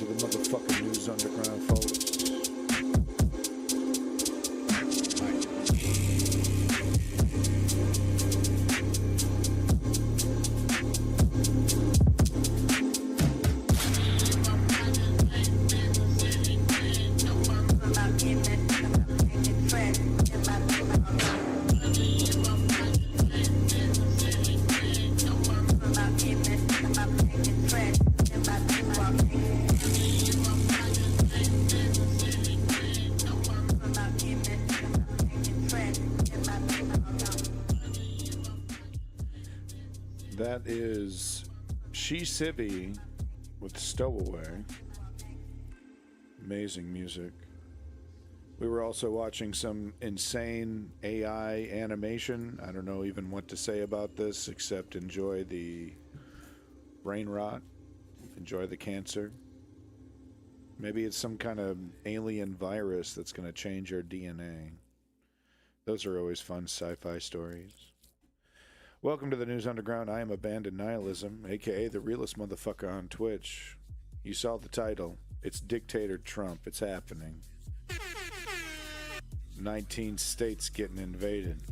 to the motherfucking News Underground, folks. That is She Civvy with Stowaway. Amazing music. We were also watching some insane AI animation. I don't know even what to say about this except enjoy the brain rot, enjoy the cancer. Maybe it's some kind of alien virus that's going to change our DNA. Those are always fun sci-fi stories. Welcome to the News Underground. I am Abandoned Nihilism, aka the realest motherfucker on Twitch. You saw the title. It's Dictator Trump. It's happening. 19 states getting invaded.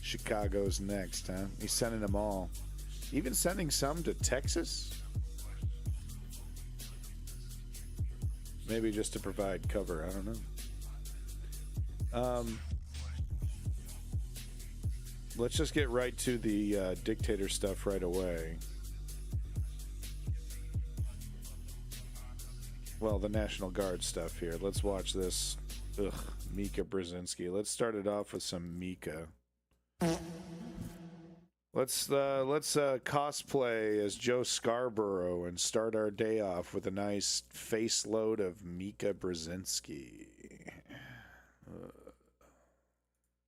Chicago's next, huh? He's sending them all. Even sending some to Texas? Maybe just to provide cover. I don't know. Let's just get right to the dictator stuff right away. Well, the National Guard stuff here. Let's watch this. Ugh, Mika Brzezinski. Let's start it off with some Mika. Let's cosplay as Joe Scarborough and start our day off with a nice face load of Mika Brzezinski.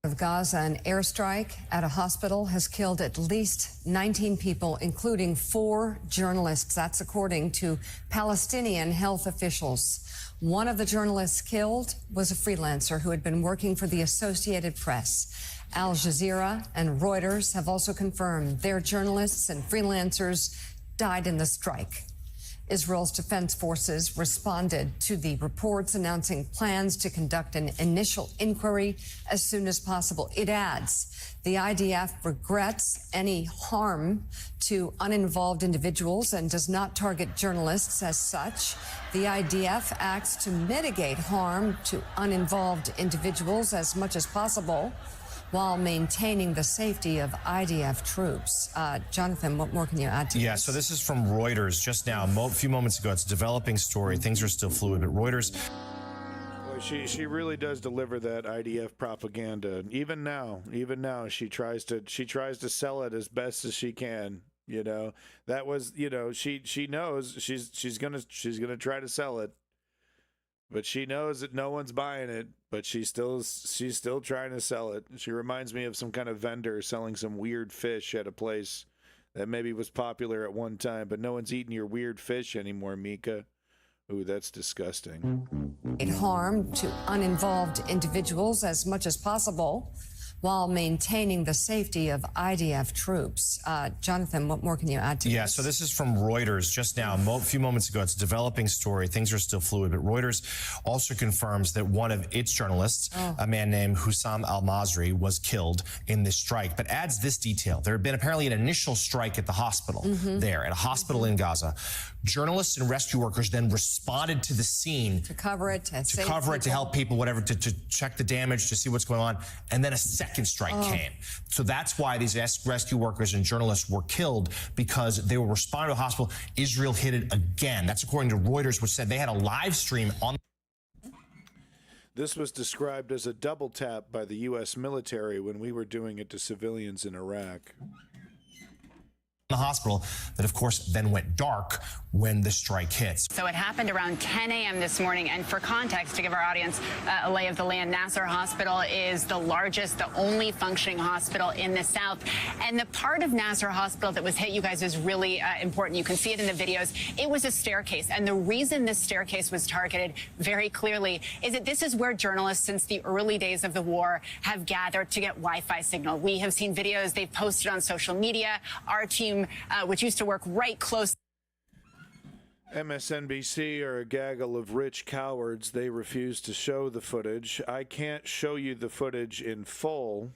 Of Gaza, an airstrike at a hospital has killed at least 19 people, including 4 journalists. That's according to Palestinian health officials. One of the journalists killed was a freelancer who had been working for the Associated Press. Al Jazeera and Reuters have also confirmed their journalists and freelancers died in the strike. Israel's defense forces responded to the reports, announcing plans to conduct an initial inquiry as soon as possible. It adds, the IDF regrets any harm to uninvolved individuals and does not target journalists as such. The IDF acts to mitigate harm to uninvolved individuals as much as possible, while maintaining the safety of IDF troops. Jonathan, what more can you add to this? Yeah, so this is from Reuters just now, a few moments ago. It's a developing story. Things are still fluid, but Reuters... Well, she really does deliver that IDF propaganda. Even now, she tries to sell it as best as she can. You know, that was, you know, she knows she's gonna try to sell it. But she knows that no one's buying it, but she's still trying to sell it. She reminds me of some kind of vendor selling some weird fish at a place that maybe was popular at one time, but no one's eating your weird fish anymore, Mika. Ooh, that's disgusting. Harm to uninvolved individuals as much as possible, while maintaining the safety of IDF troops. Jonathan, what more can you add to this? Yeah, so this is from Reuters just now, a few moments ago. It's a developing story. Things are still fluid, but Reuters also confirms that one of its journalists, a man named Hussam al-Masri, was killed in this strike, but adds this detail. There had been apparently an initial strike at the hospital there, at a hospital in Gaza. Journalists and rescue workers then responded to the scene to cover it, to help people, whatever, to check the damage, to see what's going on, and then a second strike came. So that's why these rescue workers and journalists were killed, because they were responding to a hospital. Israel hit it again. That's according to Reuters, which said they had a live stream on. This was described as a double tap by the U.S. military when we were doing it to civilians in Iraq. The hospital that, of course, then went dark when the strike hits. So it happened around 10 a.m. this morning. And for context, to give our audience a lay of the land, Nasser Hospital is the largest, the only functioning hospital in the south. And the part of Nasser Hospital that was hit, you guys, is really important. You can see it in the videos. It was a staircase. And the reason this staircase was targeted very clearly is that this is where journalists since the early days of the war have gathered to get Wi-Fi signal. We have seen videos they've posted on social media. Our team, which used to work right close. MSNBC are a gaggle of rich cowards. They refuse to show the footage. I can't show you the footage in full,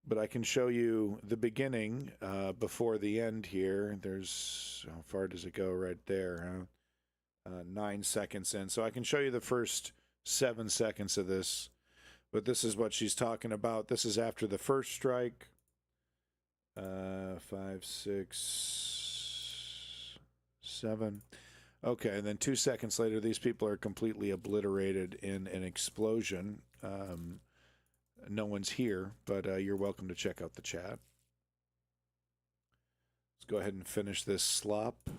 but I can show you the beginning before the end here. There's, how far does it go right there? 9 seconds in. So I can show you the first 7 seconds of this, but this is what she's talking about. This is after the first strike. 5, 6, 7. Okay, and then 2 seconds later, these people are completely obliterated in an explosion. No one's here, but you're welcome to check out the chat. Let's go ahead and finish this slop.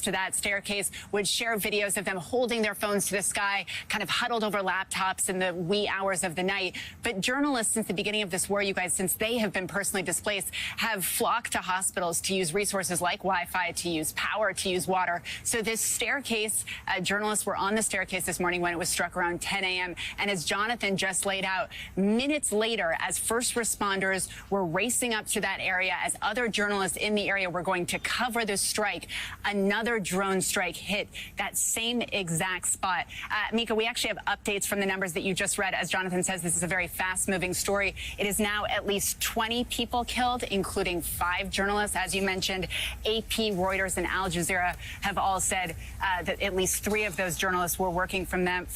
To that staircase would share videos of them holding their phones to the sky, kind of huddled over laptops in the wee hours of the night. But journalists, since the beginning of this war, you guys, since they have been personally displaced, have flocked to hospitals to use resources like Wi-Fi, to use power, to use water. So this staircase, journalists were on the staircase this morning when it was struck around 10 a.m. And as Jonathan just laid out, minutes later, as first responders were racing up to that area, as other journalists in the area were going to cover the strike, another drone strike hit that same exact spot. Mika, we actually have updates from the numbers that you just read. As Jonathan says, this is a very fast-moving story. It is now at least 20 people killed, including 5 journalists. As you mentioned, AP, Reuters, and Al Jazeera have all said that at least 3 of those journalists were working for them.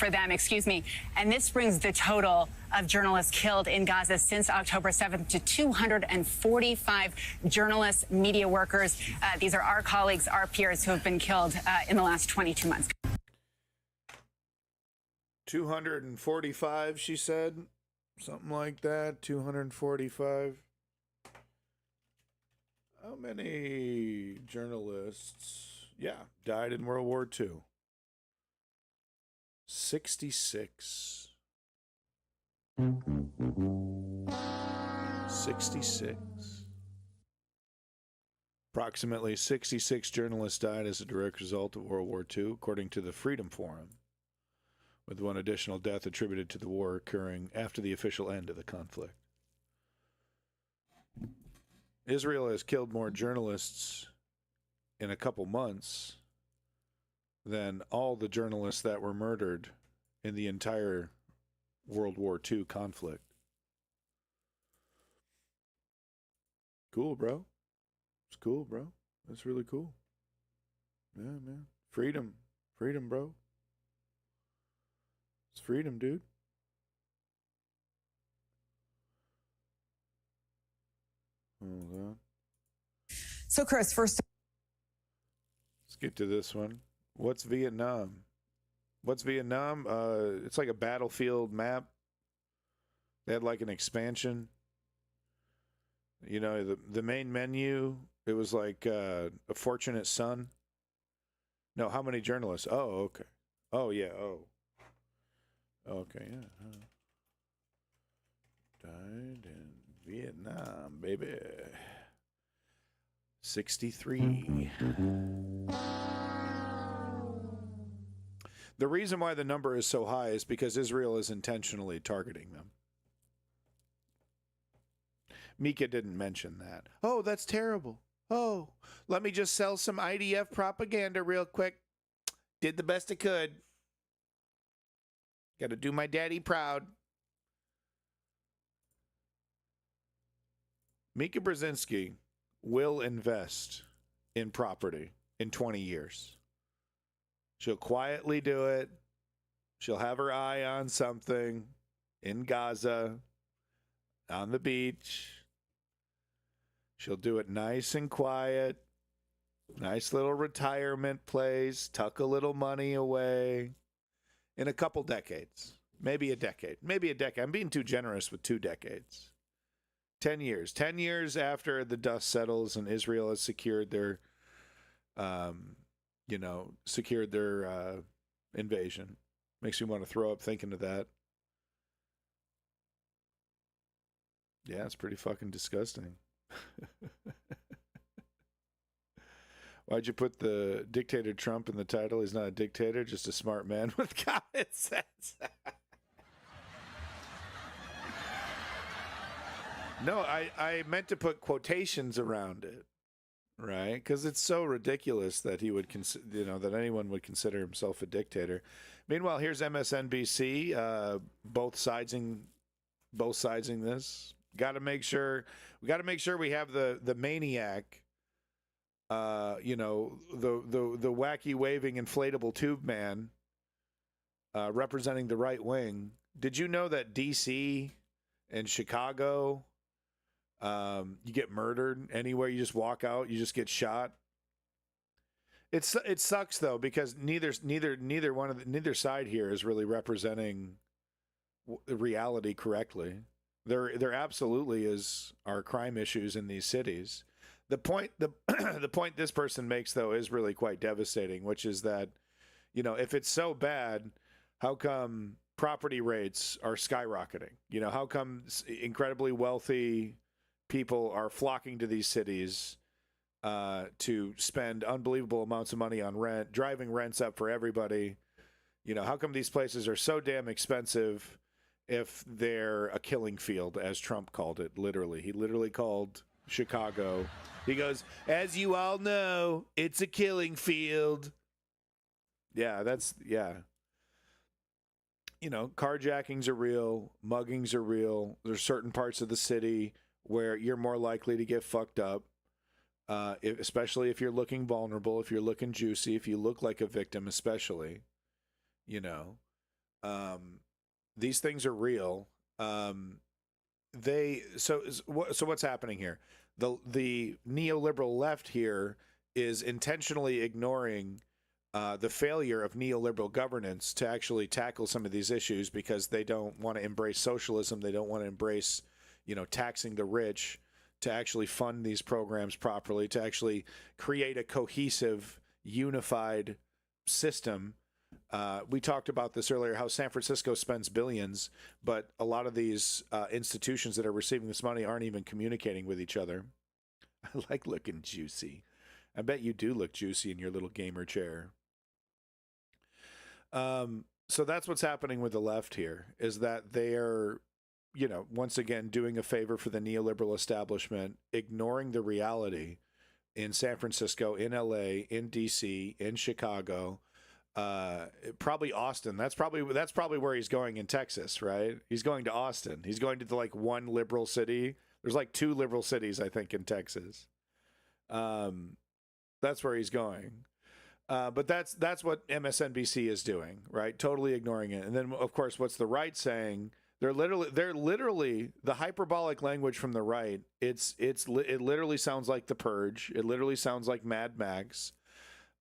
And this brings the total of journalists killed in Gaza since October 7th to 245 journalists, media workers. These are our colleagues, our peers who have been killed in the last 22 months. 245, she said. Something like that. 245. How many journalists, died in World War II? 66. 66. Approximately 66 journalists died as a direct result of World War II, according to the Freedom Forum, with one additional death attributed to the war occurring after the official end of the conflict. Israel has killed more journalists in a couple months than all the journalists that were murdered in the entire World War II conflict. Cool, bro. It's cool, bro. That's really cool. Yeah, man. Freedom. Freedom, bro. It's freedom, dude. Hold on. So, Chris, first. Let's get to this one. What's Vietnam? What's Vietnam? It's like a battlefield map. They had like an expansion. You know, the main menu, it was like a fortunate son. No, how many journalists? Oh, okay. Oh, yeah. Oh. Okay, yeah. Died in Vietnam, baby. 63. The reason why the number is so high is because Israel is intentionally targeting them. Mika didn't mention that. Oh, that's terrible. Oh, let me just sell some IDF propaganda real quick. Did the best I could. Got to do my daddy proud. Mika Brzezinski will invest in property in 20 years. She'll quietly do it. She'll have her eye on something in Gaza, on the beach. She'll do it nice and quiet. Nice little retirement place. Tuck a little money away. In a couple decades. Maybe a decade. Maybe a decade. I'm being too generous with 2 decades. 10 years. 10 years after the dust settles and Israel has secured their invasion. Makes me want to throw up thinking of that. Yeah, it's pretty fucking disgusting. Why'd you put the dictator Trump in the title? He's not a dictator, just a smart man with common sense. No, I meant to put quotations around it. right? Because it's so ridiculous that he would that anyone would consider himself a dictator. Meanwhile, here's MSNBC, both siding this. Got to make sure we have the maniac, the wacky waving inflatable tube man, representing the right wing. Did you know that DC and Chicago, you get murdered anywhere you just walk out, you just get shot? It sucks though, because neither side here is really representing reality correctly. There absolutely are crime issues in these cities. The point this person makes though is really quite devastating, which is that, if it's so bad, how come property rates are skyrocketing? How come incredibly wealthy people are flocking to these cities to spend unbelievable amounts of money on rent, driving rents up for everybody? How come these places are so damn expensive if they're a killing field, as Trump called it? Literally, he literally called Chicago. He goes, as you all know, it's a killing field. Yeah, carjackings are real, muggings are real. There's certain parts of the city where you're more likely to get fucked up, especially if you're looking vulnerable, if you're looking juicy, if you look like a victim, especially. These things are real. So what's happening here? The neoliberal left here is intentionally ignoring the failure of neoliberal governance to actually tackle some of these issues, because they don't want to embrace socialism. They don't want to embrace, taxing the rich, to actually fund these programs properly, to actually create a cohesive, unified system. We talked about this earlier, how San Francisco spends billions, but a lot of these institutions that are receiving this money aren't even communicating with each other. I like looking juicy. I bet you do look juicy in your little gamer chair. So that's what's happening with the left here, is that they are, once again, doing a favor for the neoliberal establishment, ignoring the reality in San Francisco, in LA, in DC, in Chicago, probably Austin. That's probably where he's going in Texas, right? He's going to Austin. He's going to the one liberal city. There's 2 liberal cities, I think, in Texas. That's where he's going. But that's what MSNBC is doing, right? Totally ignoring it. And then, of course, what's the right saying? They're literally the hyperbolic language from the right. It literally sounds like The Purge. It literally sounds like Mad Max.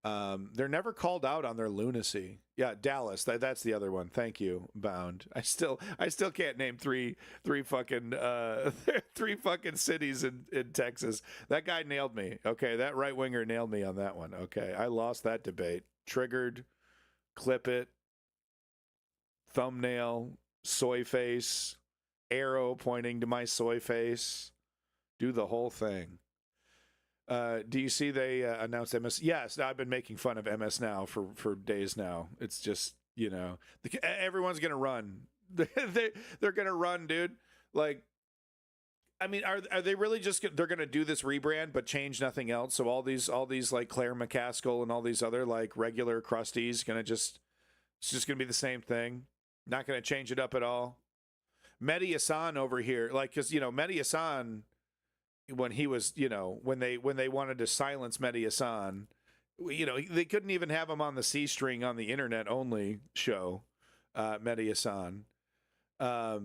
They're never called out on their lunacy. Yeah, Dallas. That's the other one. Thank you, Bound. I still can't name three fucking cities in Texas. That guy nailed me. Okay, that right winger nailed me on that one. Okay, I lost that debate. Triggered, clip it, thumbnail, soy face, arrow pointing to my soy face. Do the whole thing. Do you see they announced MS? Yes, I've been making fun of MS Now for days now. It's just, everyone's going to run. They're going to run, dude. Are they really they're going to do this rebrand but change nothing else? So all these Claire McCaskill and all these other regular crusties it's just going to be the same thing. Not going to change it up at all. Mehdi Hassan over here, because Mehdi Hassan, when he was, when they wanted to silence Mehdi Hassan, they couldn't even have him on the C string on the internet only show. Mehdi Hassan, it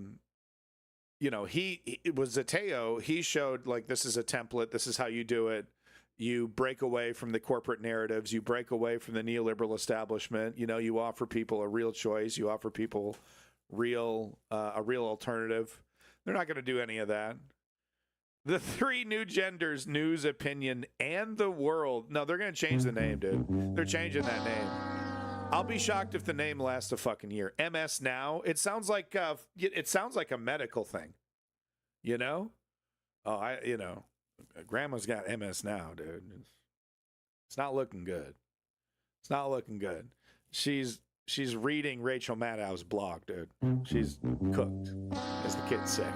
was Zateo. He showed this is a template. This is how you do it. You break away from the corporate narratives. You break away from the neoliberal establishment. You offer people a real choice. You offer people a real alternative. They're not going to do any of that. The 3 new genders, news, opinion, and the world. No, they're going to change the name, dude. They're changing that name. I'll be shocked if the name lasts a fucking year. MS Now. It sounds like a medical thing. Grandma's got MS Now, dude. It's not looking good. It's not looking good. She's reading Rachel Maddow's blog, dude. She's cooked, as the kids say.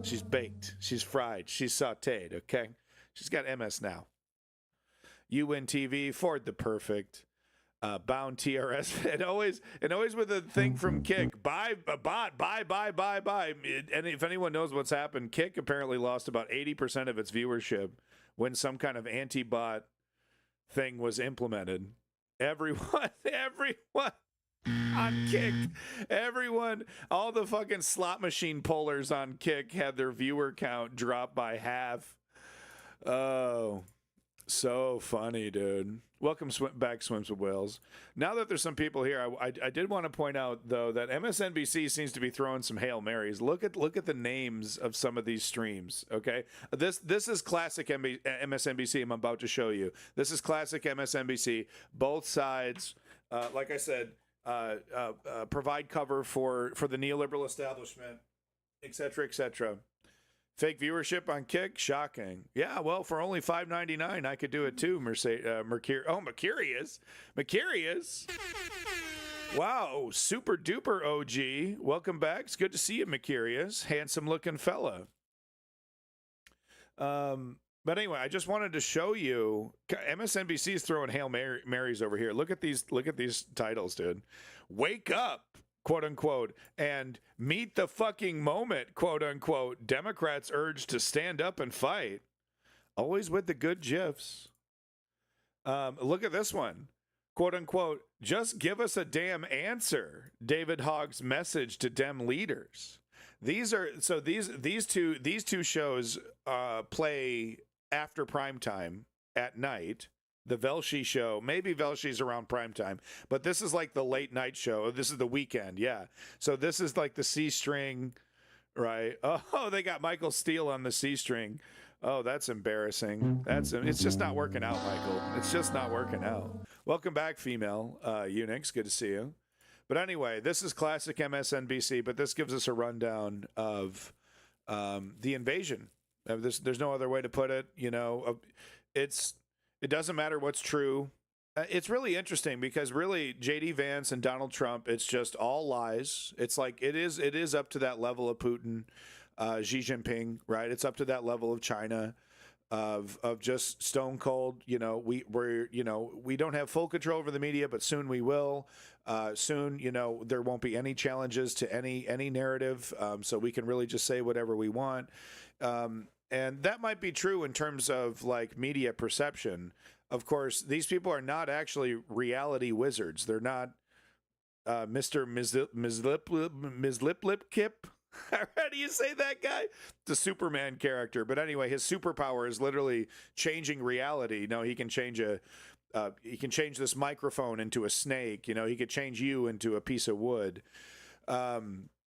She's baked. She's fried. She's sauteed, okay? She's got MS Now. You Win TV, Ford the Perfect, Bound TRS, and always with a thing from Kick. Buy a bot, buy. And if anyone knows what's happened, Kick apparently lost about 80% of its viewership when some kind of anti-bot thing was implemented. Everyone on Kick, all the fucking slot machine pullers on Kick had their viewer count drop by half. Oh, so funny, dude. Welcome back, Swims with Whales. Now that there's some people here, I did want to point out, though, that MSNBC seems to be throwing some Hail Marys. Look at the names of some of these streams, okay? This is classic MSNBC I'm about to show you. This is classic MSNBC. Both sides, like I said, provide cover for the neoliberal establishment, et cetera. Fake viewership on Kick, shocking. Yeah, well, for only $5.99, I could do it too. Mercurius. Wow, super duper OG. Welcome back. It's good to see you, Mercurius. Handsome looking fella. But anyway, I just wanted to show you. MSNBC is throwing Hail Marys over here. Look at these titles, dude. Wake up, quote unquote, and meet the fucking moment, quote unquote. Democrats urged to stand up and fight. Always with the good gifs. Look at this one, quote unquote. Just give us a damn answer. David Hogg's message to Dem leaders. These two shows play after prime time at night. The Velshi show, maybe Velshi's around prime time, but this is like the late night show. This is the weekend, yeah. So this is like the C string, right? Oh, they got Michael Steele on the C string. Oh, that's embarrassing. It's just not working out, Michael. It's just not working out. Welcome back, female eunuchs. Good to see you. But anyway, this is classic MSNBC, but this gives us a rundown of the invasion. There's no other way to put it. You know, it doesn't matter what's true. It's really interesting because really J.D. Vance and Donald Trump, it's just all lies. It's like it is up to that level of Putin, Xi Jinping, right? It's up to that level of China, of just stone cold. You know, we don't have full control over the media, but soon we will. Soon, you know, there won't be any challenges to any narrative, so we can really just say whatever we want. And that might be true in terms of like media perception. Of course, these people are not actually reality wizards. They're not Mr. Mizliplip. How do you say that guy? The Superman character. But anyway, his superpower is literally changing reality. No, he can change this microphone into a snake. You know, he could change you into a piece of wood.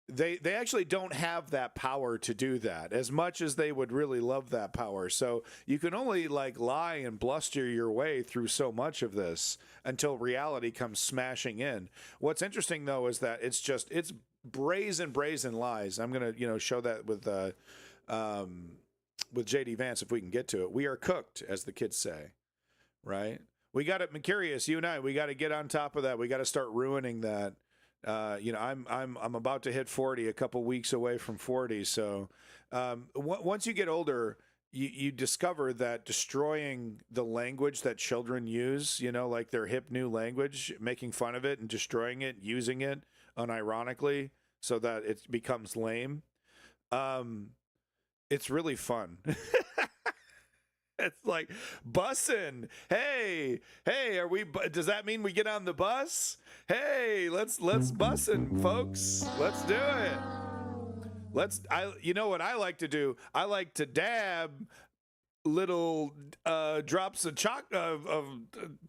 They actually don't have that power to do that as much as they would really love that power. So you can only like lie and bluster your way through so much of this until reality comes smashing in. What's interesting though is that it's brazen lies. I'm going to, show that with JD Vance if we can get to it. We are cooked, as the kids say, right? We got it, Mercurius, you and I, we got to get on top of that. We got to start ruining that. I'm about to hit 40, a couple weeks away from 40. So once you get older, you discover that destroying the language that children use, like their hip new language, making fun of it and destroying it, using it unironically so that it becomes lame. It's really fun. It's like bussin'. Hey, does that mean we get on the bus? Hey, let's bussin', folks. Let's do it. You know what I like to do? I like to dab little drops of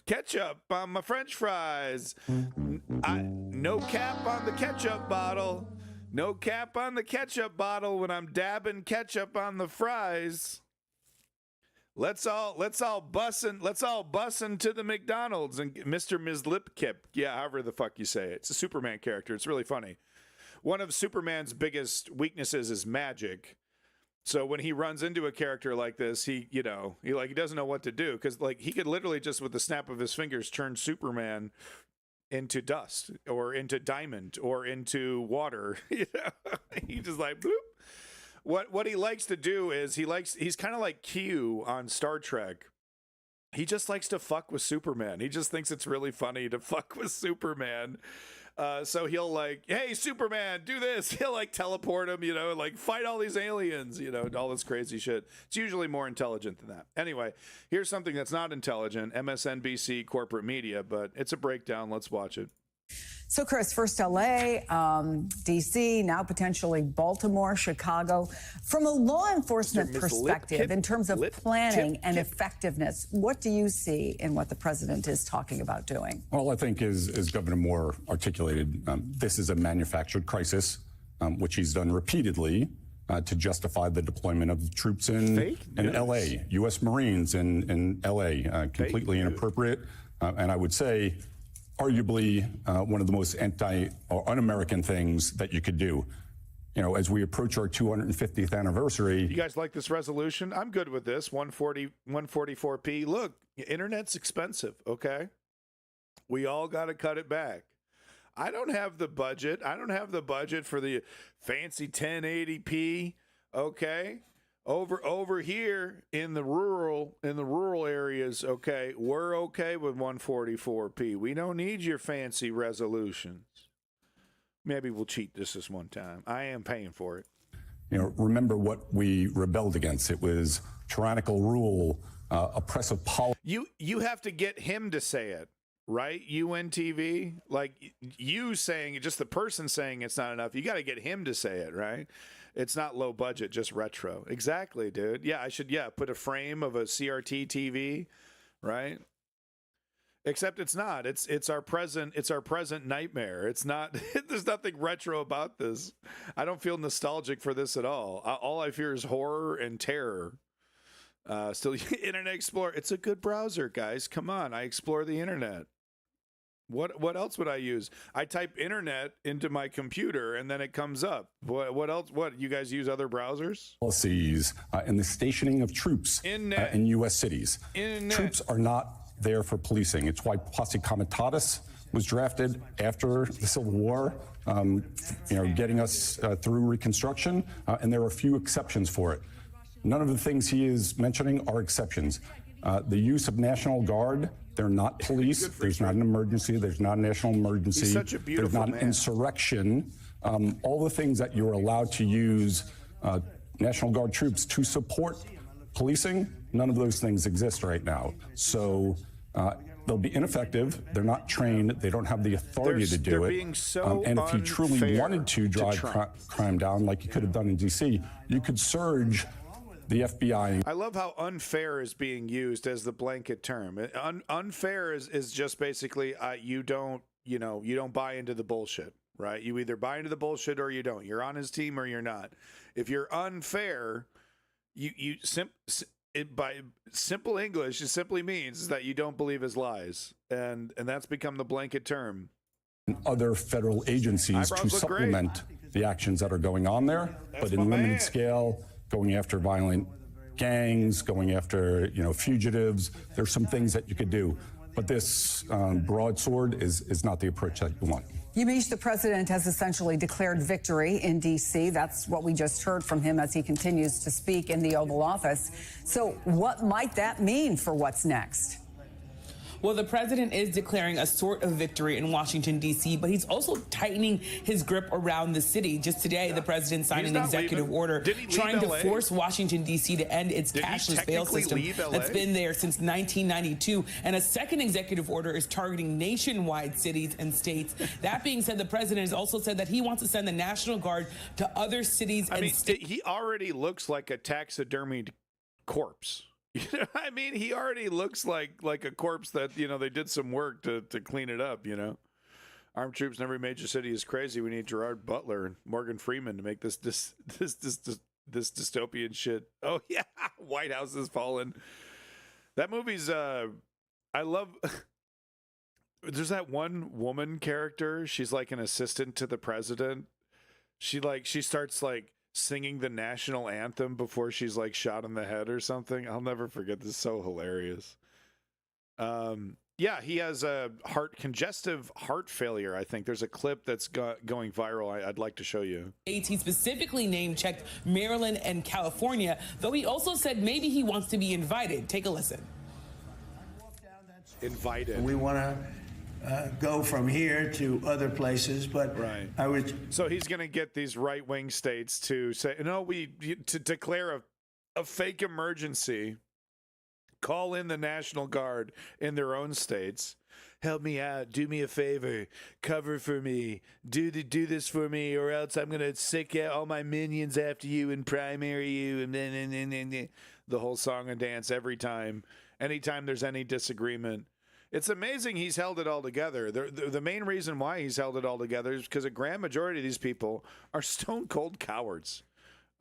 ketchup on my French fries. No cap on the ketchup bottle. No cap on the ketchup bottle when I'm dabbing ketchup on the fries. Let's all bussin' to the McDonald's and Mr. Mizlipkip. Yeah, however the fuck you say it. It's a Superman character. It's really funny. One of Superman's biggest weaknesses is magic. So when he runs into a character like this, he doesn't know what to do because he could literally just with the snap of his fingers turn Superman into dust or into diamond or into water. He just like bloop. What he likes to do is he's kind of like Q on Star Trek. He just likes to fuck with Superman. He just thinks it's really funny to fuck with Superman. So he'll like, hey, Superman, do this. He'll like teleport him, like fight all these aliens, all this crazy shit. It's usually more intelligent than that. Anyway, here's something that's not intelligent, MSNBC corporate media, but it's a breakdown. Let's watch it. So, Chris, first LA, D.C., now potentially Baltimore, Chicago. From a law enforcement perspective, in terms of planning and effectiveness, what do you see in what the president is talking about doing? Well, I think, as Governor Moore articulated, this is a manufactured crisis, which he's done repeatedly to justify the deployment of troops in L.A., U.S. Marines in L.A., completely inappropriate. And I would say, arguably one of the most un-American things that you could do. As we approach our 250th anniversary. You guys like this resolution? I'm good with this. 144p. Look, internet's expensive, okay? We all got to cut it back. I don't have the budget. I don't have the budget for the fancy 1080p, okay? Over here in the rural areas, okay, we're okay with 144p. We don't need your fancy resolutions. Maybe we'll cheat this one time. I am paying for it. Remember what we rebelled against. It was tyrannical rule, oppressive policy. You have to get him to say it, right? UNTV, like you saying, just the person saying it's not enough. You got to get him to say it, right? It's not low budget, just retro. Exactly, dude. Yeah, I should, put a frame of a CRT TV, right? Except it's not. It's our present nightmare. It's not, there's nothing retro about this. I don't feel nostalgic for this at all. All I fear is horror and terror. Still, Internet Explorer. It's a good browser, guys. Come on, I explore the internet. What else would I use? I type internet into my computer and then it comes up. What else? What, you guys use other browsers? Policies and the stationing of troops in U.S. cities. Troops are not there for policing. It's why Posse Comitatus was drafted after the Civil War, getting us through Reconstruction, and there are a few exceptions for it. None of the things he is mentioning are exceptions. The use of National Guard, they're not police. There's not an emergency. There's not a national emergency. He's such a beautiful There's not an insurrection. All the things that you're allowed to use National Guard troops to support policing, none of those things exist right now. So they'll be ineffective. They're not trained. They don't have the authority to do it. Being so and if he truly wanted to drive crime down, like you could have done in D.C., you could surge the FBI. I love how unfair is being used as the blanket term. Unfair is just basically you don't buy into the bullshit, right? You either buy into the bullshit or you don't. You're on his team or you're not. If you're unfair, by simple English, it simply means that you don't believe his lies, and that's become the blanket term. Other federal agencies to supplement the actions that are going on there, but in limited scale. Going after violent gangs, going after, fugitives. There's some things that you could do. But this broadsword is not the approach that you want. Yamiche, the president has essentially declared victory in D.C. That's what we just heard from him as he continues to speak in the Oval Office. So what might that mean for what's next? Well, the president is declaring a sort of victory in Washington, D.C., but he's also tightening his grip around the city. Just today, the president signed an executive order trying to force Washington, D.C. to end its cashless bail system that's been there since 1992. And a second executive order is targeting nationwide cities and states. That being said, the president has also said that he wants to send the National Guard to other cities and states. He already looks like a taxidermied corpse. I mean, he already looks like a corpse that, they did some work to clean it up, Armed troops in every major city is crazy. We need Gerard Butler and Morgan Freeman to make this dystopian shit. Oh, yeah. White House has fallen. That movie's, I love, there's that one woman character. She's like an assistant to the president. She starts singing the national anthem before she's shot in the head or something. I'll never forget this. So hilarious. Yeah, he has a congestive heart failure. I think there's a clip that's going viral. I'd like to show you. He specifically name-checked Maryland and California, though he also said maybe he wants to be invited. Take a listen. invited. We want to go from here to other places, but right. So he's going to get these right-wing states to say, no, to declare a fake emergency, call in the National Guard in their own states. Help me out. Do me a favor. Cover for me. Do this for me, or else I'm gonna sick out all my minions after you and primary you, and then the whole song and dance every time. Anytime there's any disagreement, it's amazing he's held it all together. The main reason why he's held it all together is because a grand majority of these people are stone cold cowards.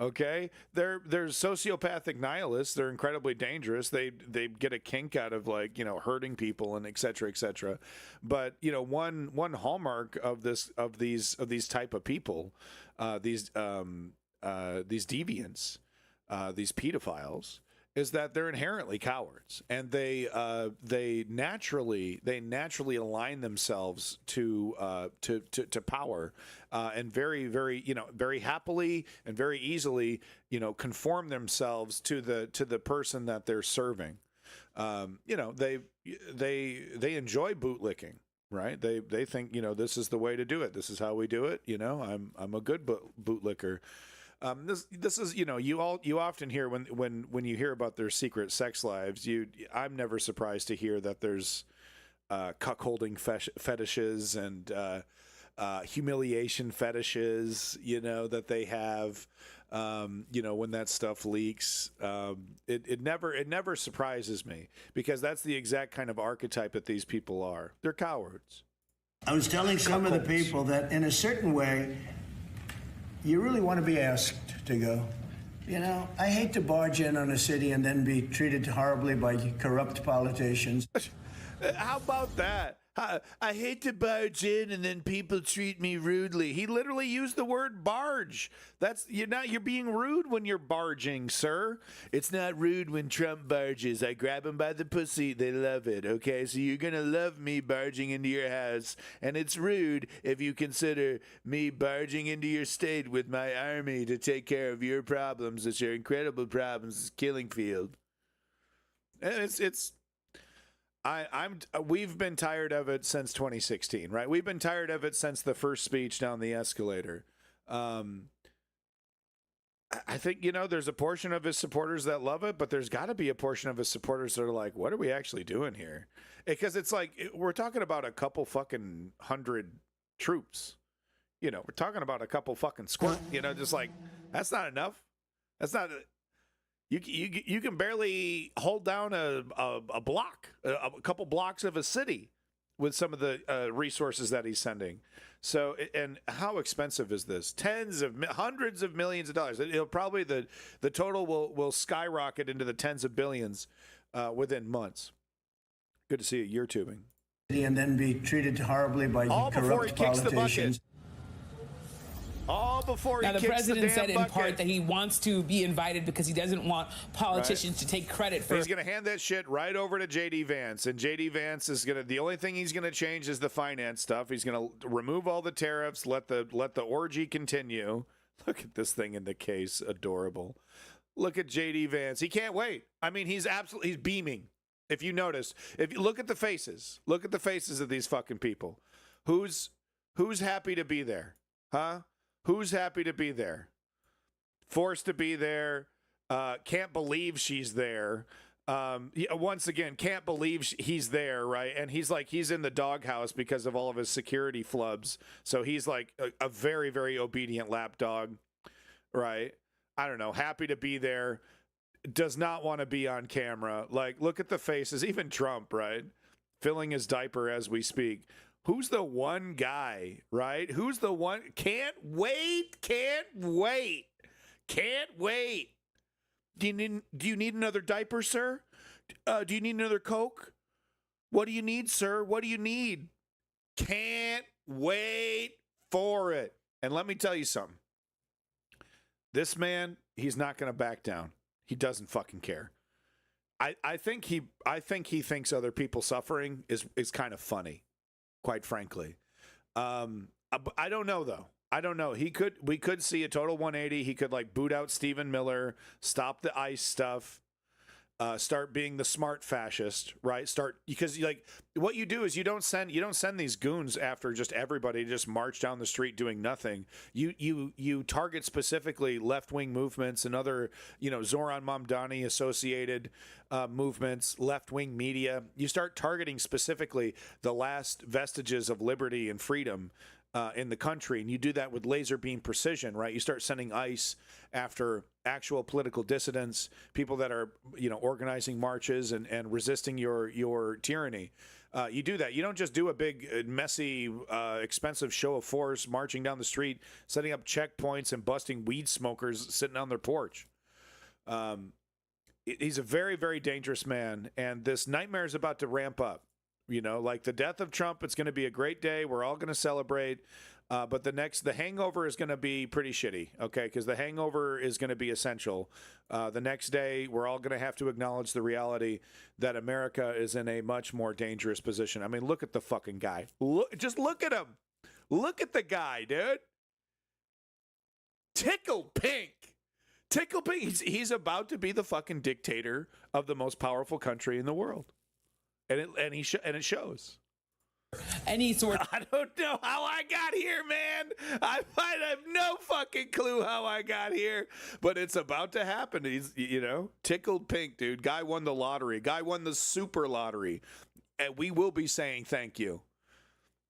Okay, they're sociopathic nihilists. They're incredibly dangerous. They get a kink out of, like, hurting people and et cetera, et cetera. But one hallmark of these type of people, these deviants, these pedophiles, is that they're inherently cowards, and they naturally align themselves to power, and very happily and very easily conform themselves to the person that they're serving. They enjoy bootlicking, right? They think this is the way to do it. This is how we do it. I'm a good bootlicker. This is you often hear when you hear about their secret sex lives. I'm never surprised to hear that there's cuckolding fetishes and humiliation fetishes. That they have. When that stuff leaks, it never surprises me, because that's the exact kind of archetype that these people are. They're cowards. I was telling some of the people that in a certain way, you really want to be asked to go. I hate to barge in on a city and then be treated horribly by corrupt politicians. How about that? I hate to barge in and then people treat me rudely. He literally used the word barge. You're being rude when you're barging, sir. It's not rude when Trump barges. I grab him by the pussy. They love it. Okay, so you're gonna love me barging into your house, and it's rude if you consider me barging into your state with my army to take care of your problems. It's your incredible problems. It's killing field. And we've been tired of it since 2016, right? We've been tired of it since the first speech down the escalator. I think, there's a portion of his supporters that love it, but there's got to be a portion of his supporters that are like, what are we actually doing here? Because it's like, we're talking about a couple fucking hundred troops. We're talking about a couple fucking squirt, just like, that's not enough. That's not... You can barely hold down a block, a couple blocks of a city with some of the resources that he's sending. So, and how expensive is this? Hundreds of millions of dollars. It'll probably, the total will skyrocket into the tens of billions within months. Good to see you. You're tubing. And then be treated horribly by corrupt politicians. All before he now, the kicks president the said in bucket. part that he wants to be invited because he doesn't want politicians to take credit for. He's going to hand that shit right over to J.D. Vance, and J.D. Vance is going to. The only thing he's going to change is the finance stuff. He's going to remove all the tariffs, let the orgy continue. Look at this thing in the case, adorable. Look at J.D. Vance. He can't wait. I mean, he's beaming. If you notice, if you look at the faces of these fucking people. Who's happy to be there? Huh? Who's happy to be there? Forced to be there. Can't believe she's there. Once again, can't believe he's there, right? And he's in the doghouse because of all of his security flubs. So he's like a very, very obedient lapdog, right? I don't know. Happy to be there. Does not want to be on camera. Like, look at the faces. Even Trump, right? Filling his diaper as we speak. Who's the one guy, right? Who's the one? Can't wait. Do you need another diaper, sir? Do you need another Coke? What do you need, sir? What do you need? Can't wait for it. And let me tell you something. This man, he's not going to back down. He doesn't fucking care. I think he thinks other people suffering is kind of funny. Quite frankly, I don't know though. I don't know. We could see a total 180. He could boot out Stephen Miller, stop the ICE stuff. Start being the smart fascist, right? Because like what you do is you don't send these goons after just everybody to just march down the street doing nothing. You target specifically left-wing movements and other, Zoran Mamdani associated movements, left-wing media. You start targeting specifically the last vestiges of liberty and freedom in the country, and you do that with laser beam precision, right? You start sending ICE after actual political dissidents, people that are, organizing marches and resisting your tyranny. You do that. You don't just do a big, messy, expensive show of force marching down the street, setting up checkpoints and busting weed smokers sitting on their porch. He's a very, very dangerous man, and this nightmare is about to ramp up. Like the death of Trump, it's going to be a great day. We're all going to celebrate. But the hangover is going to be pretty shitty, okay? Because the hangover is going to be essential. The next day, we're all going to have to acknowledge the reality that America is in a much more dangerous position. I mean, look at the fucking guy. Just look at him. Look at the guy, dude. Tickle pink. Tickle pink. He's about to be the fucking dictator of the most powerful country in the world. And it shows. Any sort. I don't know how I got here, man. I have no fucking clue how I got here, but it's about to happen. He's, tickled pink, dude. Guy won the lottery. Guy won the super lottery, and we will be saying thank you.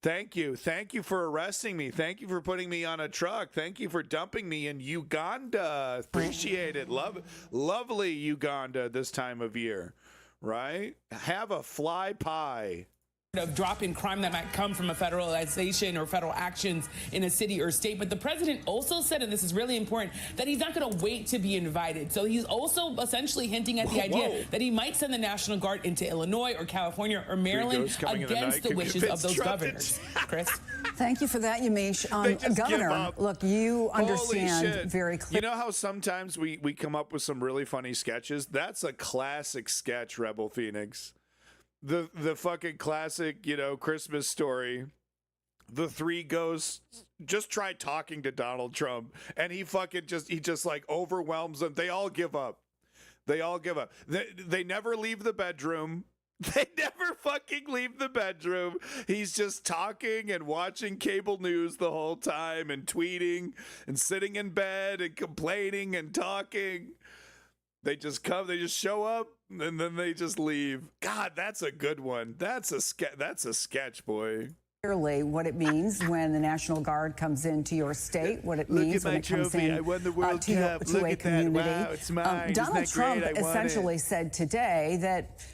Thank you. Thank you for arresting me. Thank you for putting me on a truck. Thank you for dumping me in Uganda. Appreciate it. Lovely Uganda this time of year. Right? Have a fly pie. Of drop in crime that might come from a federalization or federal actions in a city or state. But the president also said, and this is really important, that he's not going to wait to be invited. So he's also essentially hinting at the idea that he might send the National Guard into Illinois or California or Maryland against the wishes of those governors. Chris? Thank you for that, Yamish. Governor, look, you understand very clearly. You know how sometimes we come up with some really funny sketches? That's a classic sketch, Rebel Phoenix. The fucking classic, Christmas story. The three ghosts just try talking to Donald Trump, and he just like overwhelms them. They all give up. They never leave the bedroom. They never fucking leave the bedroom. He's just talking and watching cable news the whole time and tweeting and sitting in bed and complaining and talking. They just show up, and then they just leave. God, that's a good one. That's a sketch, boy. Clearly what it means when the National Guard comes into your state, what it means when it comes in I won the World Cup. to Look a at community. That. Wow, it's mine. Donald Trump great? essentially said today that,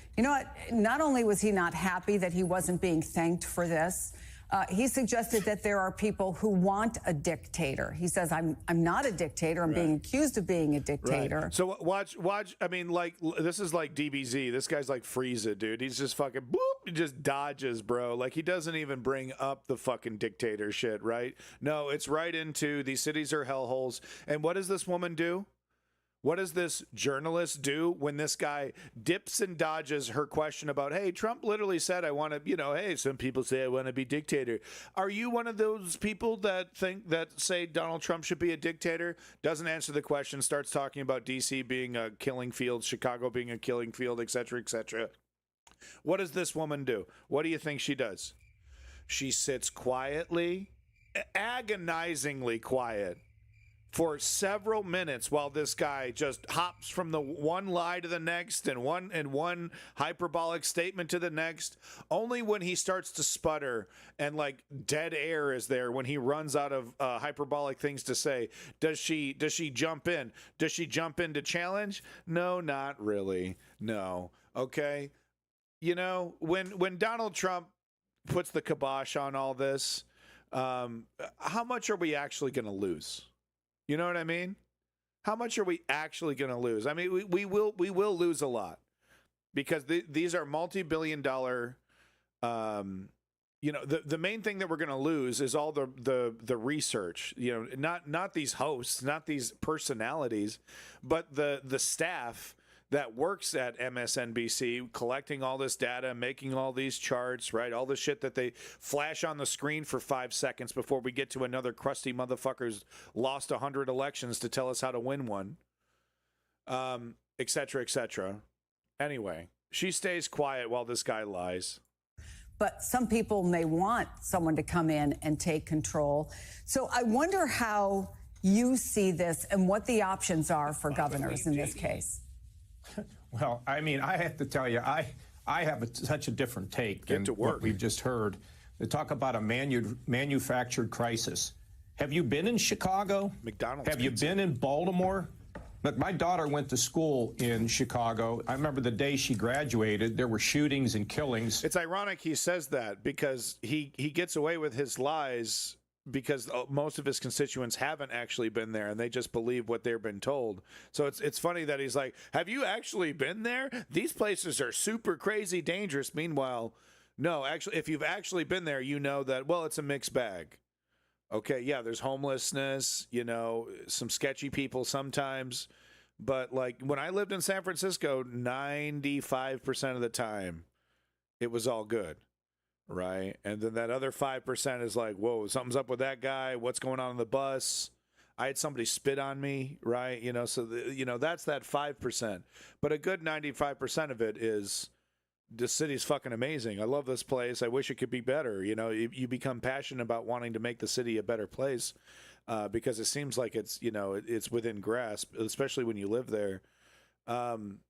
not only was he not happy that he wasn't being thanked for this, he suggested that there are people who want a dictator. He says, I'm not a dictator. I'm being accused of being a dictator. Right. So watch. I mean, like, this is like DBZ. This guy's like Frieza, dude. He's just fucking boop. He just dodges, bro. Like, he doesn't even bring up the fucking dictator shit, right? No, it's right into these cities are hellholes. And what does this woman do? What does this journalist do when this guy dips and dodges her question about, hey, Trump literally said, I want to, hey, some people say I want to be dictator. Are you one of those people that say Donald Trump should be a dictator? Doesn't answer the question, starts talking about D.C. being a killing field, Chicago being a killing field, et cetera, et cetera. What does this woman do? What do you think she does? She sits quietly, agonizingly quiet, for several minutes while this guy just hops from the one lie to the next and one hyperbolic statement to the next. Only when he starts to sputter and like dead air is there, when he runs out of hyperbolic things to say, does she jump in? Does she jump in to challenge? No, not really. No. Okay. When Donald Trump puts the kibosh on all this, how much are we actually going to lose? You know what I mean? How much are we actually going to lose? I mean, we will lose a lot, because these are multi-billion-dollar. The main thing that we're going to lose is all the research. Not these hosts, not these personalities, but the staff that works at MSNBC, collecting all this data, making all these charts, right? All the shit that they flash on the screen for 5 seconds before we get to another crusty motherfucker's lost 100 elections to tell us how to win one, et cetera, et cetera. Anyway, she stays quiet while this guy lies. But some people may want someone to come in and take control. So I wonder how you see this and what the options are for governors in this case. Well, I mean, I have to tell you, I have such a different take than what we've just heard. They talk about a manufactured crisis. Have you been in Chicago? McDonald's. Have you been in Baltimore? But my daughter went to school in Chicago. I remember the day she graduated, there were shootings and killings. It's ironic he says that because he gets away with his lies because most of his constituents haven't actually been there and they just believe what they've been told. So it's funny that he's like, have you actually been there? These places are super crazy dangerous. Meanwhile, no, actually, if you've actually been there, you know that, well, it's a mixed bag. Okay, yeah, there's homelessness, you know, some sketchy people sometimes. But, like, when I lived in San Francisco, 95% of the time, it was all good, right? And then that other 5% is like, whoa, something's up with that guy. What's going on the bus? I had somebody spit on me, right? You know, so, that's that 5%. But a good 95% of it is, this city's fucking amazing. I love this place. I wish it could be better. You know, you become passionate about wanting to make the city a better place because it seems like it's, it's within grasp, especially when you live there. That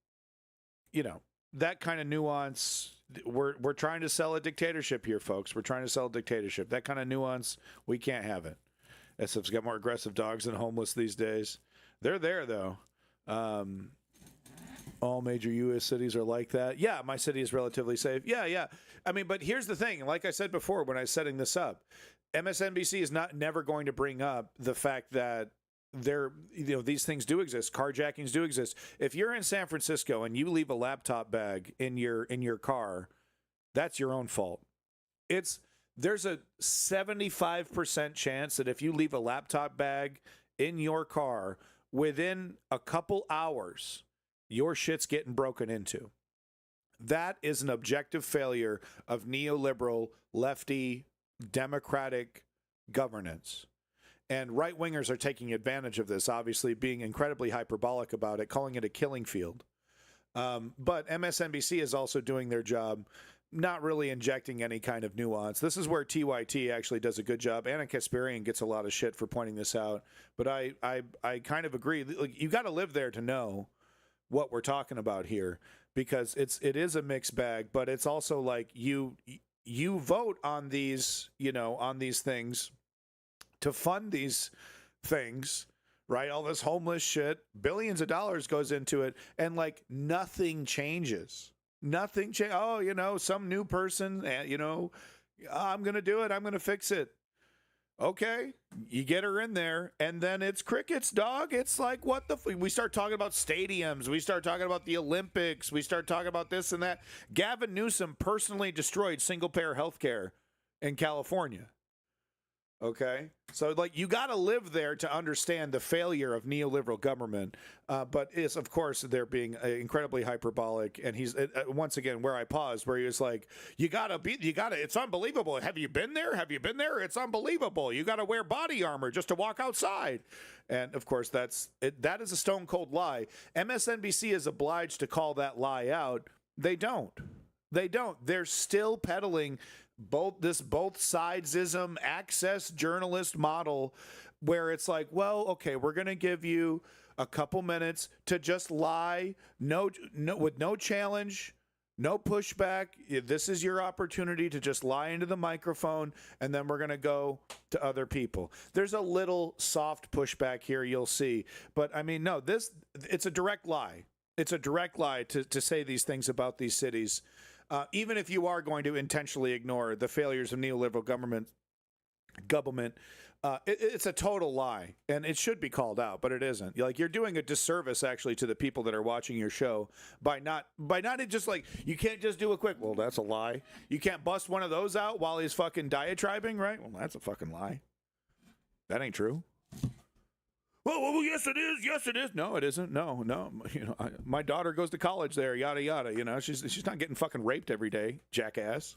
kind of nuance. We're trying to sell a dictatorship here, folks. We're trying to sell a dictatorship. That kind of nuance, we can't have it. SF's got more aggressive dogs than homeless these days. They're there, though. All major U.S. cities are like that. Yeah, my city is relatively safe. Yeah. I mean, but here's the thing. Like I said before when I was setting this up, MSNBC is never going to bring up the fact that these things do exist. Carjackings do exist. If you're in San Francisco and you leave a laptop bag in your car, that's your own fault. There's a 75% chance that if you leave a laptop bag in your car within a couple hours, your shit's getting broken into. That is an objective failure of neoliberal, lefty, democratic governance. And right-wingers are taking advantage of this, obviously being incredibly hyperbolic about it, calling it a killing field. But MSNBC is also doing their job, not really injecting any kind of nuance. This is where TYT actually does a good job. Anna Kasparian gets a lot of shit for pointing this out. But I kind of agree. You got to live there to know what we're talking about here, because it is a mixed bag, but it's also like you vote on these, on these things to fund these things, right? All this homeless shit, billions of dollars goes into it, and like nothing changes. Nothing change. Oh, some new person, I'm going to do it. I'm going to fix it. Okay, you get her in there, and then it's crickets, dog. It's like, what the we start talking about stadiums. We start talking about the Olympics. We start talking about this and that. Gavin Newsom personally destroyed single-payer health care in California. Okay, so like you got to live there to understand the failure of neoliberal government. But it's, of course, they're being incredibly hyperbolic. And he's once again where I paused, where he was like, you gotta, it's unbelievable. Have you been there? Have you been there? It's unbelievable. You got to wear body armor just to walk outside. And of course, that is a stone cold lie. MSNBC is obliged to call that lie out. They don't. They're still peddling both sidesism, access journalist model, where it's like, well, okay, we're going to give you a couple minutes to just lie, no, with no challenge, no pushback. This is your opportunity to just lie into the microphone, and then we're going to go to other people. There's a little soft pushback here, you'll see. But I mean, no, it's a direct lie. It's a direct lie to say these things about these cities. Even if you are going to intentionally ignore the failures of neoliberal government, it's a total lie, and it should be called out, but it isn't. You're doing a disservice actually to the people that are watching your show by not just like, you can't just do a quick, well, that's a lie. You can't bust one of those out while he's fucking diatribing, right? Well, that's a fucking lie. That ain't true. Well, yes, it is. Yes, it is. No, it isn't. No. My daughter goes to college there. Yada yada. She's not getting fucking raped every day, jackass.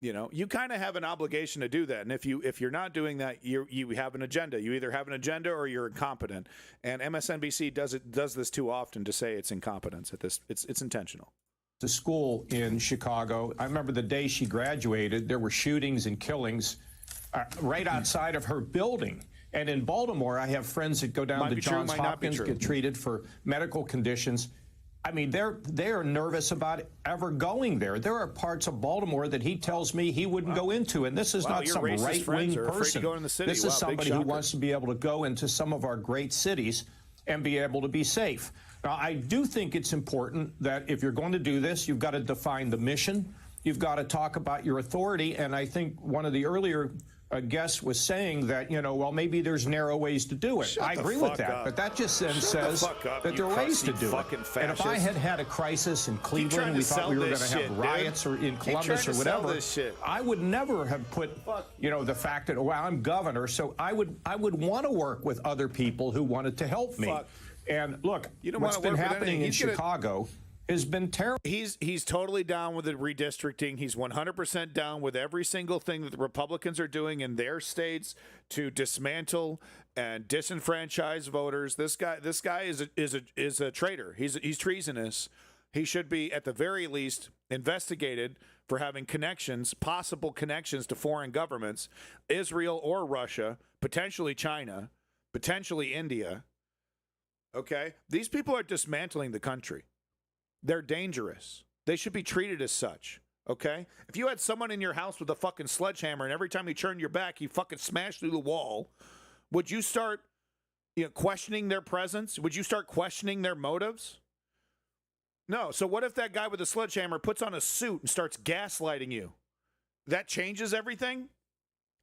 You know, you kind of have an obligation to do that. And if you're not doing that, you have an agenda. You either have an agenda or you're incompetent. And MSNBC does this too often to say it's incompetence. It's intentional. The school in Chicago, I remember the day she graduated, there were shootings and killings right outside of her building. And in Baltimore, I have friends that go down to Johns Hopkins, get treated for medical conditions. I mean, they are nervous about ever going there. There are parts of Baltimore that he tells me he wouldn't go into, and this is not some right-wing person. This is somebody who wants to be able to go into some of our great cities and be able to be safe. Now, I do think it's important that if you're going to do this, you've got to define the mission. You've got to talk about your authority, and I think one of the earlier guest was saying that, you know, well, maybe there's narrow ways to do it. I agree with that, but that just then says that there are ways to do it. And if I had a crisis in Cleveland, we thought we were going to have riots or in Columbus or whatever, I would never have put, you know, the fact that, well, I'm governor, so I would want to work with other people who wanted to help me. And look, what's been happening in Chicago has been terrible. He's totally down with the redistricting. He's 100% down with every single thing that the Republicans are doing in their states to dismantle and disenfranchise voters. This guy is a traitor. He's treasonous. He should be at the very least investigated for having connections, possible connections to foreign governments, Israel or Russia, potentially China, potentially India. Okay? These people are dismantling the country. They're dangerous. They should be treated as such, okay? If you had someone in your house with a fucking sledgehammer and every time you turned your back, you fucking smashed through the wall, would you start, questioning their presence? Would you start questioning their motives? No. So what if that guy with the sledgehammer puts on a suit and starts gaslighting you? That changes everything?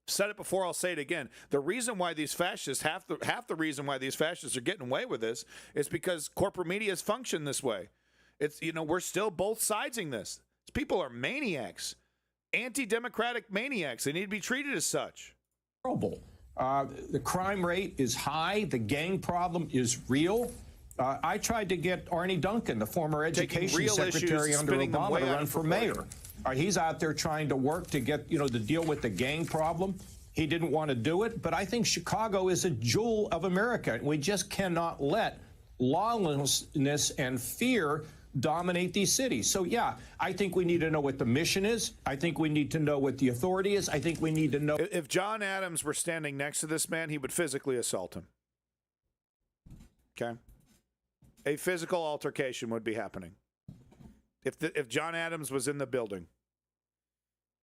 Said it before, I'll say it again. The reason why these fascists, half the reason why these fascists are getting away with this is because corporate media's function this way. It's, we're still both sidesing this. These people are maniacs, anti-democratic maniacs. They need to be treated as such. Terrible. The crime rate is high. The gang problem is real. I tried to get Arnie Duncan, the former education secretary under Obama, to run for mayor. He's out there trying to work to get, to deal with the gang problem. He didn't want to do it. But I think Chicago is a jewel of America. We just cannot let lawlessness and fear dominate these cities. So, yeah, I think we need to know what the mission is. I think we need to know what the authority is. I think we need to know. If John Adams were standing next to this man, he would physically assault him. Okay? A physical altercation would be happening. If John Adams was in the building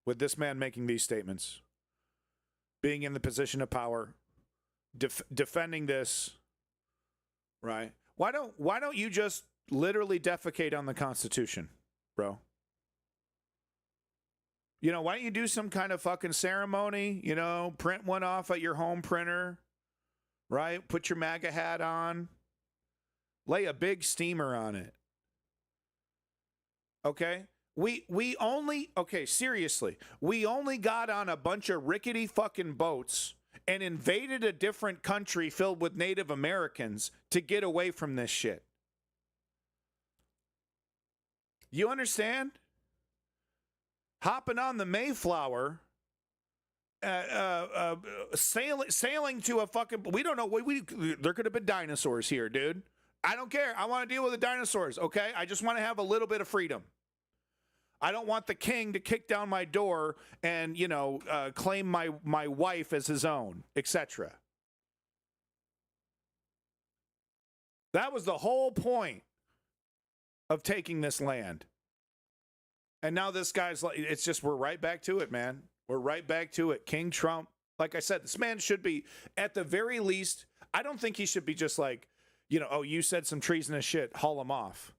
with this man making these statements, being in the position of power, defending this, right? Why don't you just literally defecate on the Constitution, bro? Why don't you do some kind of fucking ceremony? Print one off at your home printer, right? Put your MAGA hat on. Lay a big steamer on it. Okay? Seriously. We only got on a bunch of rickety fucking boats and invaded a different country filled with Native Americans to get away from this shit. You understand? Hopping on the Mayflower, sailing to a fucking, we don't know, there could have been dinosaurs here, dude. I don't care. I want to deal with the dinosaurs, okay? I just want to have a little bit of freedom. I don't want the king to kick down my door and, claim my wife as his own, etc. That was the whole point of taking this land. And now this guy's like, it's just, we're right back to it, man. We're right back to it. King Trump, like I said, this man should be, at the very least, I don't think he should be just like, oh, you said some treasonous shit, haul him off.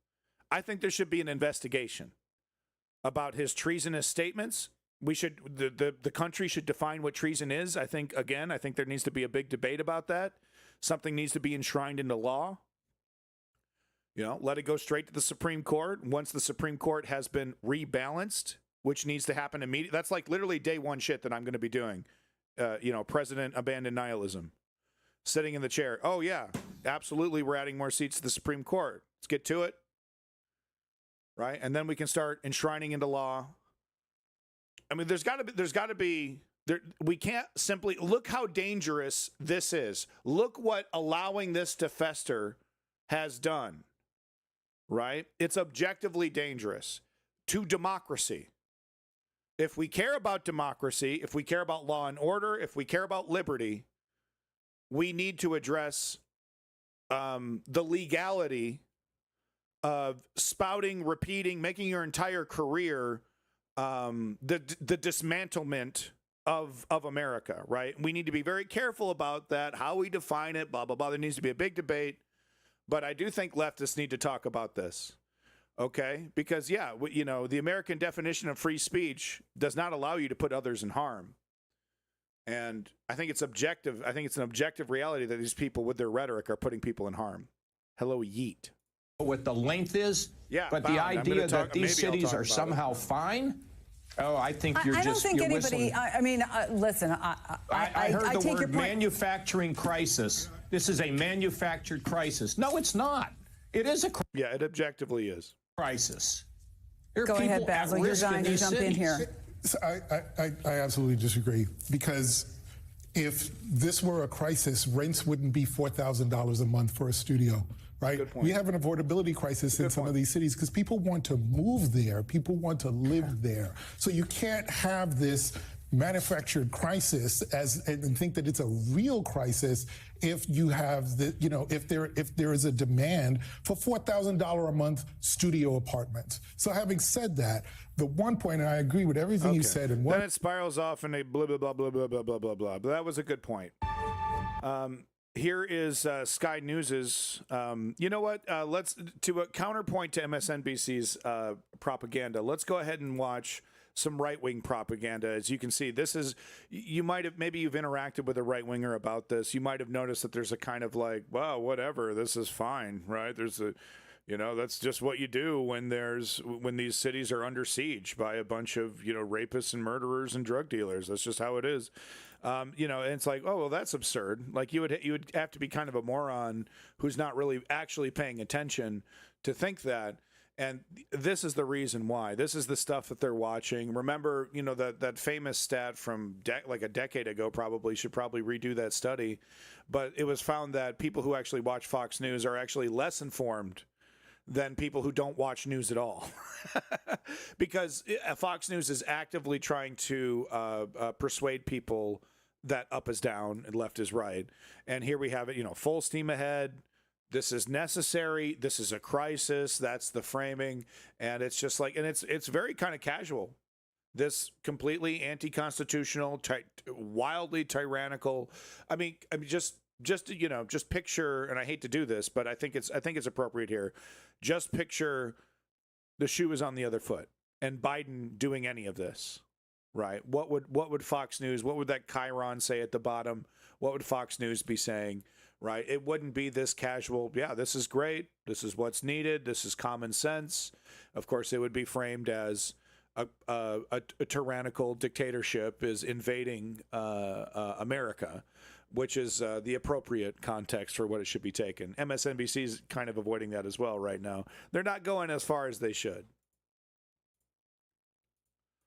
I think there should be an investigation about his treasonous statements. We should, the country should define what treason is. I think there needs to be a big debate about that. Something needs to be enshrined into law. Let it go straight to the Supreme Court. Once the Supreme Court has been rebalanced, which needs to happen immediately. That's like literally day one shit that I'm going to be doing. President abandoned nihilism. Sitting in the chair. Oh, yeah, absolutely. We're adding more seats to the Supreme Court. Let's get to it. Right? And then we can start enshrining into law. I mean, there's got to be. We can't simply look how dangerous this is. Look what allowing this to fester has done. Right? It's objectively dangerous to democracy. If we care about democracy, if we care about law and order, if we care about liberty, we need to address the legality of spouting, repeating, making your entire career the dismantlement of America, right? We need to be very careful about that, how we define it, blah, blah, blah. There needs to be a big debate. But I do think leftists need to talk about this, okay? Because, yeah, you know, the American definition of free speech does not allow you to put others in harm. And I think it's objective. I think it's an objective reality that these people with their rhetoric are putting people in harm. Hello, yeet. What the length is, yeah, but the idea that these cities are somehow fine, oh, I think you're I don't just think you're anybody. whistling. Listen. I heard the word manufacturing crisis. This is a manufactured crisis. No, it's not. It is a yeah, it objectively is crisis. There Go ahead, Basil. You're dying to jump in here. I absolutely disagree, because if this were a crisis, rents wouldn't be $4,000 a month for a studio. Right? We have an affordability crisis in some of these cities because people want to move there. People want to live there. So you can't have this manufactured crisis and think that it's a real crisis if you have the, you know, if there is a demand for $4,000 a month studio apartments. So having said that, the one point, and I agree with everything you said, and then it spirals off and they blah blah blah blah blah blah blah blah blah. But that was a good point. Here is Sky News's. You know what? Let's to a counterpoint to MSNBC's propaganda. Let's go ahead and watch some right-wing propaganda. As you can see, this is, you might have, maybe you've interacted with a right-winger about this. You might have noticed that there's a kind of like, well, whatever, this is fine, right? There's a, you know, that's just what you do when these cities are under siege by a bunch of, you know, rapists and murderers and drug dealers. That's just how it is. You know, and it's like, oh, well, that's absurd. Like you would have to be kind of a moron who's not really actually paying attention to think that. And this is the reason why. This is the stuff that they're watching. Remember, you know, that famous stat from like a decade ago, should probably redo that study. But it was found that people who actually watch Fox News are actually less informed than people who don't watch news at all. Because Fox News is actively trying to persuade people that up is down and left is right. And here we have it, you know, full steam ahead. This is necessary. This is a crisis. That's the framing. And it's just like, and it's very kind of casual. This completely anti-constitutional, wildly tyrannical. I mean, just you know, just picture, and I hate to do this, but I think it's appropriate here. Just picture the shoe is on the other foot and Biden doing any of this, right? What would Fox News, what would that chyron say at the bottom? What would Fox News be saying? Right? It wouldn't be this casual, yeah, this is great. This is what's needed. This is common sense. Of course, it would be framed as a tyrannical dictatorship is invading America, which is the appropriate context for what it should be taken. MSNBC is kind of avoiding that as well right now. They're not going as far as they should.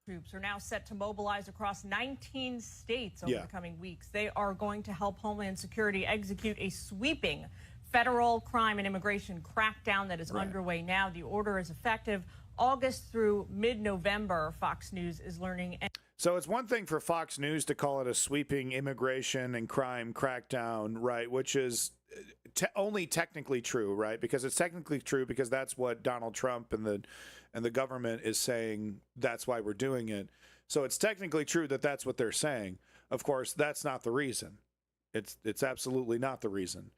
Troops are now set to mobilize across 19 states over the coming weeks. They are going to help Homeland Security execute a sweeping federal crime and immigration crackdown that is underway now. The order is effective August through mid-November, Fox News is learning. So it's one thing for Fox News to call it a sweeping immigration and crime crackdown, right, which is only technically true, right? Because it's technically true because that's what Donald Trump and the government is saying, that's why we're doing it. So it's technically true that that's what they're saying. Of course, that's not the reason. It's absolutely not the reason.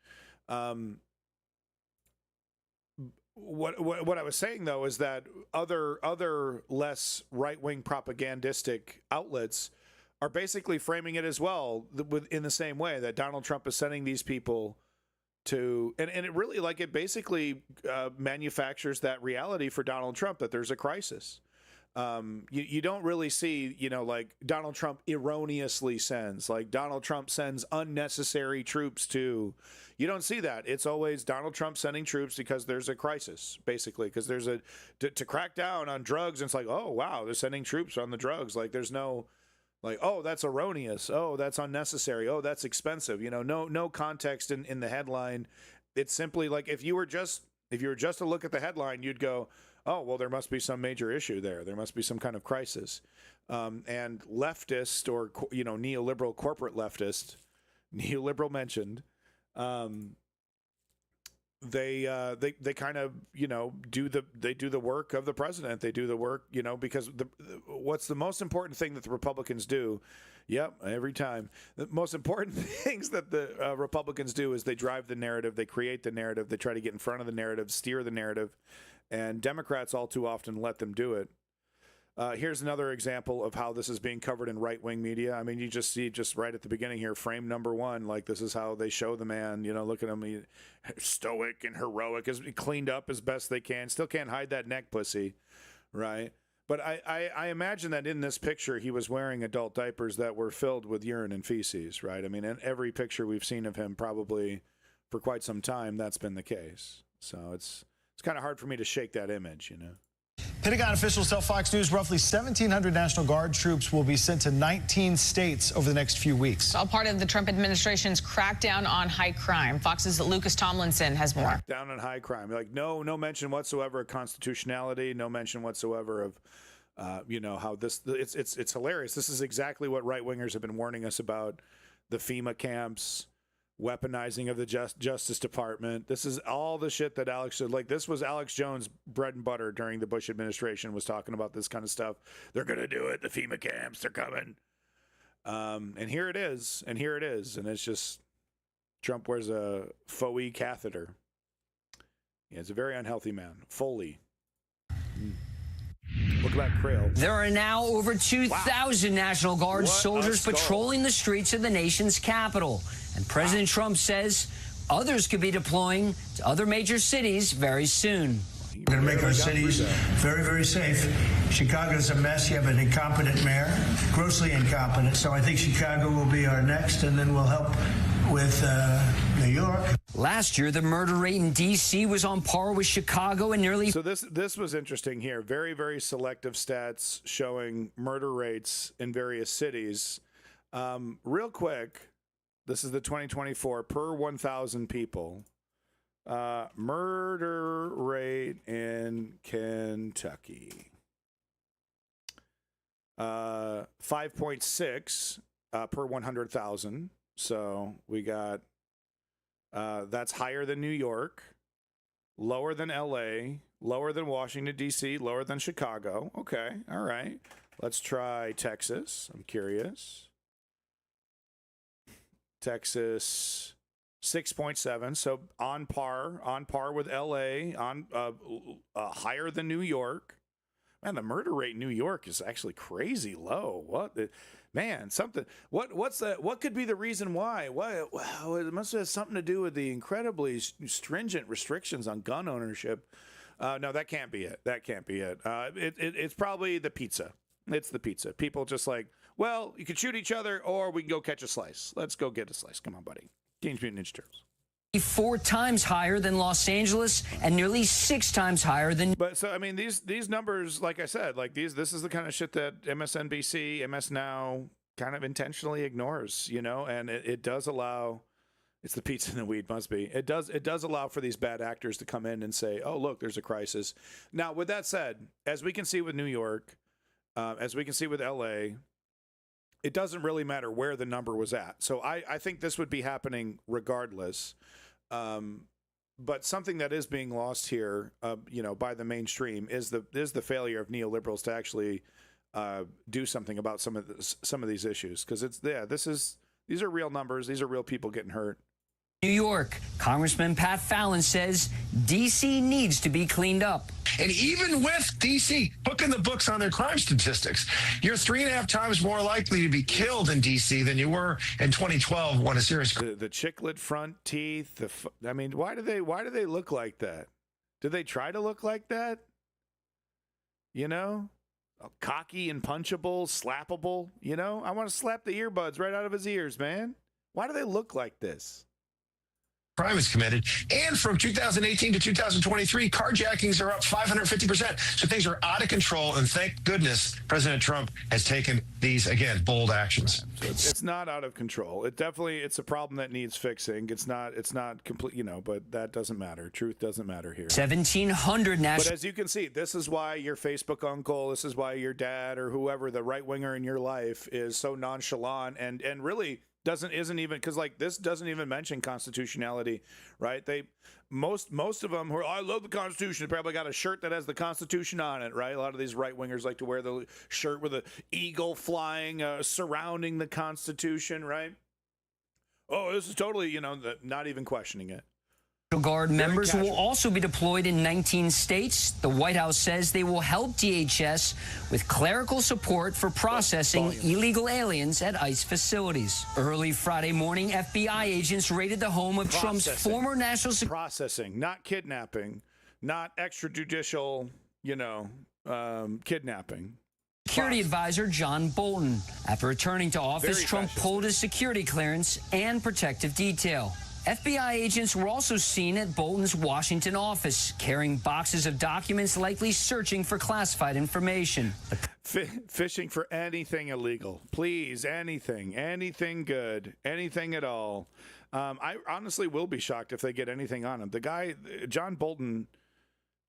What I was saying, though, is that other less right-wing propagandistic outlets are basically framing it as well in the same way that Donald Trump is sending these people to, and it really, like, it basically manufactures that reality for Donald Trump that there's a crisis. You don't really see, like Donald Trump erroneously sends, like Donald Trump sends unnecessary troops to. You don't see that. It's always Donald Trump sending troops because there's a crisis, basically, because there's to crack down on drugs. And it's like, oh, wow, they're sending troops on the drugs. Like there's no like, oh, that's erroneous. Oh, that's unnecessary. Oh, that's expensive. No context in the headline. It's simply like if you were just to look at the headline, you'd go, oh, well, there must be some major issue there. There must be some kind of crisis. And leftist or, neoliberal corporate leftist, neoliberal mentioned, they kind of, do the work of the president. They do the work, because what's the most important thing that the Republicans do? Yep, every time. The most important things that the Republicans do is they drive the narrative, they create the narrative, they try to get in front of the narrative, steer the narrative, and Democrats all too often let them do it. Here's another example of how this is being covered in right-wing media. I mean, you just see right at the beginning here, frame number one, like this is how they show the man, look at him, he, stoic and heroic, is cleaned up as best they can, still can't hide that neck pussy, right? But I imagine that in this picture, he was wearing adult diapers that were filled with urine and feces, right? I mean, in every picture we've seen of him probably for quite some time, that's been the case. So it's kind of hard for me to shake that image, Pentagon officials tell Fox News roughly 1,700 National Guard troops will be sent to 19 states over the next few weeks. All part of the Trump administration's crackdown on high crime. Fox's Lucas Tomlinson has more. Down on high crime. Like no mention whatsoever of constitutionality, no mention whatsoever of, how it's hilarious. This is exactly what right-wingers have been warning us about, the FEMA camps, weaponizing of the Justice Department. This is all the shit that this was Alex Jones' bread and butter during the Bush administration, was talking about this kind of stuff. They're going to do it. The FEMA camps, they're coming. And here it is. And it's just Trump wears a Foley catheter. Yeah, he's a very unhealthy man. Foley. Look at that Krill. There are now over 2,000 National Guard soldiers patrolling the streets of the nation's capital. And President Trump says others could be deploying to other major cities very soon. We're going to make our cities very, very safe. Chicago's a mess. You have an incompetent mayor, grossly incompetent. So I think Chicago will be our next, and then we'll help with New York. Last year, the murder rate in D.C. was on par with Chicago and nearly... So this was interesting here. Very, very selective stats showing murder rates in various cities. Real quick, this is the 2024 per 1,000 people. Murder rate in Kentucky. 5.6 per 100,000. So we got, that's higher than New York, lower than LA, lower than Washington, D.C., lower than Chicago. Okay, all right. Let's try Texas. I'm curious. Texas, 6.7. So on par with LA, higher than New York. Man, the murder rate in New York is actually crazy low. What could be the reason why? Well, it must have something to do with the incredibly stringent restrictions on gun ownership. No, that can't be it. It's probably the pizza. It's the pizza. People just like, well, you can shoot each other or we can go catch a slice. Let's go get a slice. Come on, buddy. Teenage Mutant Ninja Turtles. 4 times higher than Los Angeles and nearly 6 times higher than... But so, I mean, these numbers, like I said, this is the kind of shit that MSNBC, MS Now kind of intentionally ignores, and it does allow... It's the pizza and the weed, must be. It does allow for these bad actors to come in and say, oh, look, there's a crisis. Now, with that said, as we can see with New York, as we can see with LA, it doesn't really matter where the number was at. So I think this would be happening regardless. But something that is being lost here, by the mainstream is the failure of neoliberals to actually do something about some of these issues. Because these are real numbers. These are real people getting hurt. New York, Congressman Pat Fallon says D.C. needs to be cleaned up. And even with D.C. booking the books on their crime statistics, you're 3.5 times more likely to be killed in D.C. than you were in 2012 when a serious... The chiclet front teeth. Why do they look like that? Do they try to look like that? cocky and punchable, slappable. You know, I want to slap the earbuds right out of his ears, man. Why do they look like this? Crime is committed. And from 2018 to 2023, carjackings are up 550%. So things are out of control. And thank goodness President Trump has taken these, again, bold actions. It's not out of control. It's a problem that needs fixing. It's not complete, you know, but that doesn't matter. Truth doesn't matter here. 1,700 national. But as you can see, this is why your Facebook uncle, this is why your dad or whoever, the right winger in your life, is so nonchalant and really isn't even, because like this doesn't even mention constitutionality, right? Most of them who are, I love the Constitution, they probably got a shirt that has the Constitution on it, right? A lot of these right wingers like to wear the shirt with an eagle flying surrounding the Constitution, right? Oh, this is totally, you know, not even questioning it. Guard members will also be deployed in 19 states. The White House says they will help DHS with clerical support for processing illegal aliens at ICE facilities. Early Friday morning, FBI agents raided the home of Trump's former national security. Processing, not kidnapping, not extrajudicial, you know, kidnapping. Security advisor John Bolton. After returning to office, Trump pulled his security clearance and protective detail. FBI agents were also seen at Bolton's Washington office, carrying boxes of documents, likely searching for classified information. Fishing for anything illegal. Please, anything good, anything at all. I honestly will be shocked if they get anything on him. The guy, John Bolton,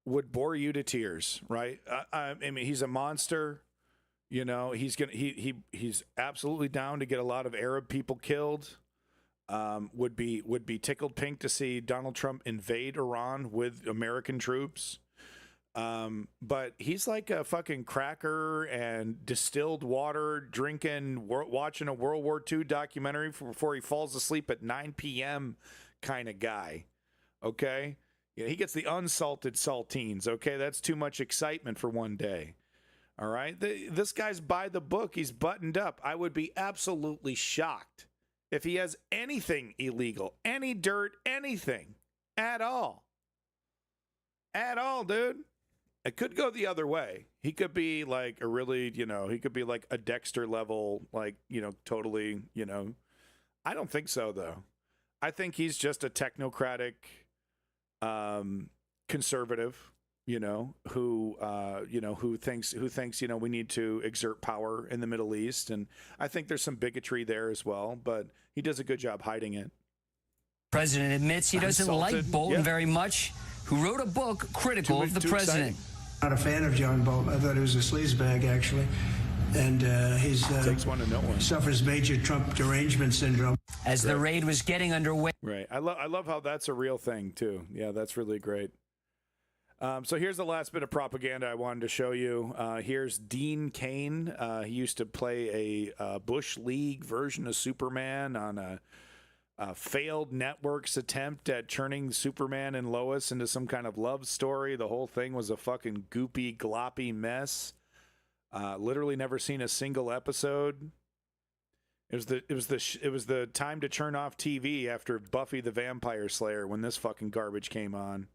would bore you to tears, right? I mean, he's a monster. You know, he's absolutely down to get a lot of Arab people killed. Would be tickled pink to see Donald Trump invade Iran with American troops. But he's like a fucking cracker and distilled water drinking, watching a World War II documentary before he falls asleep at 9 p.m. kind of guy. Okay? Yeah, he gets the unsalted saltines. Okay? That's too much excitement for one day. All right? This guy's by the book. He's buttoned up. I would be absolutely shocked if he has anything illegal, any dirt, anything at all. At all, dude. It could go the other way. He could be like a really, you know, he could be like a Dexter level, like, you know, totally, you know. I don't think so, though. I think he's just a technocratic conservative, you know, who thinks, you know, we need to exert power in the Middle East. And I think there's some bigotry there as well, but he does a good job hiding it. President admits he doesn't like Bolton very much, who wrote a book critical of the president. Not a fan of John Bolton. I thought he was a sleazebag, actually. And he's takes one to know one. Suffers major Trump derangement syndrome. As the raid was getting underway. Right. I love how that's a real thing, too. Yeah, that's really great. So here's the last bit of propaganda I wanted to show you. Here's Dean Cain. He used to play a Bush League version of Superman on a failed network's attempt at turning Superman and Lois into some kind of love story. The whole thing was a fucking goopy, gloppy mess. Literally never seen a single episode. It was the time to turn off TV after Buffy the Vampire Slayer when this fucking garbage came on.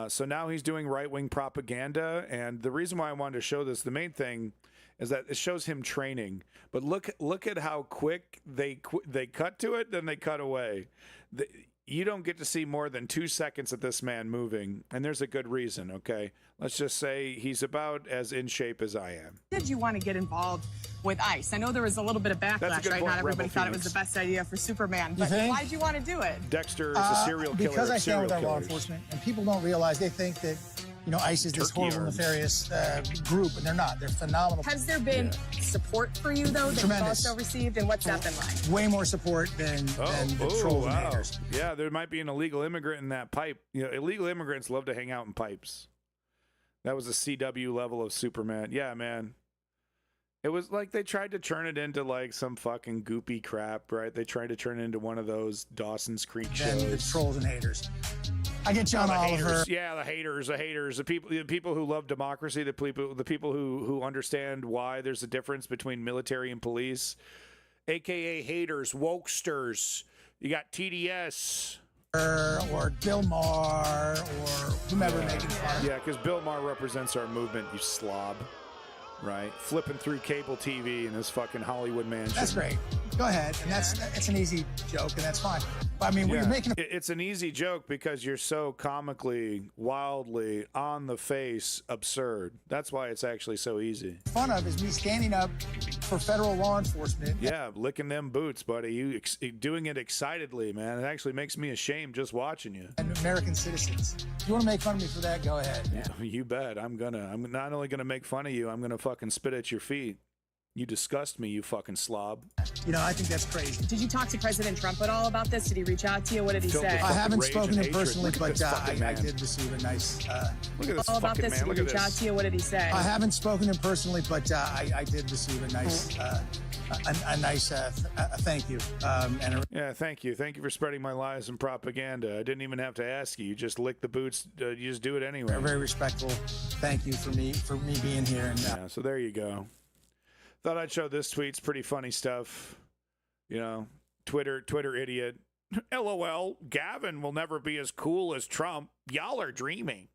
So now he's doing right-wing propaganda, and the reason why I wanted to show this, the main thing, is that it shows him training. But look at how quick they cut to it, then they cut away. You don't get to see more than 2 seconds of this man moving, and there's a good reason, okay? Let's just say he's about as in shape as I am. Did you want to get involved with ICE? I know there was a little bit of backlash, right? Not everybody thought it was the best idea for Superman, but why did you want to do it? Dexter is a serial killer. Because I stand with our law enforcement, and people don't realize, they think that, you know, ICE is this horrible, nefarious group, and they're not. They're phenomenal. Has there been support for you, though, that you've also received, and what's that been like? Way more support than the trolls and haters. Yeah, there might be an illegal immigrant in that pipe. You know, illegal immigrants love to hang out in pipes. That was a CW level of Superman. Yeah, man. It was like they tried to turn it into like some fucking goopy crap, right? They tried to turn it into one of those Dawson's Creek shows. And the trolls and haters. I get John Oliver. Yeah, the haters, the people who love democracy, the people who understand why there's a difference between military and police, aka haters, wokesters. You got TDS. Or Bill Maher or whomever making fun. Yeah, because Bill Maher represents our movement, you slob. right? Flipping through cable TV in his fucking Hollywood mansion. That's great. Go ahead. And it's an easy joke, and that's fine. But I mean, when you're making it's an easy joke because you're so comically, wildly, on the face, absurd. That's why it's actually so easy. fun of is me standing up for federal law enforcement. Yeah, licking them boots, buddy. You doing it excitedly, man. It actually makes me ashamed just watching you. And American citizens. If you want to make fun of me for that, go ahead. Yeah, you bet. I'm not only gonna make fun of you, I'm gonna fucking spit at your feet. You disgust me, you fucking slob. You know, I think that's crazy. Did you talk to President Trump at all about this? Did he reach out to you? What did he say? I haven't spoken to him personally, but I did receive a nice. Look at this all about fucking this? man. Did Look he at reach out this. to you? What did he say? I haven't spoken to him personally, but I did receive a nice, a nice thank you. Yeah, thank you. Thank you for spreading my lies and propaganda. I didn't even have to ask you. You just lick the boots. You just do it anyway. A very respectful thank you for me being here. And yeah, so there you go. Thought I'd show this tweet. It's pretty funny stuff. You know, Twitter idiot. LOL, Gavin will never be as cool as Trump. Y'all are dreaming.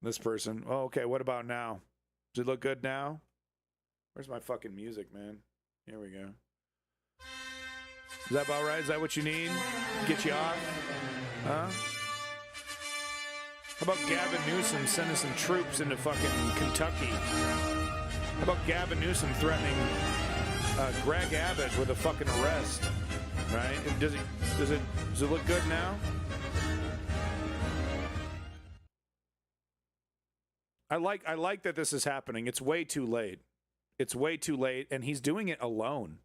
This person. Oh, okay, what about now? Does it look good now? Where's my fucking music, man? Here we go. Is that about right? Is that what you need? Get you off? Huh? How about Gavin Newsom sending some troops into fucking Kentucky? How about Gavin Newsom threatening Greg Abbott with a fucking arrest? Right? Does it look good now? I like that this is happening. It's way too late. It's way too late, and he's doing it alone.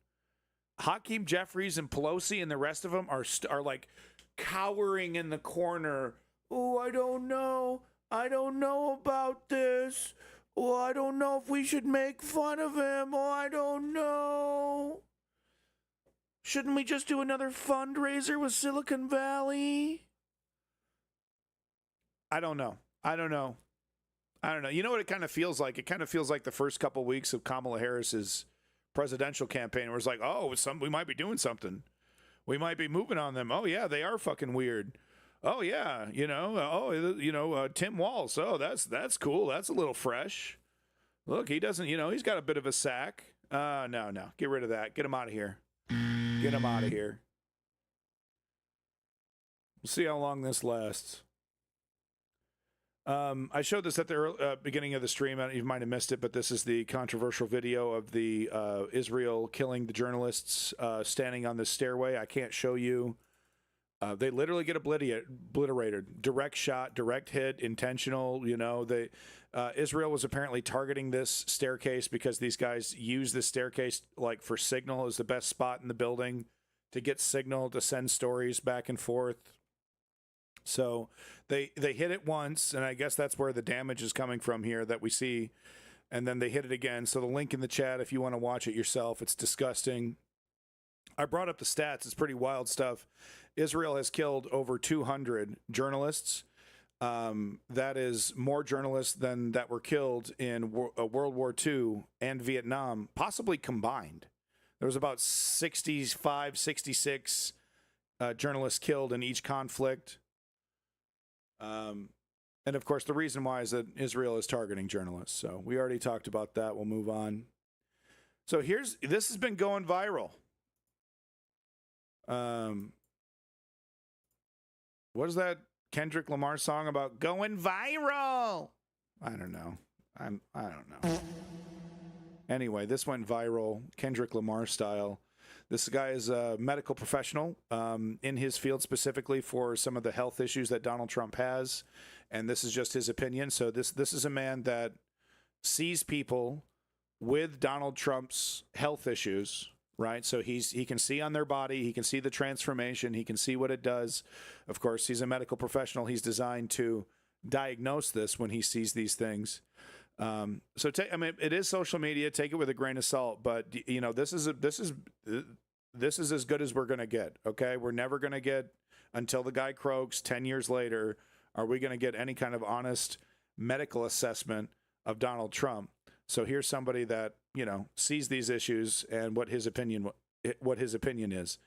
Hakeem Jeffries and Pelosi and the rest of them are like cowering in the corner. Oh, I don't know. I don't know about this. Oh, I don't know if we should make fun of him. Oh, I don't know. Shouldn't we just do another fundraiser with Silicon Valley? I don't know. You know what it kind of feels like? It kind of feels like the first couple weeks of Kamala Harris's presidential campaign where it's like, oh, we might be doing something. We might be moving on them. Oh, yeah, they are fucking weird. Oh, yeah, Tim Walz. Oh, that's cool. That's a little fresh. Look, he doesn't, he's got a bit of a sack. No. Get rid of that. Get him out of here. Get him out of here. We'll see how long this lasts. I showed this at the beginning of the stream. You might have missed it, but this is the controversial video of the Israel killing the journalists standing on this stairway. I can't show you. They literally get obliterated. Direct shot, direct hit, intentional. Israel was apparently targeting this staircase because these guys use the staircase like for signal as the best spot in the building to get signal to send stories back and forth. So they hit it once, and I guess that's where the damage is coming from here that we see. And then they hit it again. So the link in the chat if you want to watch it yourself. It's disgusting. I brought up the stats. It's pretty wild stuff. Israel has killed over 200 journalists. That is more journalists than that were killed in World War II and Vietnam, possibly combined. There was about 65, 66 journalists killed in each conflict. And of course, the reason why is that Israel is targeting journalists. So we already talked about that. We'll move on. So this has been going viral. What is that Kendrick Lamar song about going viral? I don't know. I don't know. Anyway, this went viral, Kendrick Lamar style. This guy is a medical professional in his field specifically for some of the health issues that Donald Trump has. And this is just his opinion. So this is a man that sees people with Donald Trump's health issues, right? So he can see on their body, he can see the transformation, he can see what it does. Of course, he's a medical professional. He's designed to diagnose this when he sees these things. So it is social media. Take it with a grain of salt, but this is as good as we're going to get. Okay. We're never going to get, until the guy croaks 10 years later, are we going to get any kind of honest medical assessment of Donald Trump? So here's somebody that, sees these issues and what his opinion is.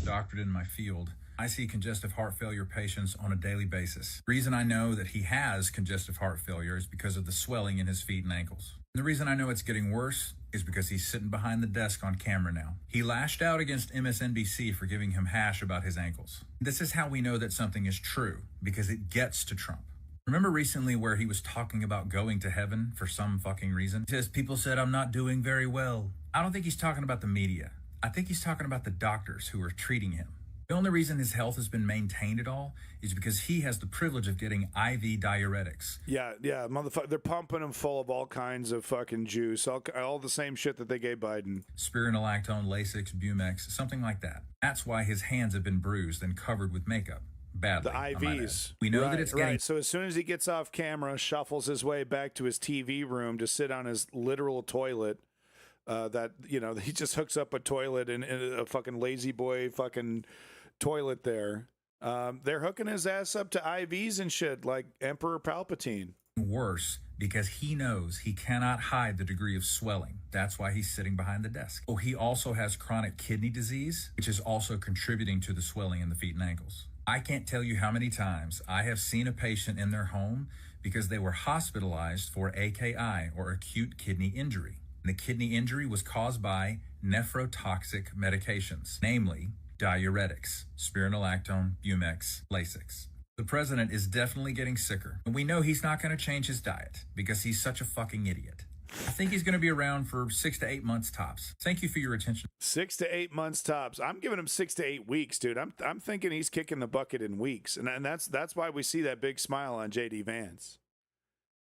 Doctorate in my field. I see congestive heart failure patients on a daily basis. The reason I know that he has congestive heart failure is because of the swelling in his feet and ankles. The reason I know it's getting worse is because he's sitting behind the desk on camera now. He lashed out against MSNBC for giving him hash about his ankles. This is how we know that something is true, because it gets to Trump. Remember recently where he was talking about going to heaven for some fucking reason? He says, people said I'm not doing very well. I don't think he's talking about the media. I think he's talking about the doctors who are treating him. The only reason his health has been maintained at all is because he has the privilege of getting IV diuretics. Yeah, motherfucker. They're pumping him full of all kinds of fucking juice, all the same shit that they gave Biden. Spironolactone, Lasix, Bumex, something like that. That's why his hands have been bruised and covered with makeup. Badly. The IVs. We know that it's getting... Right. So as soon as he gets off camera, shuffles his way back to his TV room to sit on his literal toilet, that, you know, he just hooks up a toilet in a fucking lazy boy fucking toilet there. They're hooking his ass up to IVs and shit like Emperor Palpatine. Worse, because he knows he cannot hide the degree of swelling. That's why he's sitting behind the desk. Oh, he also has chronic kidney disease, which is also contributing to the swelling in the feet and ankles. I can't tell you how many times I have seen a patient in their home because they were hospitalized for AKI, or acute kidney injury. And the kidney injury was caused by nephrotoxic medications, namely diuretics, spironolactone, Bumex, Lasix. The president is definitely getting sicker, and we know he's not going to change his diet because he's such a fucking idiot. I think he's going to be around for 6 to 8 months tops. Thank you for your attention. 6 to 8 months tops. I'm giving him 6 to 8 weeks, dude. I'm thinking he's kicking the bucket in weeks, and that's why we see that big smile on JD Vance.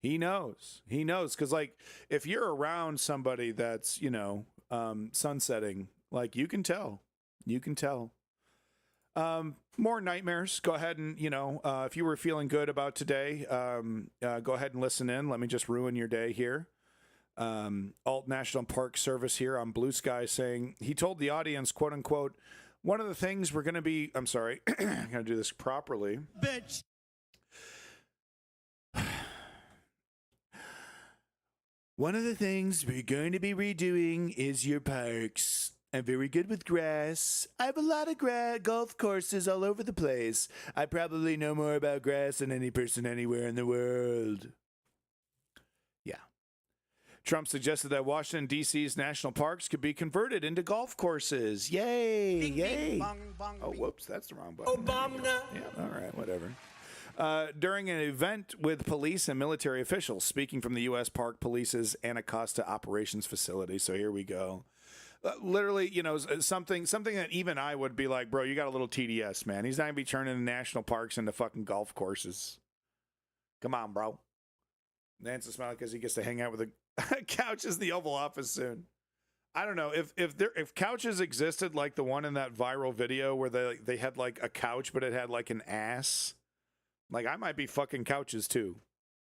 He knows, because like if you're around somebody that's, you know, sunsetting, like you can tell. More nightmares. Go ahead and, you know, if you were feeling good about today, go ahead and listen in. Let me just ruin your day here. Alt National Park Service here on Blue Sky saying he told the audience, quote unquote, one of the things we're going to be, I'm sorry, I'm going to do this properly. Bitch. One of the things we're going to be redoing is your parks. I'm very good with grass. I have a lot of golf courses all over the place. I probably know more about grass than any person anywhere in the world. Yeah. Trump suggested that Washington, D.C.'s national parks could be converted into golf courses. Yay! Bing, yay! Bing, bong, bong, oh, bing. Whoops, that's the wrong button. Obama. Yeah, all right, whatever. During an event with police and military officials, speaking from the U.S. Park Police's Anacostia Operations Facility. So here we go. Literally, you know, something that even I would be like, bro, you got a little TDS, man. He's not going to be turning national parks into fucking golf courses. Come on, bro. Nance is smiling because he gets to hang out with a couches in the Oval Office soon. I don't know if couches existed like the one in that viral video where they had like a couch, but it had like an ass. Like, I might be fucking couches too.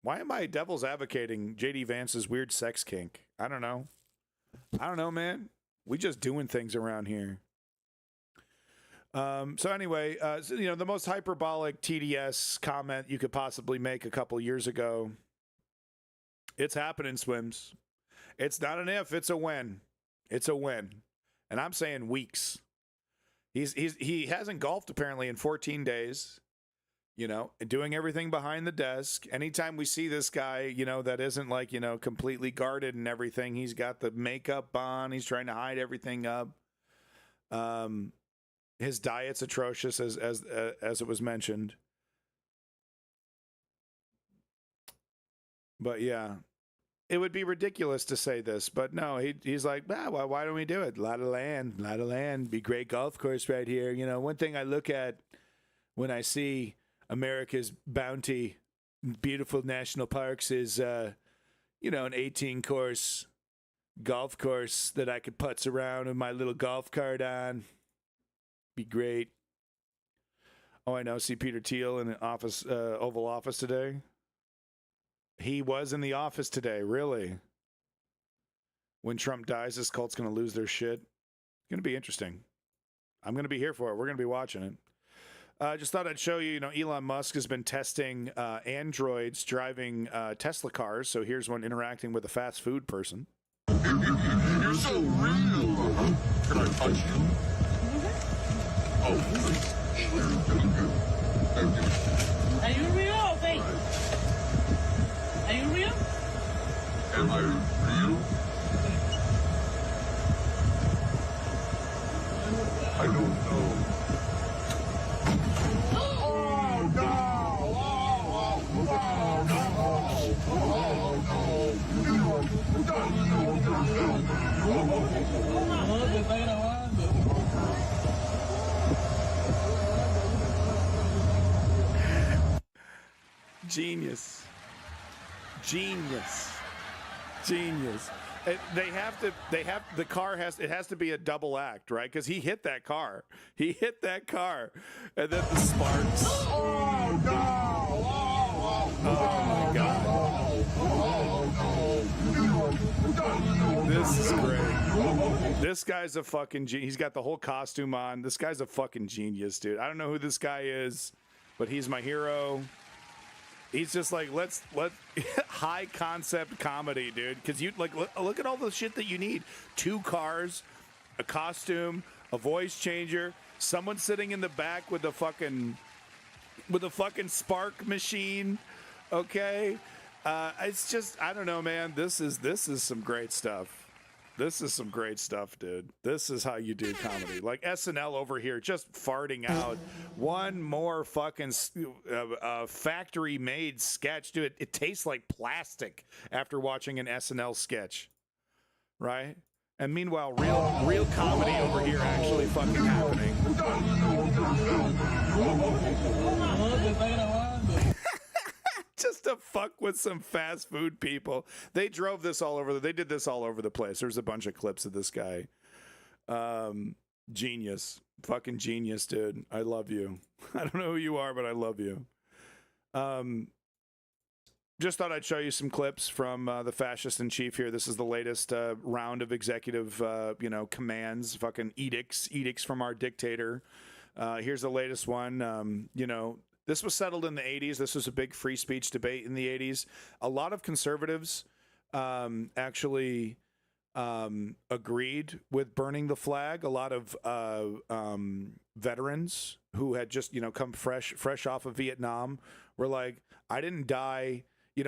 Why am I devil's advocating JD Vance's weird sex kink? I don't know, man. We just doing things around here. So anyway, you know, the most hyperbolic TDS comment you could possibly make a couple years ago. It's happening, Swims. It's not an if, it's a when. It's a when. And I'm saying weeks. He hasn't golfed apparently in 14 days. You know, doing everything behind the desk. Anytime we see this guy, you know, that isn't like, you know, completely guarded and everything, he's got the makeup on. He's trying to hide everything up. His diet's atrocious, as it was mentioned. But yeah, it would be ridiculous to say this, but no, he's like, why don't we do it? A lot of land, be great golf course right here. You know, one thing I look at when I see America's bounty, beautiful national parks is, you know, an 18-course golf course that I could putz around with my little golf cart on. Be great. Oh, I know. See Peter Thiel in the office, Oval Office today. He was in the office today, really. When Trump dies, this cult's going to lose their shit. It's going to be interesting. I'm going to be here for it. We're going to be watching it. Just thought I'd show you, you know, Elon Musk has been testing androids driving Tesla cars. So here's one interacting with a fast food person. You're so real. Can I touch you? Oh, Are you real? Okay. Are you real? Am I real? I don't know. Oh, no! Genius. Genius. Genius. The car has to be a double act, right? Because he hit that car. He hit that car. And then the sparks. Oh, no! Oh, my God. This is great. This guy's a fucking genius. He's got the whole costume on. This guy's a fucking genius, dude. I don't know who this guy is, but he's my hero. He's just like, let's high concept comedy, dude. Because you look at all the shit that you need: 2 cars, a costume, a voice changer, someone sitting in the back with a fucking spark machine. Okay, it's just, I don't know, man. This is some great stuff. This is some great stuff, dude. This is how you do comedy. Like SNL over here, just farting out one more fucking factory-made sketch. Dude, it tastes like plastic after watching an SNL sketch, right? And meanwhile, real comedy over here actually fucking happening. Just to fuck with some fast food people. They drove this all over. They did this all over the place. There's a bunch of clips of this guy. Genius. Fucking genius, dude. I love you. I don't know who you are, but I love you. Just thought I'd show you some clips from the fascist in chief here. This is the latest round of executive, commands, fucking edicts from our dictator. Here's the latest one. This was settled in the 80s. This was a big free speech debate in the 80s. A lot of conservatives actually agreed with burning the flag. A lot of veterans who had just, come fresh off of Vietnam were like, I didn't die.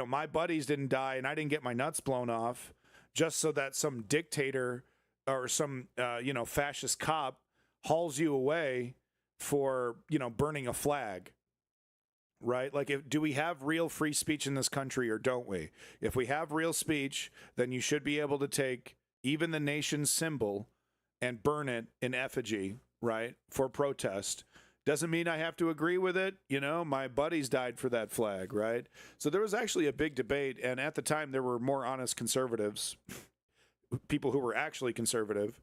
My buddies didn't die, and I didn't get my nuts blown off just so that some dictator or some, fascist cop hauls you away for, burning a flag. Right? Like, do we have real free speech in this country or don't we? If we have real speech, then you should be able to take even the nation's symbol and burn it in effigy, right? For protest. Doesn't mean I have to agree with it. My buddies died for that flag, right? So there was actually a big debate. And at the time, there were more honest conservatives, people who were actually conservative,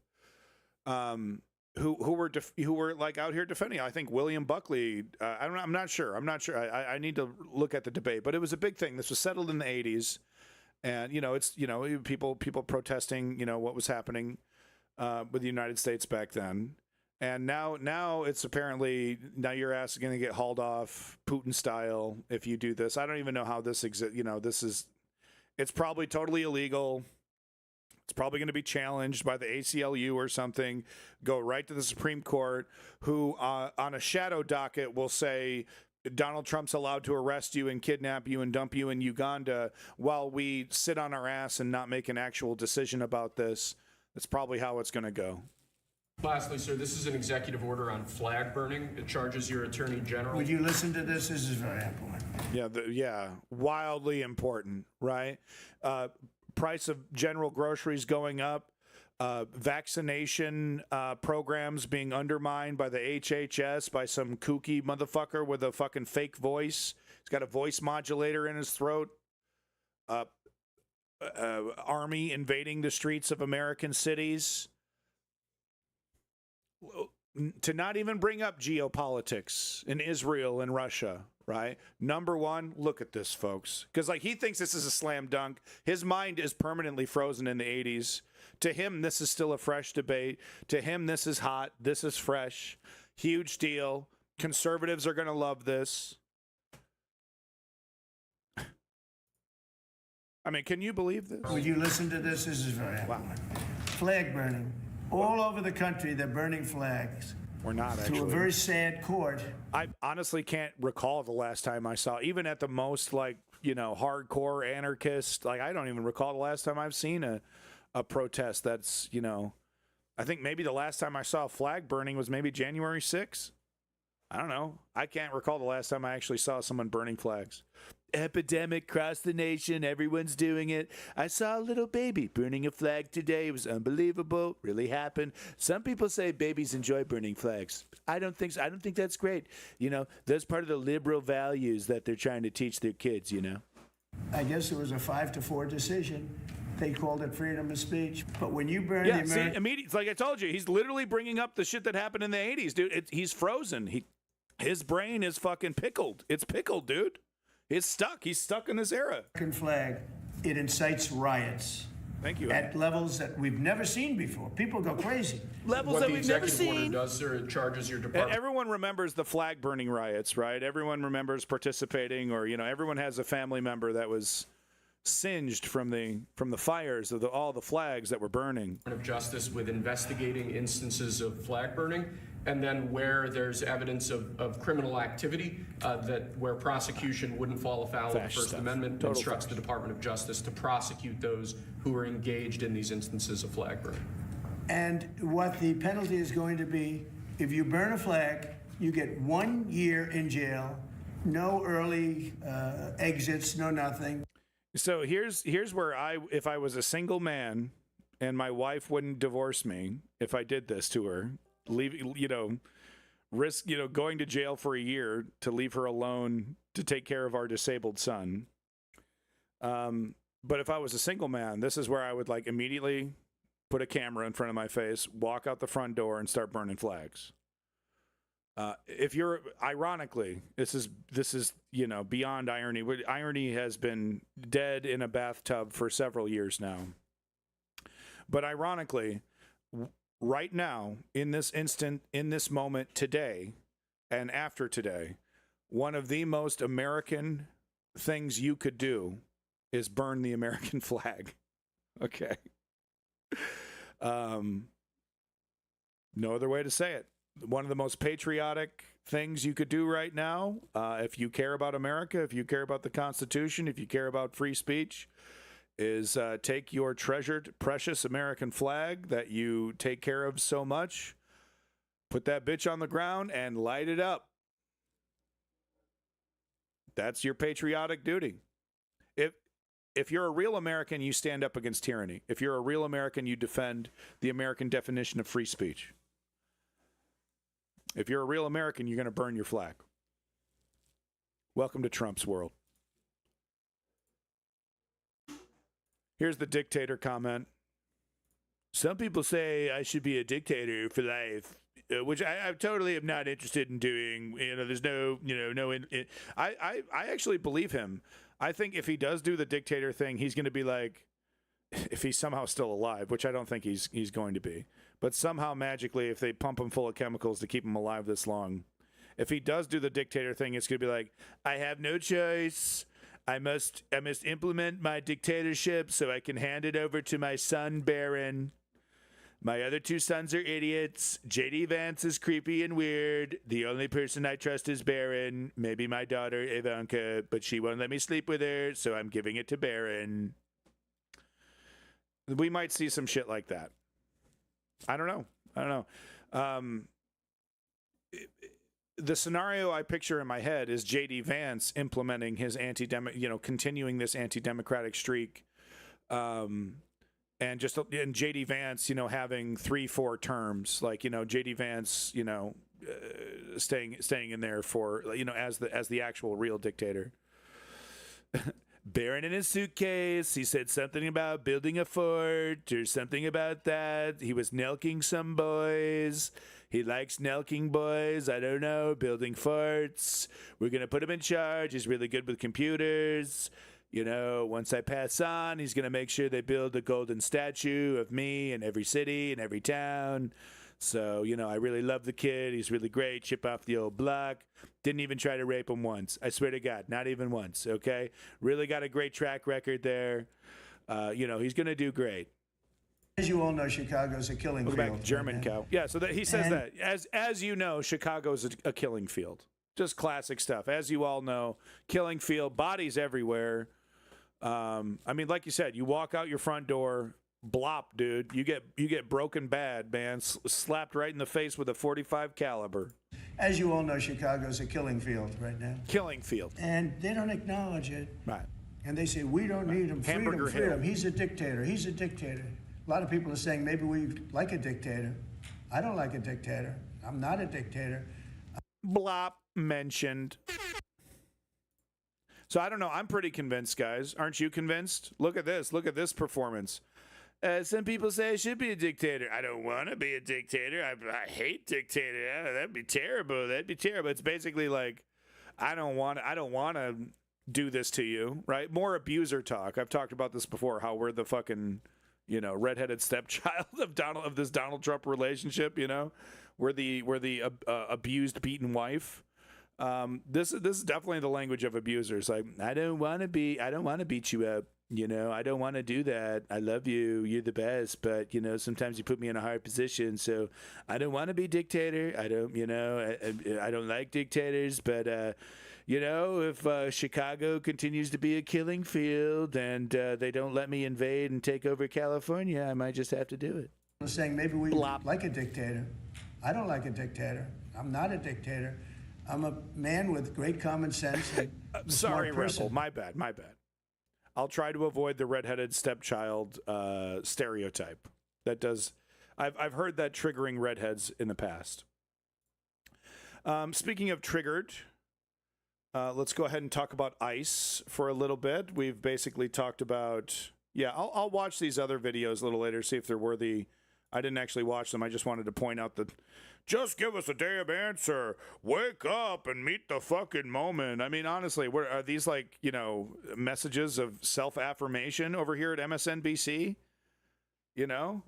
who were like out here defending. I think William Buckley. I'm not sure. I need to look at the debate, but it was a big thing. This was settled in the 80s, and it's people protesting what was happening with the United States back then, and now it's apparently now your ass is going to get hauled off Putin style if you do this. I don't even know how this exists. It's probably totally illegal. It's probably going to be challenged by the ACLU or something, go right to the Supreme Court, who on a shadow docket will say Donald Trump's allowed to arrest you and kidnap you and dump you in Uganda while we sit on our ass and not make an actual decision about this. That's probably how it's going to go. Lastly, sir, this is an executive order on flag burning. It charges your attorney general. Would you listen to this? This is very important. Yeah, wildly important, right? Price of general groceries going up, vaccination programs being undermined by the HHS, by some kooky motherfucker with a fucking fake voice. He's got a voice modulator in his throat. Army invading the streets of American cities. To not even bring up geopolitics in Israel and Russia, right? Number one, look at this, folks. Because, he thinks this is a slam dunk. His mind is permanently frozen in the 80s. To him, this is still a fresh debate. To him, this is hot. This is fresh. Huge deal. Conservatives are going to love this. I mean, can you believe this? Would you listen to this? This is very important. Flag burning. All over the country, they're burning flags. We're not, actually. To a very sad court. I honestly can't recall the last time I saw, even at the most, hardcore anarchist. Like, I don't even recall the last time I've seen a protest that's, I think maybe the last time I saw a flag burning was maybe January 6th. I don't know. I can't recall the last time I actually saw someone burning flags. Epidemic across the nation. Everyone's doing it. I saw a little baby burning a flag today. It was unbelievable. Really happened. Some people say babies enjoy burning flags. I don't think so. I don't think that's great. That's part of the liberal values that they're trying to teach their kids, I guess it was a 5-4 decision. They called it freedom of speech. But when you burn the American... immediately, like I told you, he's literally bringing up the shit that happened in the 80s, dude. He's frozen. His brain is fucking pickled. It's pickled, dude. It's stuck. He's stuck in this era. American flag, it incites riots. Thank you. At levels that we've never seen before. People go crazy. Levels that we've never seen. What the executive order does, sir, it charges your department. And everyone remembers the flag burning riots, right? Everyone remembers participating, or everyone has a family member that was singed from the fires of all the flags that were burning. Of Justice with investigating instances of flag burning, and then where there's evidence of criminal activity where prosecution wouldn't fall afoul of the First Amendment, instructs the Department of Justice to prosecute those who are engaged in these instances of flag burning. And what the penalty is going to be, if you burn a flag, you get 1 year in jail, no early exits, no nothing. So here's where if I was a single man and my wife wouldn't divorce me if I did this to her, risk going to jail for a year to leave her alone to take care of our disabled son. But if I was a single man, this is where I would immediately put a camera in front of my face, walk out the front door, and start burning flags. If you're, ironically, this is beyond irony. Irony has been dead in a bathtub for several years now. But ironically, right now, in this instant, in this moment, today, and after today, one of the most American things you could do is burn the American flag. Okay. No other way to say it. One of the most patriotic things you could do right now, if you care about America, if you care about the Constitution, if you care about free speech, is take your treasured, precious American flag that you take care of so much, put that bitch on the ground, and light it up. That's your patriotic duty. If you're a real American, you stand up against tyranny. If you're a real American, you defend the American definition of free speech. If you're a real American, you're going to burn your flag. Welcome to Trump's world. Here's the dictator comment. Some people say I should be a dictator for life, which I totally am not interested in doing. There's I actually believe him. I think if he does do the dictator thing, he's going to be like, if he's somehow still alive, which I don't think he's going to be. But somehow magically, if they pump him full of chemicals to keep him alive this long, if he does do the dictator thing, it's going to be like, I have no choice. I must implement my dictatorship so I can hand it over to my son, Barron. My other two sons are idiots. J.D. Vance is creepy and weird. The only person I trust is Barron. Maybe my daughter, Ivanka, but she won't let me sleep with her, so I'm giving it to Barron. We might see some shit like that. I don't know. The scenario I picture in my head is J.D. Vance implementing his continuing this anti-democratic streak, and J.D. Vance, having 3-4 terms, J.D. Vance, staying in there for, as the actual real dictator. Barron in his suitcase, he said something about building a fort or something about that. He was nelking some boys. He likes nelking boys. I don't know, building forts. We're going to put him in charge. He's really good with computers. Once I pass on, he's going to make sure they build a golden statue of me in every city, in every town. So, I really love the kid. He's really great. Chip off the old block. Didn't even try to rape him once. I swear to God, not even once, okay? Really got a great track record there. He's going to do great. As you all know, Chicago's a killing field. Back to German cow. Yeah, so he says that. As you know, Chicago's a killing field. Just classic stuff. As you all know, killing field, bodies everywhere. I mean, like you said, you walk out your front door, blop, dude. You get broken bad, man. Slapped right in the face with a .45 caliber. As you all know, Chicago's a killing field right now. Killing field. And they don't acknowledge it. Right. And they say, we don't need him. Hamburger Freedom. Hill. He's a dictator. He's a dictator. A lot of people are saying maybe we like a dictator. I don't like a dictator. I'm not a dictator. Blop mentioned. So I don't know. I'm pretty convinced, guys. Aren't you convinced? Look at this. Look at this performance. Some people say I should be a dictator. I don't want to be a dictator. I hate dictator. Yeah, that'd be terrible. That'd be terrible. It's basically like, I don't want to do this to you, right? More abuser talk. I've talked about this before, how we're the fucking, redheaded stepchild of this Donald Trump relationship, We're the abused, beaten wife. This is definitely the language of abusers. Like, I don't want to beat you up. I don't want to do that. I love you. You're the best. But, sometimes you put me in a hard position. So I don't want to be dictator. I don't like dictators. But, if Chicago continues to be a killing field and they don't let me invade and take over California, I might just have to do it. I'm saying maybe we like a dictator. I don't like a dictator. I'm not a dictator. I'm a man with great common sense. Sorry, Rebel. My bad. I'll try to avoid the redheaded stepchild stereotype. That does. I've heard that triggering redheads in the past. Speaking of triggered, let's go ahead and talk about ICE for a little bit. We've basically talked about. Yeah, I'll watch these other videos a little later, see if they're worthy. I didn't actually watch them. I just wanted to point out that just give us a damn answer. Wake up and meet the fucking moment. I mean, honestly, are these like, messages of self-affirmation over here at MSNBC?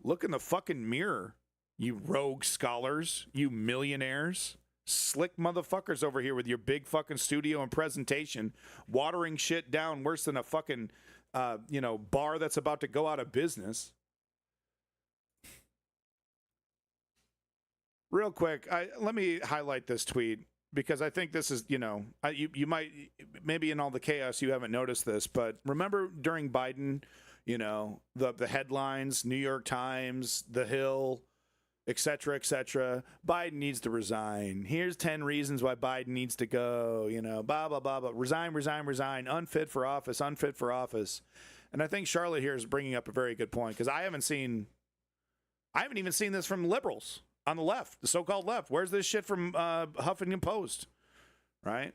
Look in the fucking mirror, you rogue scholars, you millionaires, slick motherfuckers over here with your big fucking studio and presentation, watering shit down worse than a fucking, bar that's about to go out of business. Real quick, let me highlight this tweet because I think this is, you might, maybe in all the chaos you haven't noticed this, but remember during Biden, the headlines, New York Times, The Hill, et cetera, Biden needs to resign. Here's 10 reasons why Biden needs to go, blah, blah, blah, blah, resign, unfit for office. And I think Charlotte here is bringing up a very good point because I haven't even seen this from liberals. On the left, the so-called left. Where's this shit from Huffington Post, right?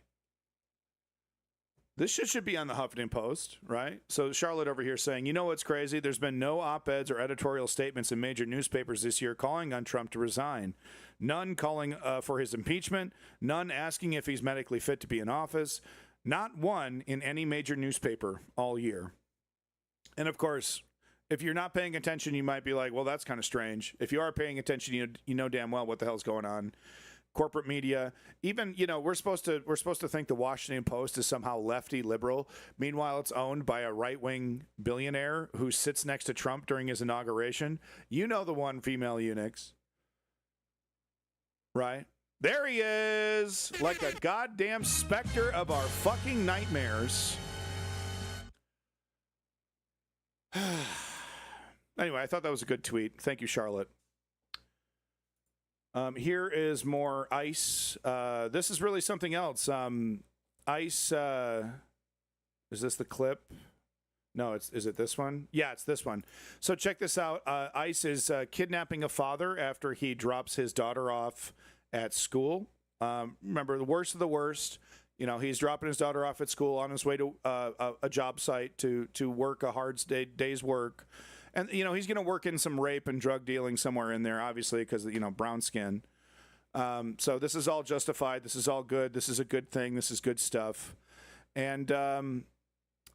This shit should be on the Huffington Post, right? So Charlotte over here saying, what's crazy? There's been no op-eds or editorial statements in major newspapers this year calling on Trump to resign. None calling for his impeachment. None asking if he's medically fit to be in office. Not one in any major newspaper all year. And of course, if you're not paying attention, you might be like, well, that's kind of strange. If you are paying attention, you know damn well what the hell's going on. Corporate media, even, we're supposed to think the Washington Post is somehow lefty liberal. Meanwhile, it's owned by a right-wing billionaire who sits next to Trump during his inauguration. The one, female eunuchs. Right? There he is, like a goddamn specter of our fucking nightmares. Anyway, I thought that was a good tweet. Thank you, Charlotte. Here is more ICE. This is really something else. ICE, is this the clip? No, is it this one? Yeah, it's this one. So check this out. ICE is kidnapping a father after he drops his daughter off at school. Remember, the worst of the worst. He's dropping his daughter off at school on his way to a job site to work a hard day's work. And, he's going to work in some rape and drug dealing somewhere in there, obviously, because, brown skin. So this is all justified. This is all good. This is a good thing. This is good stuff. And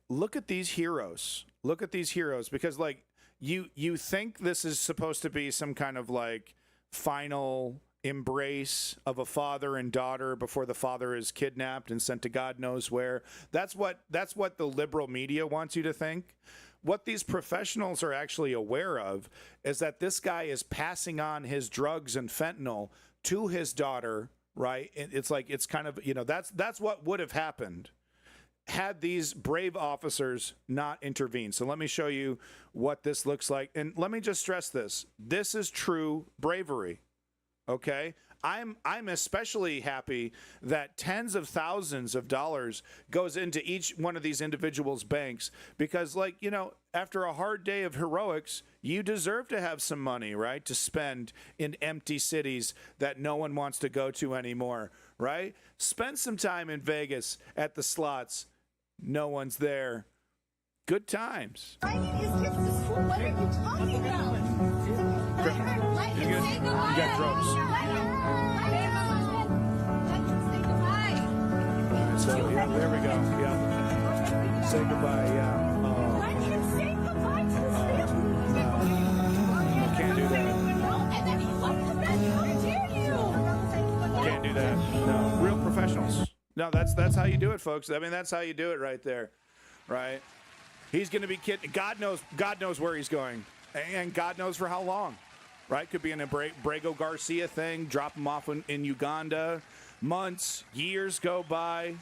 look at these heroes. Look at these heroes. Because, like, you think this is supposed to be some kind of, like, final embrace of a father and daughter before the father is kidnapped and sent to God knows where. That's what the liberal media wants you to think. What these professionals are actually aware of is that this guy is passing on his drugs and fentanyl to his daughter right? It's like, it's kind of, that's what would have happened had these brave officers not intervened. So let me show you what this looks like. And let me just stress this. This is true bravery, okay? I'm especially happy that tens of thousands of dollars goes into each one of these individuals' banks because, like, after a hard day of heroics, you deserve to have some money, right, to spend in empty cities that no one wants to go to anymore, right? Spend some time in Vegas at the slots. No one's there. Good times. What are you talking about? You got drugs. So, yeah, there we go. Yeah. Say goodbye, yeah. I can't say goodbye to this family. Can't do that. And then he left the bed. How dare you? Can't do that. No, real professionals. No, that's how you do it, folks. I mean, that's how you do it right there, right? He's going to be kidding. God knows where he's going, and God knows for how long, right? Could be an Abrego Garcia thing. Drop him off in Uganda. Months, years go by,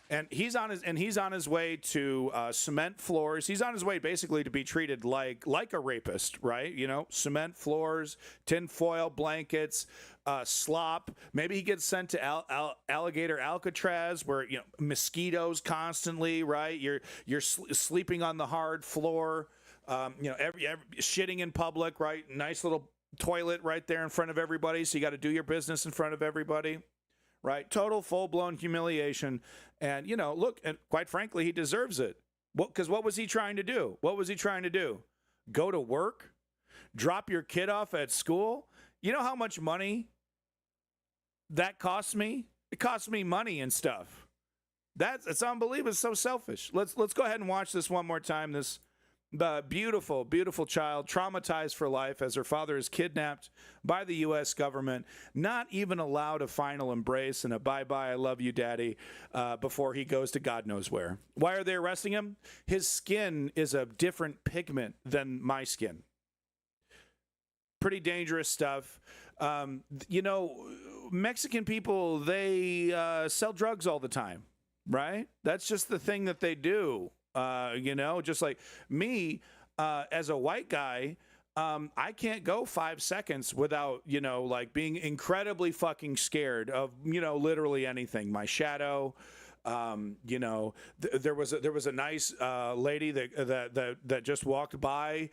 and he's on his way to cement floors. He's on his way basically to be treated like a rapist, right? Cement floors, tinfoil blankets, slop. Maybe he gets sent to alligator Alcatraz, where mosquitoes constantly, right? You're sleeping on the hard floor. Every shitting in public, right? Nice little toilet right there in front of everybody. So you got to do your business in front of everybody. Right, total full-blown humiliation, and look, and quite frankly, he deserves it. Because what was he trying to do? Go to work, drop your kid off at school. You know how much money that costs me? It costs me money and stuff. It's unbelievable. It's so selfish. Let's go ahead and watch this one more time. This beautiful, beautiful child, traumatized for life as her father is kidnapped by the U.S. government, not even allowed a final embrace and a bye-bye, I love you, Daddy, before he goes to God knows where. Why are they arresting him? His skin is a different pigment than my skin. Pretty dangerous stuff. Mexican people, they sell drugs all the time, right? That's just the thing that they do. Just like me, as a white guy, I can't go 5 seconds without, being incredibly fucking scared of, literally anything. My shadow, there was a nice lady that just walked by.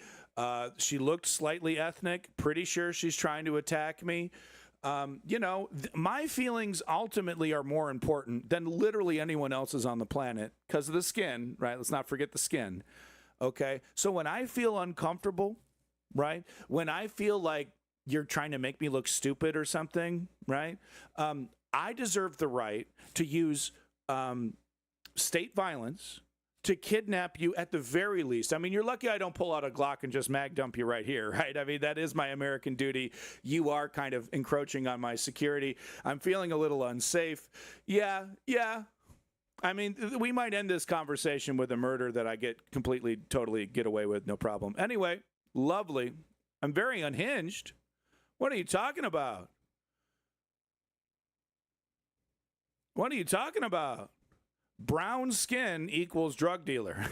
She looked slightly ethnic. Pretty sure she's trying to attack me. My feelings ultimately are more important than literally anyone else's on the planet because of the skin, right? Let's not forget the skin. Okay. So when I feel uncomfortable, right? When I feel like you're trying to make me look stupid or something, right? I deserve the right to use state violence to kidnap you at the very least. I mean, you're lucky I don't pull out a Glock and just mag dump you right here, right? I mean, that is my American duty. You are kind of encroaching on my security. I'm feeling a little unsafe. Yeah. I mean, we might end this conversation with a murder that I totally get away with, no problem. Anyway, lovely. I'm very unhinged. What are you talking about? Brown skin equals drug dealer.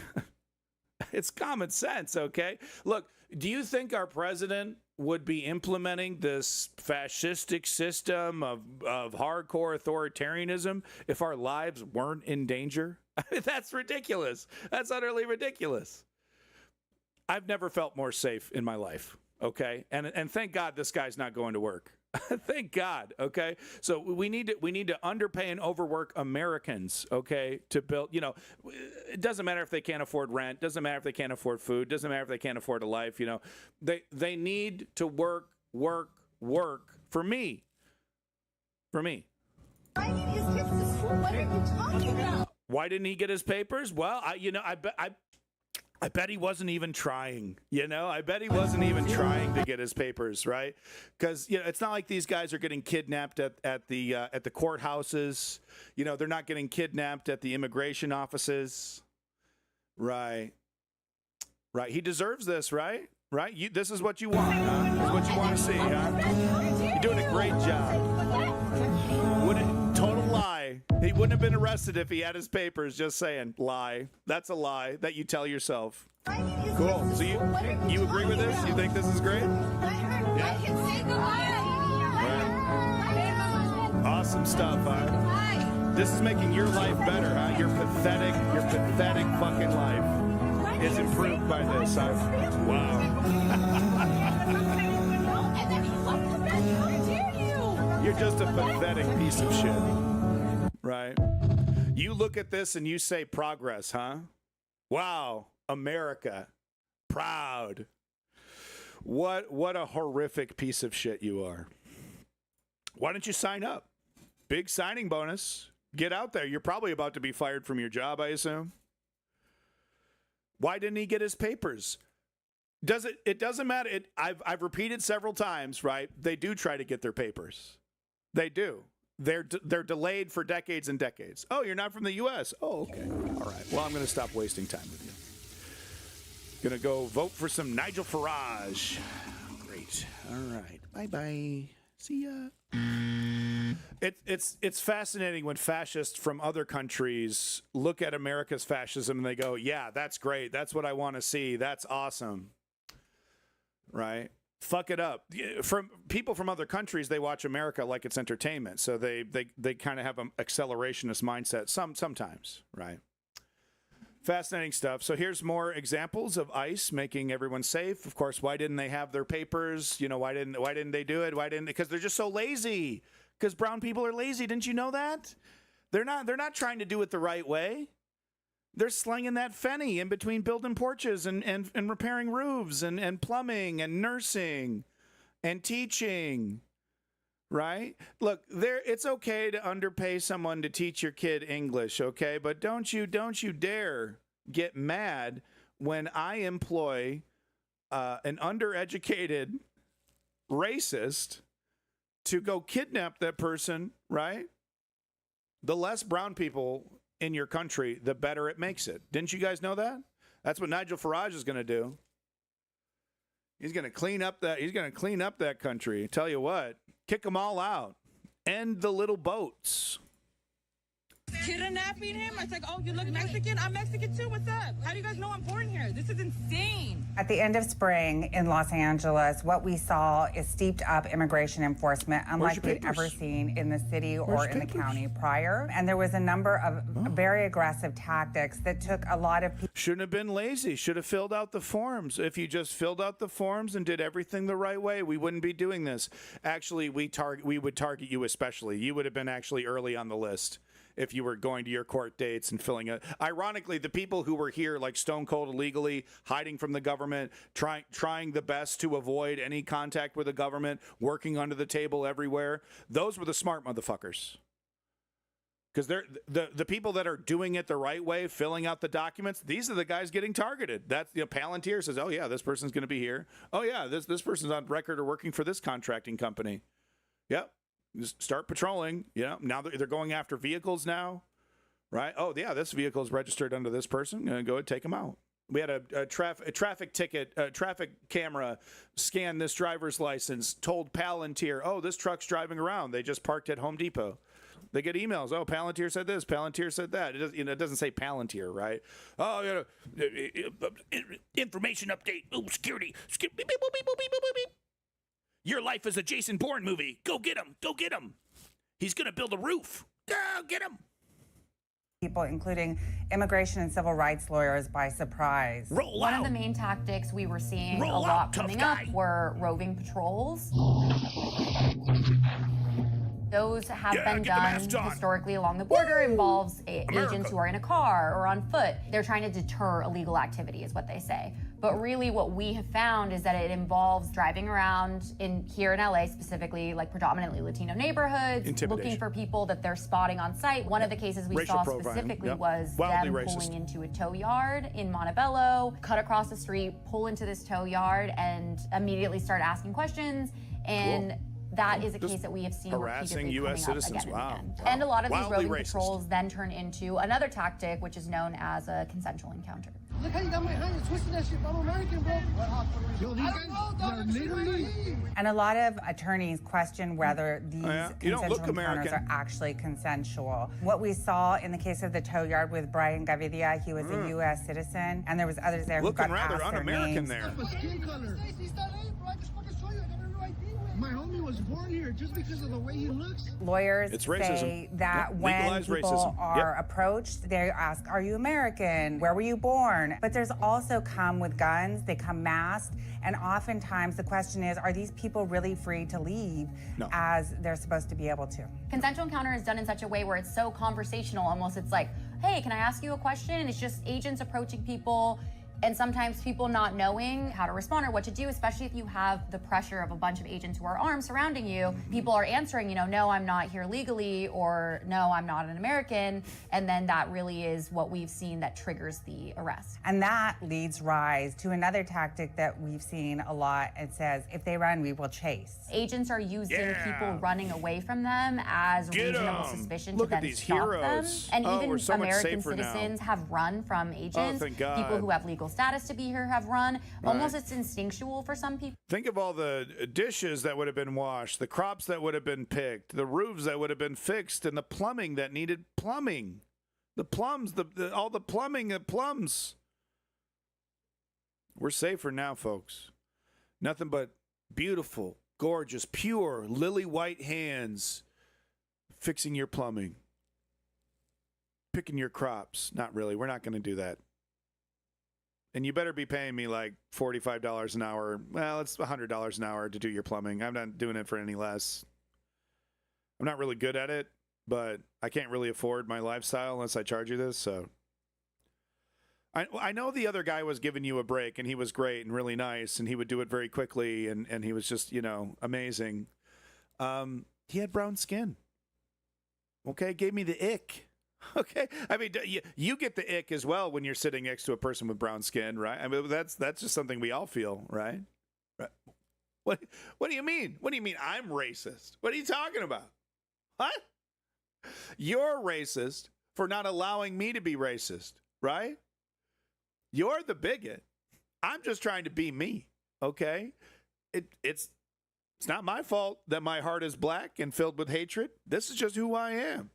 It's common sense, okay? Look, do you think our president would be implementing this fascistic system of hardcore authoritarianism if our lives weren't in danger? I mean, that's ridiculous. That's utterly ridiculous. I've never felt more safe in my life, okay? And thank God this guy's not going to work. Thank God. Okay. So we need to underpay and overwork Americans. Okay. To build, it doesn't matter if they can't afford rent. Doesn't matter if they can't afford food. Doesn't matter if they can't afford a life. They need to work for me. Why didn't he get to school? What are you talking about? Why didn't he get his papers? Well, I bet he wasn't even trying, I bet he wasn't even trying to get his papers, right? Because, it's not like these guys are getting kidnapped at the courthouses. They're not getting kidnapped at the immigration offices. Right. He deserves this, right? Right? This is what you want, huh? This is what you want to see, huh? doing a great job. Total lie. He wouldn't have been arrested if he had his papers. Just saying. Lie. That's a lie that you tell yourself. Cool. So you agree with this? You think this is great? Yeah. Right. Awesome stuff, huh? This is making your life better, huh? Your pathetic fucking life is improved by this, huh? Wow. You're just a pathetic piece of shit. Right? You look at this and you say progress, huh? Wow, America. Proud. What a horrific piece of shit you are. Why don't you sign up? Big signing bonus. Get out there. You're probably about to be fired from your job, I assume. Why didn't he get his papers? It doesn't matter. I've repeated several times, right? They do try to get their papers. They do. They're delayed for decades and decades. Oh, you're not from the U.S. Oh, okay. All right. Well, I'm going to stop wasting time with you. Going to go vote for some Nigel Farage. Great. All right. Bye-bye. See ya. It's fascinating when fascists from other countries look at America's fascism and they go, yeah, that's great. That's what I want to see. That's awesome. Right? Fuck it up. From people from other countries, they watch America like it's entertainment. So they kind of have an accelerationist mindset sometimes, right? Fascinating stuff. So here's more examples of ICE making everyone safe. Of course, why didn't they have their papers? You know, why didn't they do it? Because they're just so lazy. Because brown people are lazy. Didn't you know that? They're not trying to do it the right way. They're slinging that Fenny in between building porches and repairing roofs and plumbing and nursing and teaching, right? Look, it's okay to underpay someone to teach your kid English, okay? But don't you dare get mad when I employ an undereducated racist to go kidnap that person, right? The less brown people in your country, the better it makes it. Didn't you guys know that? That's what Nigel Farage is going to do. He's going to clean up that country. Tell you what, kick them all out. End the little boats. Kidnapping him? It's like, oh, you look Mexican? I'm Mexican too. What's up? How do you guys know I'm born here? This is insane. At the end of spring in Los Angeles, what we saw is steeped up immigration enforcement unlike we'd ever seen in the city or in the county prior. And there was a number of very aggressive tactics that took a lot of people. Shouldn't have been lazy. Should have filled out the forms. If you just filled out the forms and did everything the right way, we wouldn't be doing this. Actually, we would target you especially. You would have been actually early on the list if you were going to your court dates and filling it. Ironically, the people who were here like stone cold illegally, hiding from the government, trying the best to avoid any contact with the government, working under the table everywhere, those were the smart motherfuckers. Because they're the people that are doing it the right way, filling out the documents, these are the guys getting targeted. That's, Palantir says, oh yeah, this person's going to be here. Oh yeah, this person's on record or working for this contracting company. Yep. Just start patrolling. Now they're going after vehicles now, right? Oh yeah, this vehicle is registered under this person. Go ahead and take them out. We had a traffic ticket, traffic camera scan this driver's license, told Palantir, oh, this truck's driving around. They just parked at Home Depot. They get emails. Oh, Palantir said this. Palantir said that. It doesn't say Palantir, right? Oh, information update. Oh, security. Beep, beep, beep, beep, beep, beep, beep. Your life is a Jason Bourne movie. Go get him. Go get him. He's going to build a roof. Go get him. People, including immigration and civil rights lawyers, by surprise. One of the main tactics we were seeing a lot coming up were roving patrols. Those have been done historically along the border, involves agents who are in a car or on foot. They're trying to deter illegal activity is what they say. But really what we have found is that it involves driving around here in LA specifically, like predominantly Latino neighborhoods, looking for people that they're spotting on site. One of the cases we saw specifically was them pulling into a tow yard in Montebello, cut across the street, pull into this tow yard and immediately start asking questions. And that is a case that we have seen harassing repeatedly U.S. coming up citizens. again Wow. and again. And a lot of these Wildly roving racist. patrols then turn into another tactic, which is known as a consensual encounter. Look how you got my hand. You're twisting that shit. I'm American, bro. Yo, these guys are literally. And a lot of attorneys question whether these You don't look consensual encounters American. are actually consensual. What we saw in the case of the tow yard with Brian Gaviria, he was a U.S. citizen, and there was others there who Looking got rather asked their un-American names. there. Skin color. My homie was born here just because of the way he looks. Lawyers It's racism. say that Yep. when Legalize people racism. are Yep. approached, they ask, are you American? Where were you born? But there's also come with guns, they come masked, and oftentimes the question is, are these people really free to leave as they're supposed to be able to? Consensual encounter is done in such a way where it's so conversational, almost it's like, hey, can I ask you a question? And it's just agents approaching people, and sometimes people not knowing how to respond or what to do, especially if you have the pressure of a bunch of agents who are armed surrounding you. People are answering, no, I'm not here legally, or no, I'm not an American. And then that really is what we've seen that triggers the arrest. And that leads rise to another tactic that we've seen a lot. It says, if they run, we will chase. Agents are using people running away from them as reasonable suspicion to then stop them. And even so much American safer now. citizens have run from agents. thank God. People who have legal status to be here have run. Almost it's instinctual for some people. Think of all the dishes that would have been washed, the crops that would have been picked, the roofs that would have been fixed, and the plumbing that needed plumbing. The plums, all the plumbing, the plums. We're safer now, folks. Nothing but beautiful, gorgeous, pure, lily white hands fixing your plumbing, picking your crops. Not really. We're not going to do that. And you better be paying me like $45 an hour. Well, it's $100 an hour to do your plumbing. I'm not doing it for any less. I'm not really good at it, but I can't really afford my lifestyle unless I charge you this. So I know the other guy was giving you a break, and he was great and really nice, and he would do it very quickly, and he was just, amazing. He had brown skin. Okay, gave me the ick. Okay, I mean, you get the ick as well when you're sitting next to a person with brown skin, right? I mean, that's just something we all feel, right? What do you mean? What do you mean I'm racist? What are you talking about? What? You're racist for not allowing me to be racist, right? You're the bigot. I'm just trying to be me, okay? It's not my fault that my heart is black and filled with hatred. This is just who I am.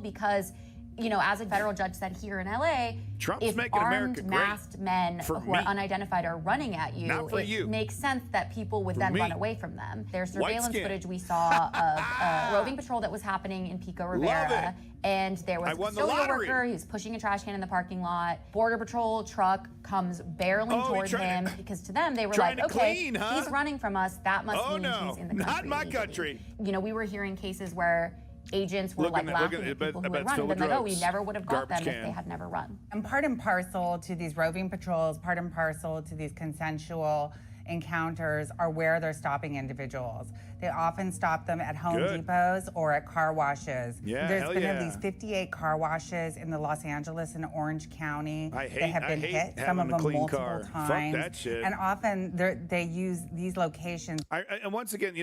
Because, as a federal judge said here in LA, Trump's if making America armed, great. masked men For who are me. unidentified are running at you, Not for it you. makes sense that people would For then me. run away from them. There's White surveillance skin. footage we saw of a roving patrol that was happening in Pico Rivera. And there was I a won the custodial lottery. worker. He was pushing a trash can in the parking lot. Border Patrol truck comes barreling towards him because to them, they were trying like, to okay, clean, huh? he's running from us. That must Oh, mean no. he's in the Not country. my illegally." country. We were hearing cases where agents were laughing at people who had run, and then like, we never would have got them if they had never run. And part and parcel to these roving patrols, part and parcel to these consensual encounters are where they're stopping individuals. They often stop them at Home Depots or at car washes. Yeah, There's hell been yeah. at least 58 car washes in the Los Angeles and Orange County. They have been hit, some having of a them clean multiple car. times. Fuck that shit. And often they use these locations. And once again,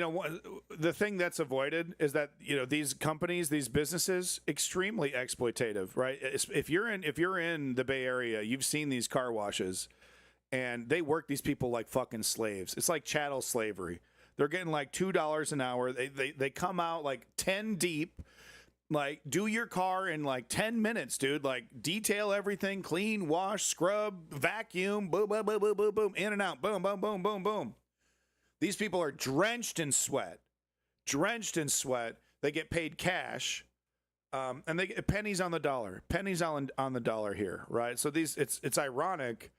the thing that's avoided is that these companies, these businesses, extremely exploitative, right? If you're in the Bay Area, you've seen these car washes, and they work these people like fucking slaves. It's like chattel slavery. They're getting like $2 an hour. They come out like 10 deep, like do your car in like 10 minutes, dude. Like detail everything, clean, wash, scrub, vacuum, boom, boom, boom, boom, boom, boom, in and out, boom, boom, boom, boom, boom. These people are drenched in sweat. They get paid cash, and they get pennies on the dollar. Pennies on the dollar here, right? So it's ironic.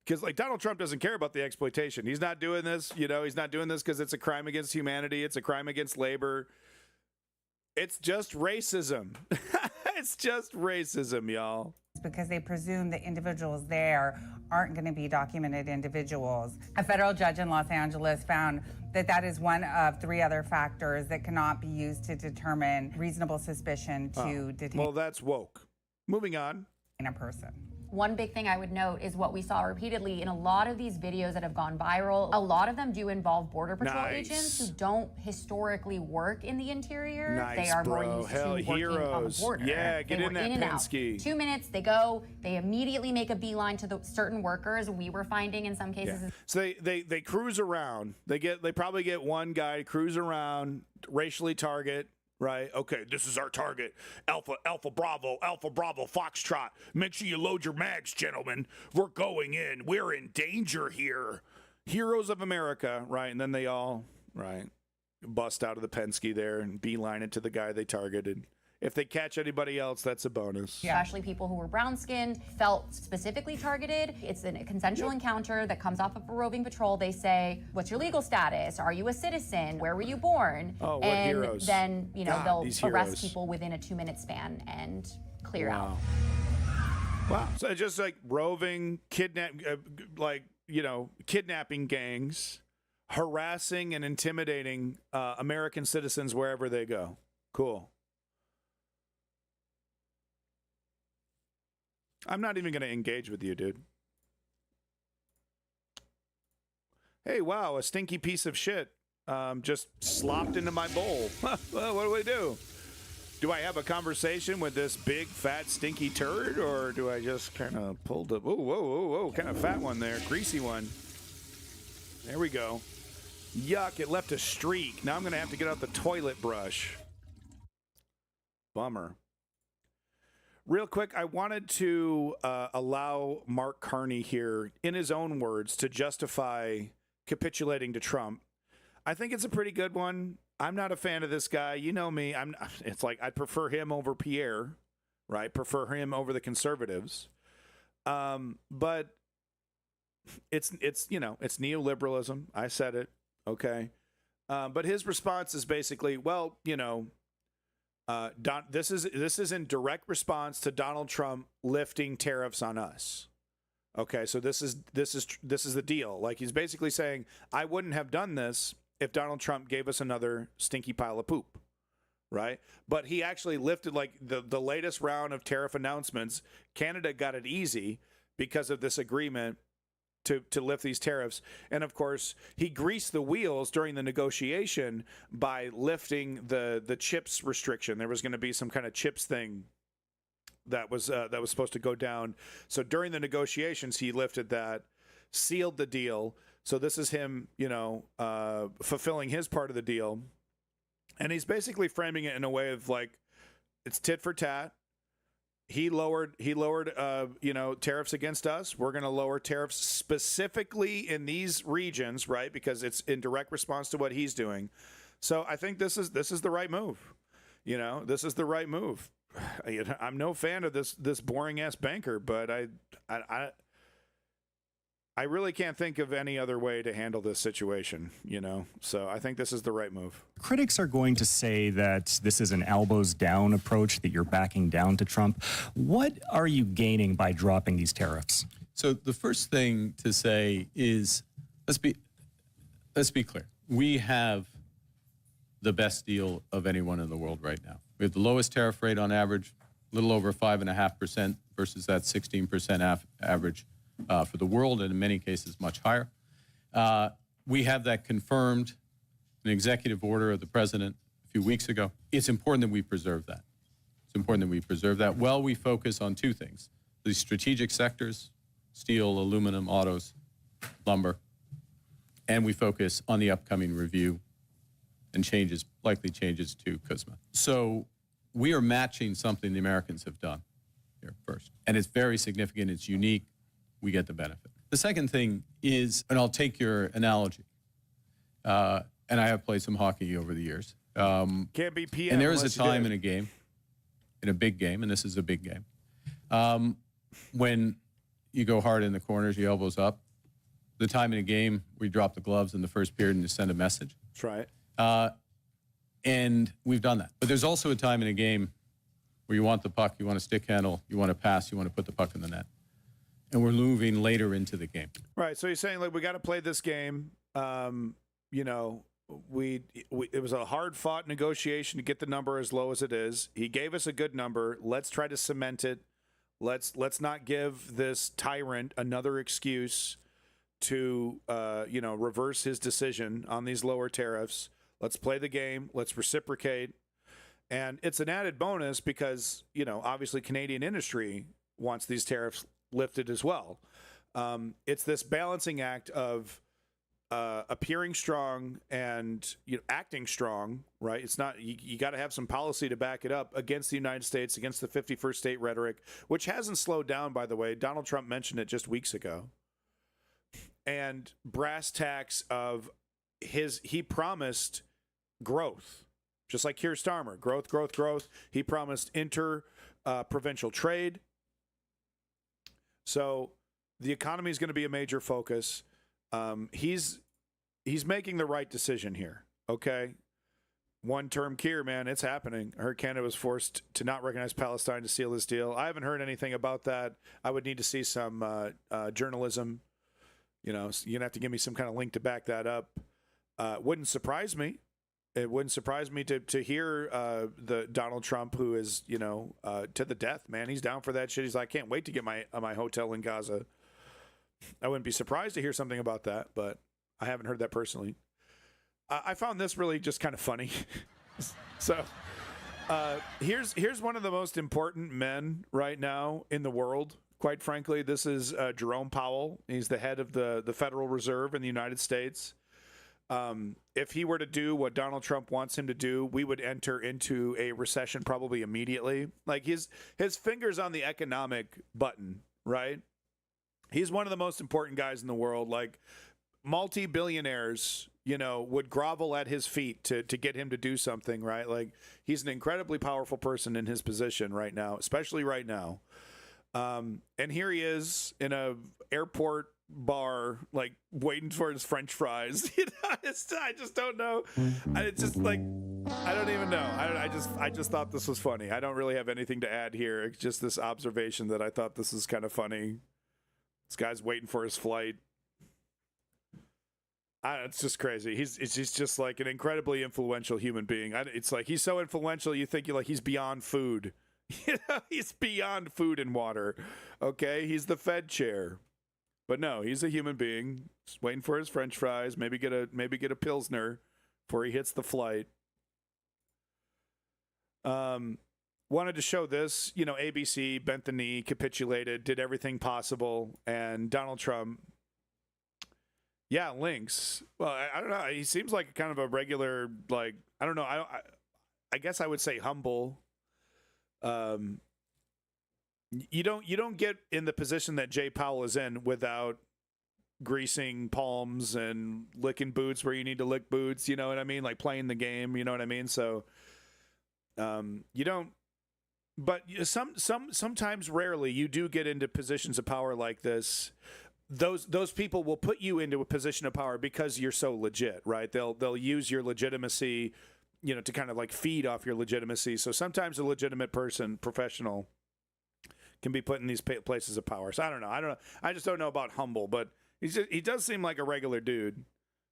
Because like Donald Trump doesn't care about the exploitation. He's not doing this, he's not doing this because it's a crime against humanity. It's a crime against labor. It's just racism. It's just racism, y'all. Because they presume the individuals there aren't going to be documented individuals. A federal judge in Los Angeles found that is one of 3 other factors that cannot be used to determine reasonable suspicion to detain Well, that's woke. Moving on. a person. One big thing I would note is what we saw repeatedly in a lot of these videos that have gone viral. A lot of them do involve Border Patrol agents who don't historically work in the interior. They are more used to working on the border. Yeah, get in that Penske. 2 minutes, they go, they immediately make a beeline to the certain workers. We were finding in some cases. Yeah. So they cruise around. They probably get one guy to cruise around, racially target. Right. Okay. This is our target. Alpha Bravo, Foxtrot. Make sure you load your mags, gentlemen. We're going in. We're in danger here. Heroes of America. Right. And then they all, bust out of the Penske there and beeline it to the guy they targeted. If they catch anybody else, that's a bonus. Yeah. Especially people who were brown-skinned, felt specifically targeted. It's a consensual encounter that comes off of a roving patrol. They say, what's your legal status? Are you a citizen? Where were you born? Oh, what and heroes. Then, they'll arrest heroes. people within a 2-minute span and clear out. Wow. So it's just like roving, kidnapping gangs, harassing and intimidating American citizens wherever they go. Cool. I'm not even going to engage with you, dude. Hey, wow, a stinky piece of shit just slopped into my bowl. Well, what do we do? Do I have a conversation with this big, fat, stinky turd, or do I just kind of pull the... Whoa, kind of fat one there, greasy one. There we go. Yuck, it left a streak. Now I'm going to have to get out the toilet brush. Bummer. Real quick, I wanted to allow Mark Carney here, in his own words, to justify capitulating to Trump. I think it's a pretty good one. I'm not a fan of this guy. You know me. It's like I'd prefer him over Pierre, right? Prefer him over the conservatives. But it's neoliberalism. I said it. Okay. But his response is basically, well, this is in direct response to Donald Trump lifting tariffs on us. Okay, so this is the deal. Like, he's basically saying, I wouldn't have done this if Donald Trump gave us another stinky pile of poop, right? But he actually lifted, like, the latest round of tariff announcements. Canada got it easy because of this agreement to lift these tariffs. And of course, he greased the wheels during the negotiation by lifting the chips restriction. There was going to be some kind of chips thing that was supposed to go down. So during the negotiations, he lifted that, sealed the deal. So this is him, fulfilling his part of the deal. And he's basically framing it in a way of like, it's tit for tat. He lowered tariffs against us. We're going to lower tariffs specifically in these regions, right? Because it's in direct response to what he's doing. So I think this is the right move. This is the right move. I'm no fan of this boring ass banker, but I really can't think of any other way to handle this situation, So I think this is the right move. Critics are going to say that this is an elbows down approach, that you're backing down to Trump. What are you gaining by dropping these tariffs? So the first thing to say is, let's be clear. We have the best deal of anyone in the world right now. We have the lowest tariff rate on average, a little over 5.5% versus that 16% average for the world, and in many cases much higher. We have that confirmed, an executive order of the president a few weeks ago. It's important that we preserve that. It's important that we preserve that while we focus on two things: the strategic sectors, steel, aluminum, autos, lumber, and we focus on the upcoming review and likely changes to CUSMA. So we are matching something the Americans have done here first. And it's very significant, it's unique, we get the benefit. The second thing is, and I'll take your analogy, and I have played some hockey over the years. Can't be PM. And there is a time in a game, in a big game, and this is a big game, when you go hard in the corners, your elbows up. The time in a game where you drop the gloves in the first period and you send a message. That's right. And we've done that. But there's also a time in a game where you want the puck, you want a stick handle, you want to pass, you want to put the puck in the net. And we're moving later into the game. Right. So you're saying, like, we got to play this game. It was a hard-fought negotiation to get the number as low as it is. He gave us a good number. Let's try to cement it. Let's not give this tyrant another excuse to reverse his decision on these lower tariffs. Let's play the game. Let's reciprocate. And it's an added bonus because, obviously Canadian industry wants these tariffs lifted as well. It's this balancing act of appearing strong and acting strong, right? It's not, you got to have some policy to back it up against the United States, against the 51st state rhetoric, which hasn't slowed down, by the way. Donald Trump mentioned it just weeks ago. And brass tacks of he promised growth, just like Keir Starmer, growth. He promised provincial trade. So the economy is going to be a major focus. He's making the right decision here. Okay. One-term Keir, man, it's happening. I heard Canada was forced to not recognize Palestine to seal this deal. I haven't heard anything about that. I would need to see some journalism. You're going to have to give me some kind of link to back that up. Wouldn't surprise me. It wouldn't surprise me to hear the Donald Trump, who is, to the death, man. He's down for that shit. He's like, I can't wait to get my hotel in Gaza. I wouldn't be surprised to hear something about that, but I haven't heard that personally. I found this really just kind of funny. So here's one of the most important men right now in the world. Quite frankly, this is Jerome Powell. He's the head of the Federal Reserve in the United States. If he were to do what Donald Trump wants him to do, we would enter into a recession probably immediately. Like his finger's on the economic button, right? He's one of the most important guys in the world. Like multi-billionaires, would grovel at his feet to get him to do something, right? Like he's an incredibly powerful person in his position right now, especially right now. And here he is in a airport bar, like waiting for his French fries. I just don't know. It's just like, I don't even know. I just thought this was funny. I don't really have anything to add here. It's just this observation that I thought this is kind of funny. This guy's waiting for his flight. It's just crazy. He's just like an incredibly influential human being. It's like he's so influential, you think he's beyond food. He's beyond food and water. Okay, he's the Fed chair, but no, he's a human being. Just waiting for his French fries. Maybe get a Pilsner before he hits the flight. Wanted to show this. ABC bent the knee, capitulated, did everything possible, and Donald Trump. Yeah, links. Well, I don't know. He seems like kind of a regular, like, I don't know. I guess I would say humble. You don't get in the position that Jay Powell is in without greasing palms and licking boots where you need to lick boots. You know what I mean? Like playing the game. You know what I mean? So, you don't. But sometimes, rarely, you do get into positions of power like this. Those people will put you into a position of power because you're so legit, right? They'll use your legitimacy, to kind of like feed off your legitimacy. So sometimes a legitimate person, professional, can be put in these places of power. So I don't know. I just don't know about humble, but he does seem like a regular dude.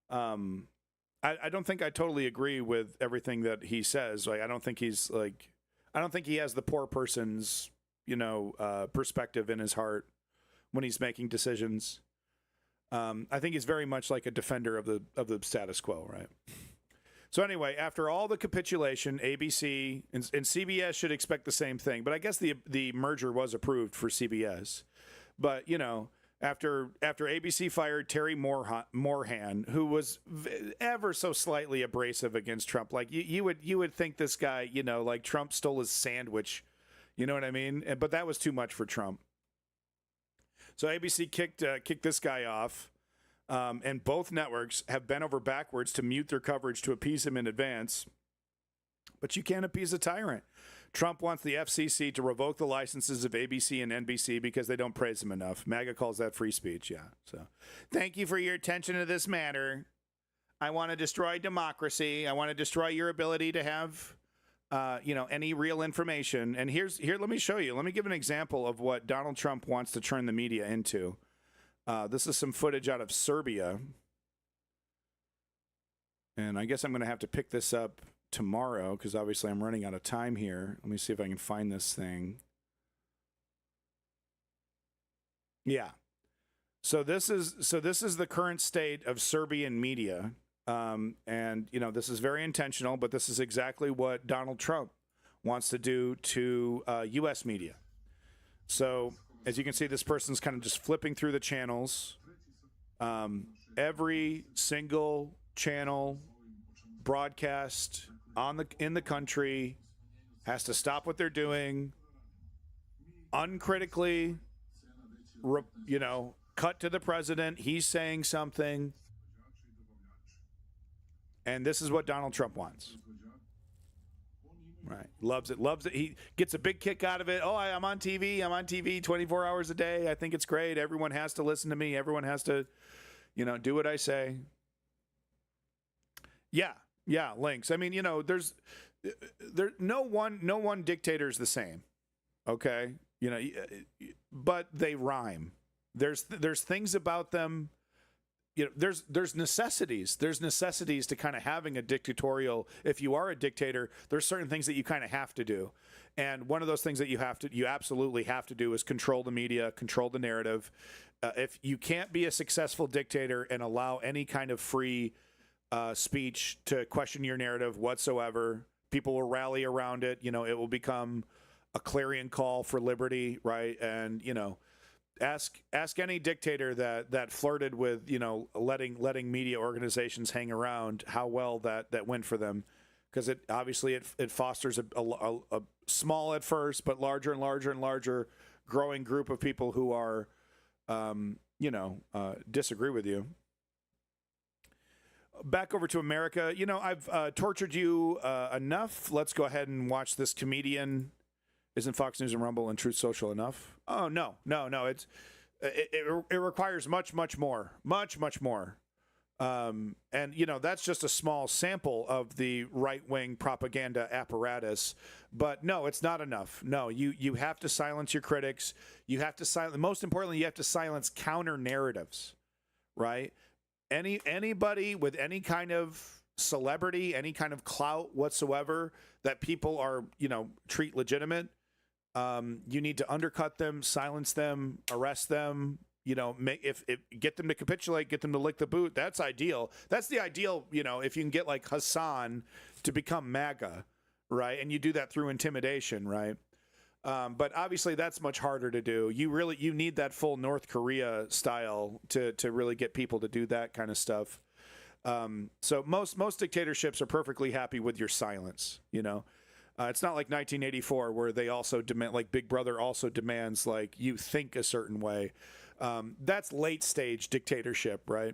I don't think I totally agree with everything that he says. Like I don't think he has the poor person's, perspective in his heart when he's making decisions. I think he's very much like a defender of the status quo, right? So anyway, after all the capitulation, ABC and CBS should expect the same thing. But I guess the merger was approved for CBS. But after ABC fired Terry Moorhan, who was ever so slightly abrasive against Trump, like you would think this guy, like Trump stole his sandwich, you know what I mean? But that was too much for Trump. So ABC kicked this guy off, and both networks have bent over backwards to mute their coverage to appease him in advance. But you can't appease a tyrant. Trump wants the FCC to revoke the licenses of ABC and NBC because they don't praise him enough. MAGA calls that free speech, yeah. So thank you for your attention to this matter. I want to destroy democracy. I want to destroy your ability to have any real information. And here, let me show you. Let me give an example of what Donald Trump wants to turn the media into. This is some footage out of Serbia. And I guess I'm going to have to pick this up tomorrow because obviously I'm running out of time here. Let me see if I can find this thing. Yeah. So this is the current state of Serbian media. And, you know, this is very intentional, but this is exactly what Donald Trump wants to do to U.S. media. So as you can see, this person's kind of just flipping through the channels. Every single channel broadcast in the country has to stop what they're doing, uncritically, you know, cut to the president. He's saying something. And this is what Donald Trump wants. Right. Loves it. Loves it. He gets a big kick out of it. Oh, I'm on TV. I'm on TV 24 hours a day. I think it's great. Everyone has to listen to me. Everyone has to, you know, do what I say. Yeah. Yeah. Links. I mean, you know, no one dictator is the same. Okay. You know, but they rhyme. There's things about them. You know, there's necessities. There's necessities to kind of having a dictatorial. If you are a dictator, there's certain things that you kind of have to do, and one of those things that you absolutely have to do is control the media, control the narrative. If you can't be a successful dictator and allow any kind of free speech to question your narrative whatsoever, people will rally around it. You know, it will become a clarion call for liberty, right? And you know. Ask any dictator that flirted with, you know, letting media organizations hang around how well that went for them, because it obviously it fosters a small at first but larger and larger and larger growing group of people who are disagree with you. Back over to America. You know, I've tortured you enough. Let's go ahead and watch this comedian. Isn't Fox News and Rumble and Truth Social enough? Oh, no. It requires much more. And, you know, that's just a small sample of the right-wing propaganda apparatus. But no, it's not enough. No, you have to silence your critics. You have to silence, most importantly, you have to silence counter narratives, right? Anybody with any kind of celebrity, any kind of clout whatsoever that people are, you know, treat legitimate, you need to undercut them, silence them, arrest them, you know, get them to capitulate, get them to lick the boot. That's ideal. That's the ideal, you know, if you can get like Hassan to become MAGA, right? And you do that through intimidation, right? But obviously that's much harder to do. You need that full North Korea style to really get people to do that kind of stuff. So most dictatorships are perfectly happy with your silence, you know. It's not like 1984 where they also demand, like Big Brother also demands, like you think a certain way. That's late stage dictatorship, right?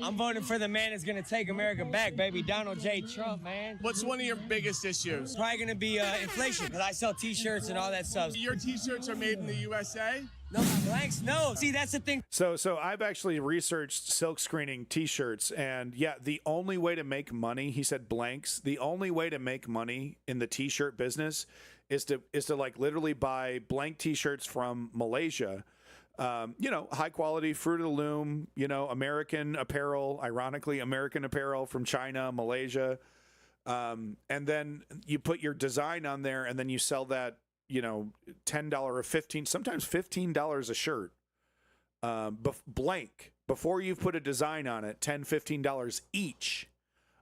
I'm voting for the man that's going to take America back, baby. Donald J. Trump, man. What's one of your biggest issues? Probably going to be inflation, because I sell T-shirts and all that stuff. Your T-shirts are made in the USA? No, my blanks, no. See, that's the thing. So I've actually researched silk screening T-shirts, and yeah, the only way to make money, he said blanks, the only way to make money in the T-shirt business is to like literally buy blank T-shirts from Malaysia. You know, high quality, Fruit of the Loom, you know, American apparel, ironically, American apparel from China, Malaysia. And then you put your design on there and then you sell that, you know, $10 or $15, sometimes $15 a shirt, blank before you've put a design on it, $10, $15 each.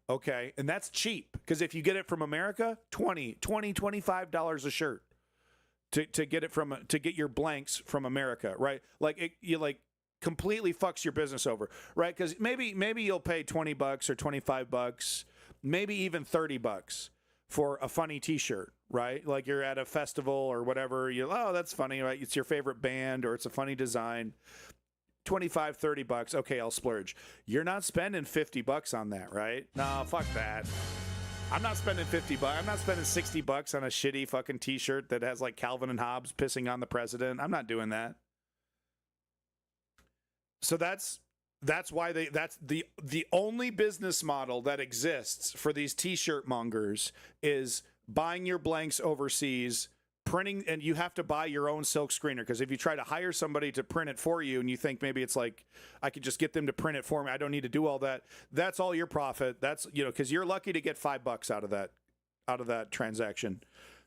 Okay. And that's cheap because if you get it from America, $25 a shirt. To get it to get your blanks from America, right? Like you like completely fucks your business over, right? Because maybe you'll pay $20 or $25, maybe even $30 for a funny T-shirt, right? Like you're at a festival or whatever, oh, that's funny, right? It's your favorite band or it's a funny design. $25, $30, okay, I'll splurge. You're not spending $50 on that, right? No, fuck that. I'm not spending $50. I'm not spending $60 on a shitty fucking T-shirt that has like Calvin and Hobbes pissing on the president. I'm not doing that. So that's why that's the only business model that exists for these T-shirt mongers is buying your blanks overseas, printing, and you have to buy your own silk screener, because if you try to hire somebody to print it for you and you think maybe it's like I could just get them to print it for me, I don't need to do all that, that's all your profit. That's, you know, because you're lucky to get $5 out of that transaction.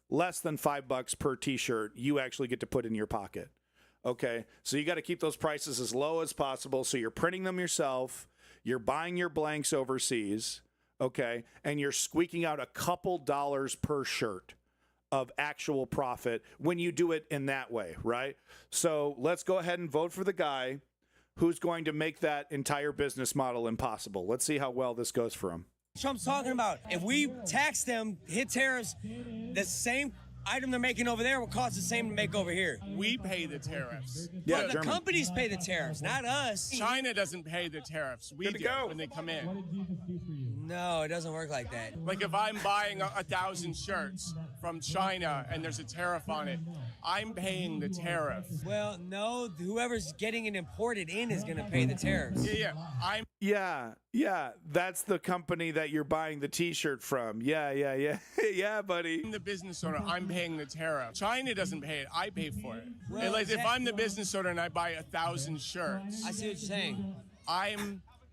Less than $5 per T-shirt you actually get to put in your pocket. Okay, so you got to keep those prices as low as possible. So you're printing them yourself. You're buying your blanks overseas. Okay, and you're squeaking out a couple dollars per shirt of actual profit when you do it in that way, right? So let's go ahead and vote for the guy who's going to make that entire business model impossible. Let's see how well this goes for him. Trump's talking about if we tax them, hit tariffs, the same item they're making over there will cost the same to make over here. We pay the tariffs. Yeah, But the companies pay the tariffs, not us. China doesn't pay the tariffs. We do when they come in. No, it doesn't work like that. Like if I'm buying 1,000 shirts from China and there's a tariff on it, I'm paying the tariff. Well, no, whoever's getting it imported in is going to pay the tariffs. Yeah, that's the company that you're buying the T-shirt from. Yeah. Yeah, buddy. I'm the business owner. I'm paying the tariff. China doesn't pay it. I pay for it. Well, And like if I'm the business owner and I buy 1,000 shirts, I see what you're saying.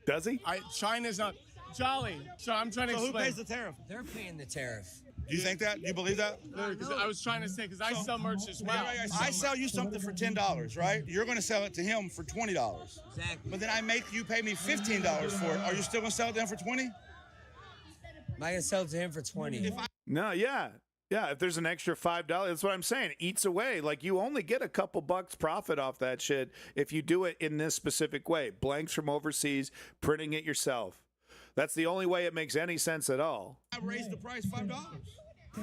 Does he? China's not Jolly. So I'm trying to So who explain. pays the tariff? They're paying the tariff. Do you think that? Do you believe that? Because I was trying to say, because I sell merch as well. I sell you something for $10, right? You're going to sell it to him for $20. Exactly. But then I make you pay me $15 for it. Are you still going to sell it to him for $20? Am I going to sell it to him for 20? No, yeah. If there's an extra $5, that's what I'm saying. It eats away. Like you only get a couple bucks profit off that shit if you do it in this specific way. Blanks from overseas, printing it yourself. That's the only way it makes any sense at all. I raised the price $5.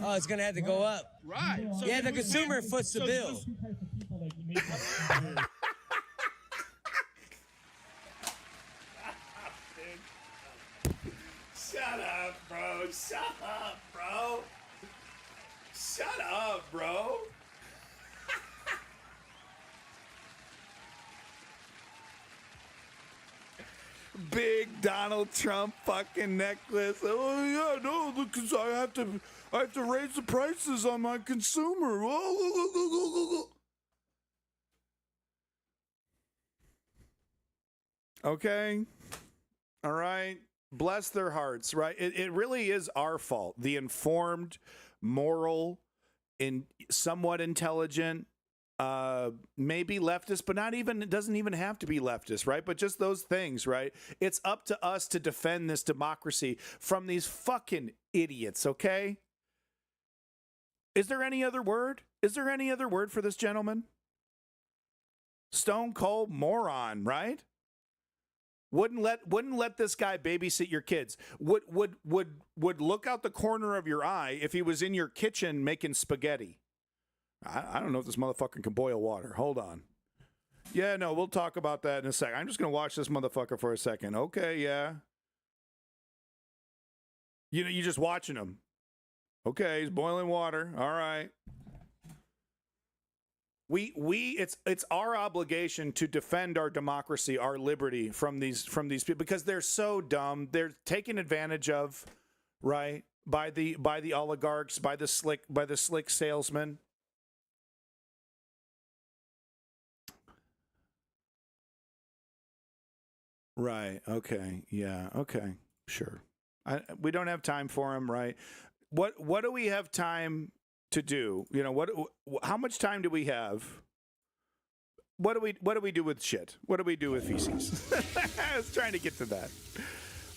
Oh, it's going to have to go up. Right. So yeah, the consumer foots the bill. Shut up, bro. Shut up, bro. Shut up, bro. Big Donald Trump fucking necklace. Oh yeah, no, because I have to raise the prices on my consumer. Okay. All right. Bless their hearts, right? It really is our fault. The informed, moral, somewhat intelligent, maybe leftist, but not even, it doesn't even have to be leftist, right? But just those things, right? It's up to us to defend this democracy from these fucking idiots, okay? Is there any other word? Is there any other word for this gentleman? Stone cold moron, right? Wouldn't let this guy babysit your kids. Would look out the corner of your eye if he was in your kitchen making spaghetti. I don't know if this motherfucker can boil water. Hold on. Yeah, no, we'll talk about that in a second. I'm just going to watch this motherfucker for a second. Okay, yeah. You know, you're just watching him. Okay, he's boiling water. All right. It's our obligation to defend our democracy, our liberty from these people because they're so dumb. They're taken advantage of, right? By the oligarchs, by the slick salesmen. Right. Okay. Yeah. Okay. Sure. We don't have time for him, right? What do we have time to do? You know, how much time do we have? What do we do with shit? What do we do with feces? I was trying to get to that.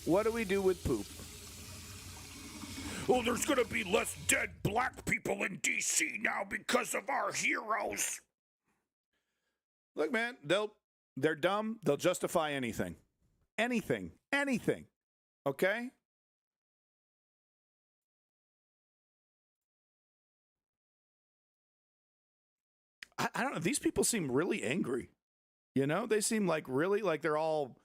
What do we do with poop? Oh, there's going to be less dead black people in DC now because of our heroes. Look, man, they're dumb. They'll justify anything. Anything. Okay? I don't know. These people seem really angry. You know, they seem like really like they're all,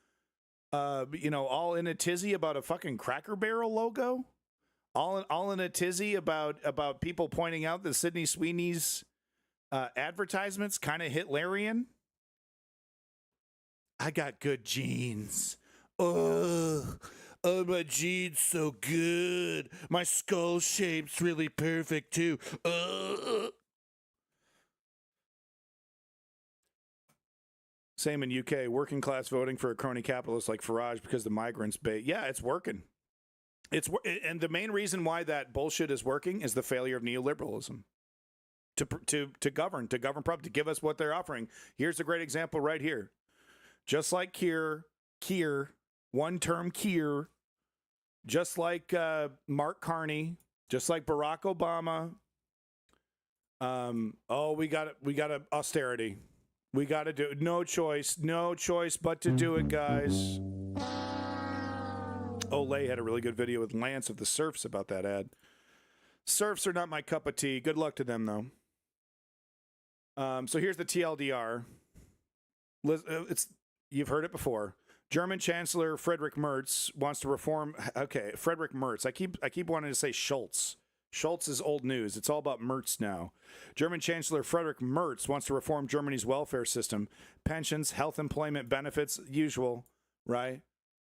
all in a tizzy about a fucking Cracker Barrel logo. All in a tizzy about people pointing out that Sydney Sweeney's advertisements kind of Hitlerian. I got good genes. Oh, my genes so good. My skull shape's really perfect too. Same in UK. Working class voting for a crony capitalist like Farage because the migrants bait. Yeah, it's working. And the main reason why that bullshit is working is the failure of neoliberalism. to govern properly, to give us what they're offering. Here's a great example right here. Just like Keir, one-term Keir, just like Mark Carney, just like Barack Obama. We got austerity. We got to do it. No choice but to do it, guys. Olay had a really good video with Lance of the Surfs about that ad. Surfs are not my cup of tea. Good luck to them, though. So here's the TLDR. You've heard it before. German Chancellor Friedrich Merz wants to reform. Okay, Friedrich Merz. I keep wanting to say Schultz. Schultz is old news. It's all about Merz now. German Chancellor Friedrich Merz wants to reform Germany's welfare system. Pensions, health employment benefits, usual, right?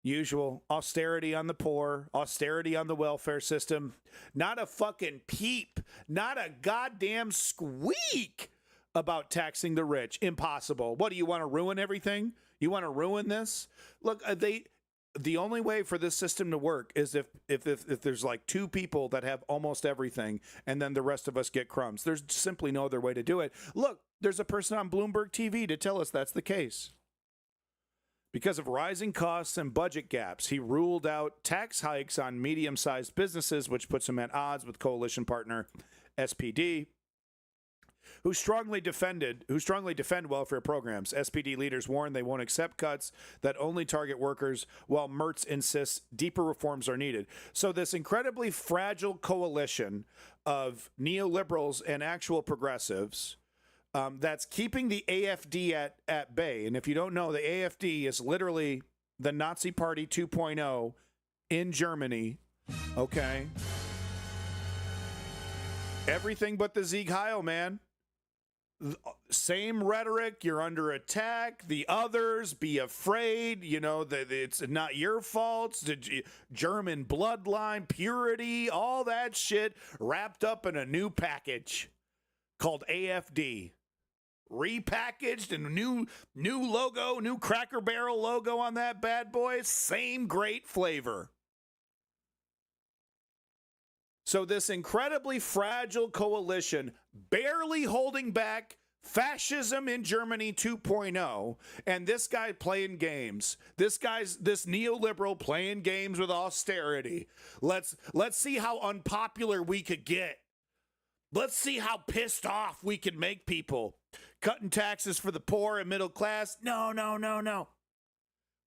Usual. Austerity on the poor, austerity on the welfare system. Not a fucking peep, not a goddamn squeak about taxing the rich. Impossible. What, do you want to ruin everything? You want to ruin this? Look, the only way for this system to work is if there's like two people that have almost everything and then the rest of us get crumbs. There's simply no other way to do it. Look, there's a person on Bloomberg TV to tell us that's the case. Because of rising costs and budget gaps, he ruled out tax hikes on medium-sized businesses, which puts him at odds with coalition partner SPD, who strongly defend welfare programs. SPD leaders warn they won't accept cuts that only target workers, while Merz insists deeper reforms are needed. So this incredibly fragile coalition of neoliberals and actual progressives that's keeping the AfD at bay. And if you don't know, the AfD is literally the Nazi Party 2.0 in Germany, okay? Everything but the Sieg Heil, man. Same rhetoric, you're under attack, the others, be afraid, you know, that it's not your fault, the German bloodline, purity, all that shit wrapped up in a new package called AfD. Repackaged and new logo, new Cracker Barrel logo on that bad boy, same great flavor. So this incredibly fragile coalition barely holding back fascism in Germany 2.0, and this guy playing games. This neoliberal playing games with austerity. Let's see how unpopular we could get. Let's see how pissed off we can make people. Cutting taxes for the poor and middle class? No.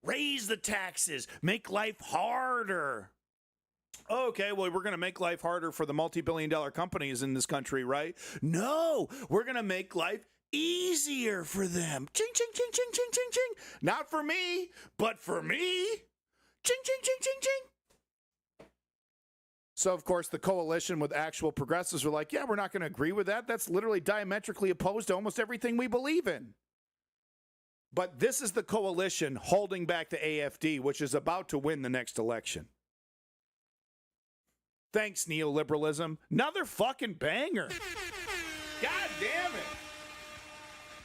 Raise the taxes. Make life harder. Okay, well, we're going to make life harder for the multi-billion-dollar companies in this country, right? No, we're going to make life easier for them. Ching, ching, ching, ching, ching, ching, ching. Not for me, but for me. Ching, ching, ching, ching, ching. So, of course, the coalition with actual progressives were like, yeah, we're not going to agree with that. That's literally diametrically opposed to almost everything we believe in. But this is the coalition holding back the AfD, which is about to win the next election. Thanks, neoliberalism. Another fucking banger. God damn it.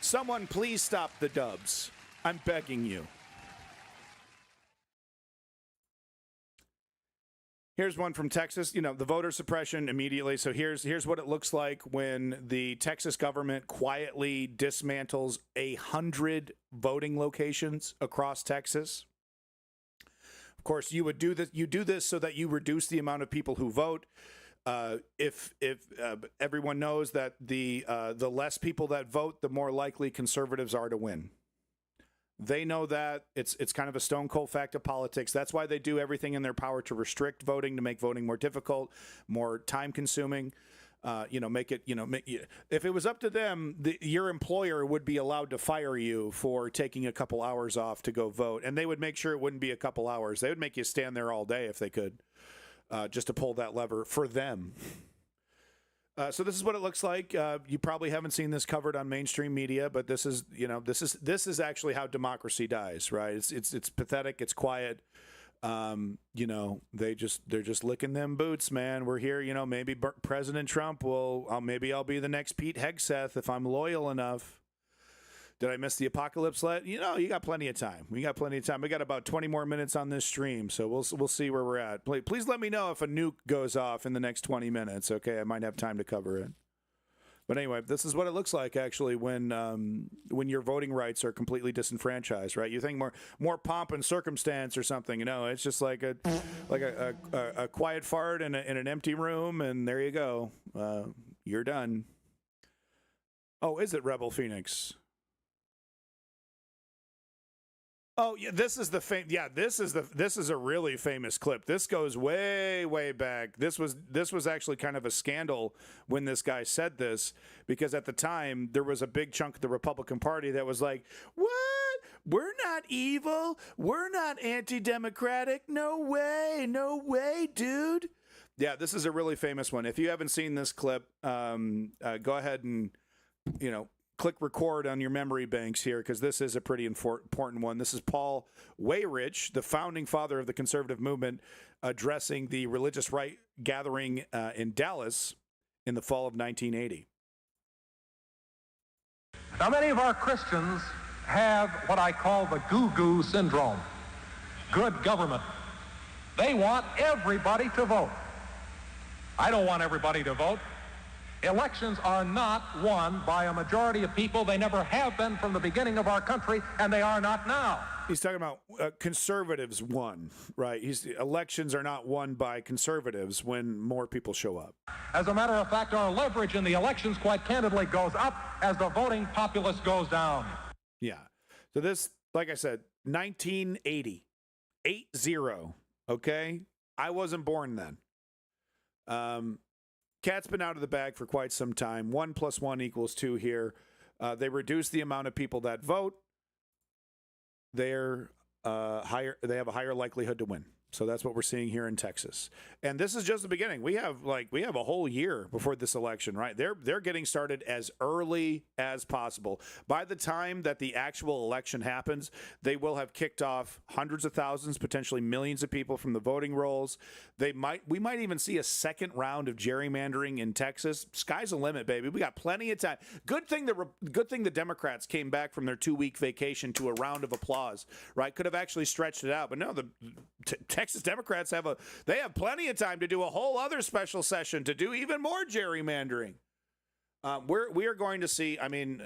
Someone please stop the dubs. I'm begging you. Here's one from Texas. You know, the voter suppression immediately. So here's what it looks like when the Texas government quietly dismantles 100 voting locations across Texas. Of course, you would do this. You do this so that you reduce the amount of people who vote. If everyone knows that the less people that vote, the more likely conservatives are to win. They know that. It's kind of a stone cold fact of politics. That's why they do everything in their power to restrict voting, to make voting more difficult, more time consuming. Make it, if it was up to them, your employer would be allowed to fire you for taking a couple hours off to go vote. And they would make sure it wouldn't be a couple hours. They would make you stand there all day if they could, just to pull that lever for them. So this is what it looks like. You probably haven't seen this covered on mainstream media, but this is actually how democracy dies, right? It's pathetic. It's quiet. They're just licking them boots, man. We're here, maybe President Trump maybe I'll be the next Pete Hegseth if I'm loyal enough. Did I miss the apocalypse? You got plenty of time. We got plenty of time. We got about 20 more minutes on this stream, so we'll see where we're at. Please let me know if a nuke goes off in the next 20 minutes, okay? I might have time to cover it. But anyway, this is what it looks like actually when your voting rights are completely disenfranchised, right? You think more pomp and circumstance or something, it's just like a quiet fart in an empty room, and there you go, you're done. Oh, is it Rebel Phoenix? Oh yeah, this is a really famous clip. This goes way back. This was actually kind of a scandal when this guy said this, because at the time there was a big chunk of the Republican Party that was like, "What? We're not evil. We're not anti-democratic. No way, dude." Yeah, this is a really famous one. If you haven't seen this clip, go ahead and click record on your memory banks here, because this is a pretty important one. This is Paul Weyrich, the founding father of the conservative movement, addressing the religious right gathering in Dallas in the fall of 1980. Now, many of our Christians have what I call the goo-goo syndrome. Good government. They want everybody to vote. I don't want everybody to vote. Elections are not won by a majority of people. They never have been from the beginning of our country, and they are not now. He's talking about conservatives won, right? Elections are not won by conservatives when more people show up. As a matter of fact, our leverage in the elections, quite candidly, goes up as the voting populace goes down. Yeah. So this, like I said, 1980, 8-0, okay? I wasn't born then. Cat's been out of the bag for quite some time. 1 + 1 = 2 here. They reduce the amount of people that vote. They're higher. They have a higher likelihood to win. So that's what we're seeing here in Texas. And this is just the beginning. We have a whole year before this election, right? They're getting started as early as possible. By the time that the actual election happens, they will have kicked off hundreds of thousands, potentially millions of people from the voting rolls. We might even see a second round of gerrymandering in Texas. Sky's the limit, baby. We got plenty of time. Good thing the Democrats came back from their 2-week vacation to a round of applause, right? Could have actually stretched it out, but no, the Texas Democrats have plenty of time to do a whole other special session to do even more gerrymandering. We are going to see. I mean,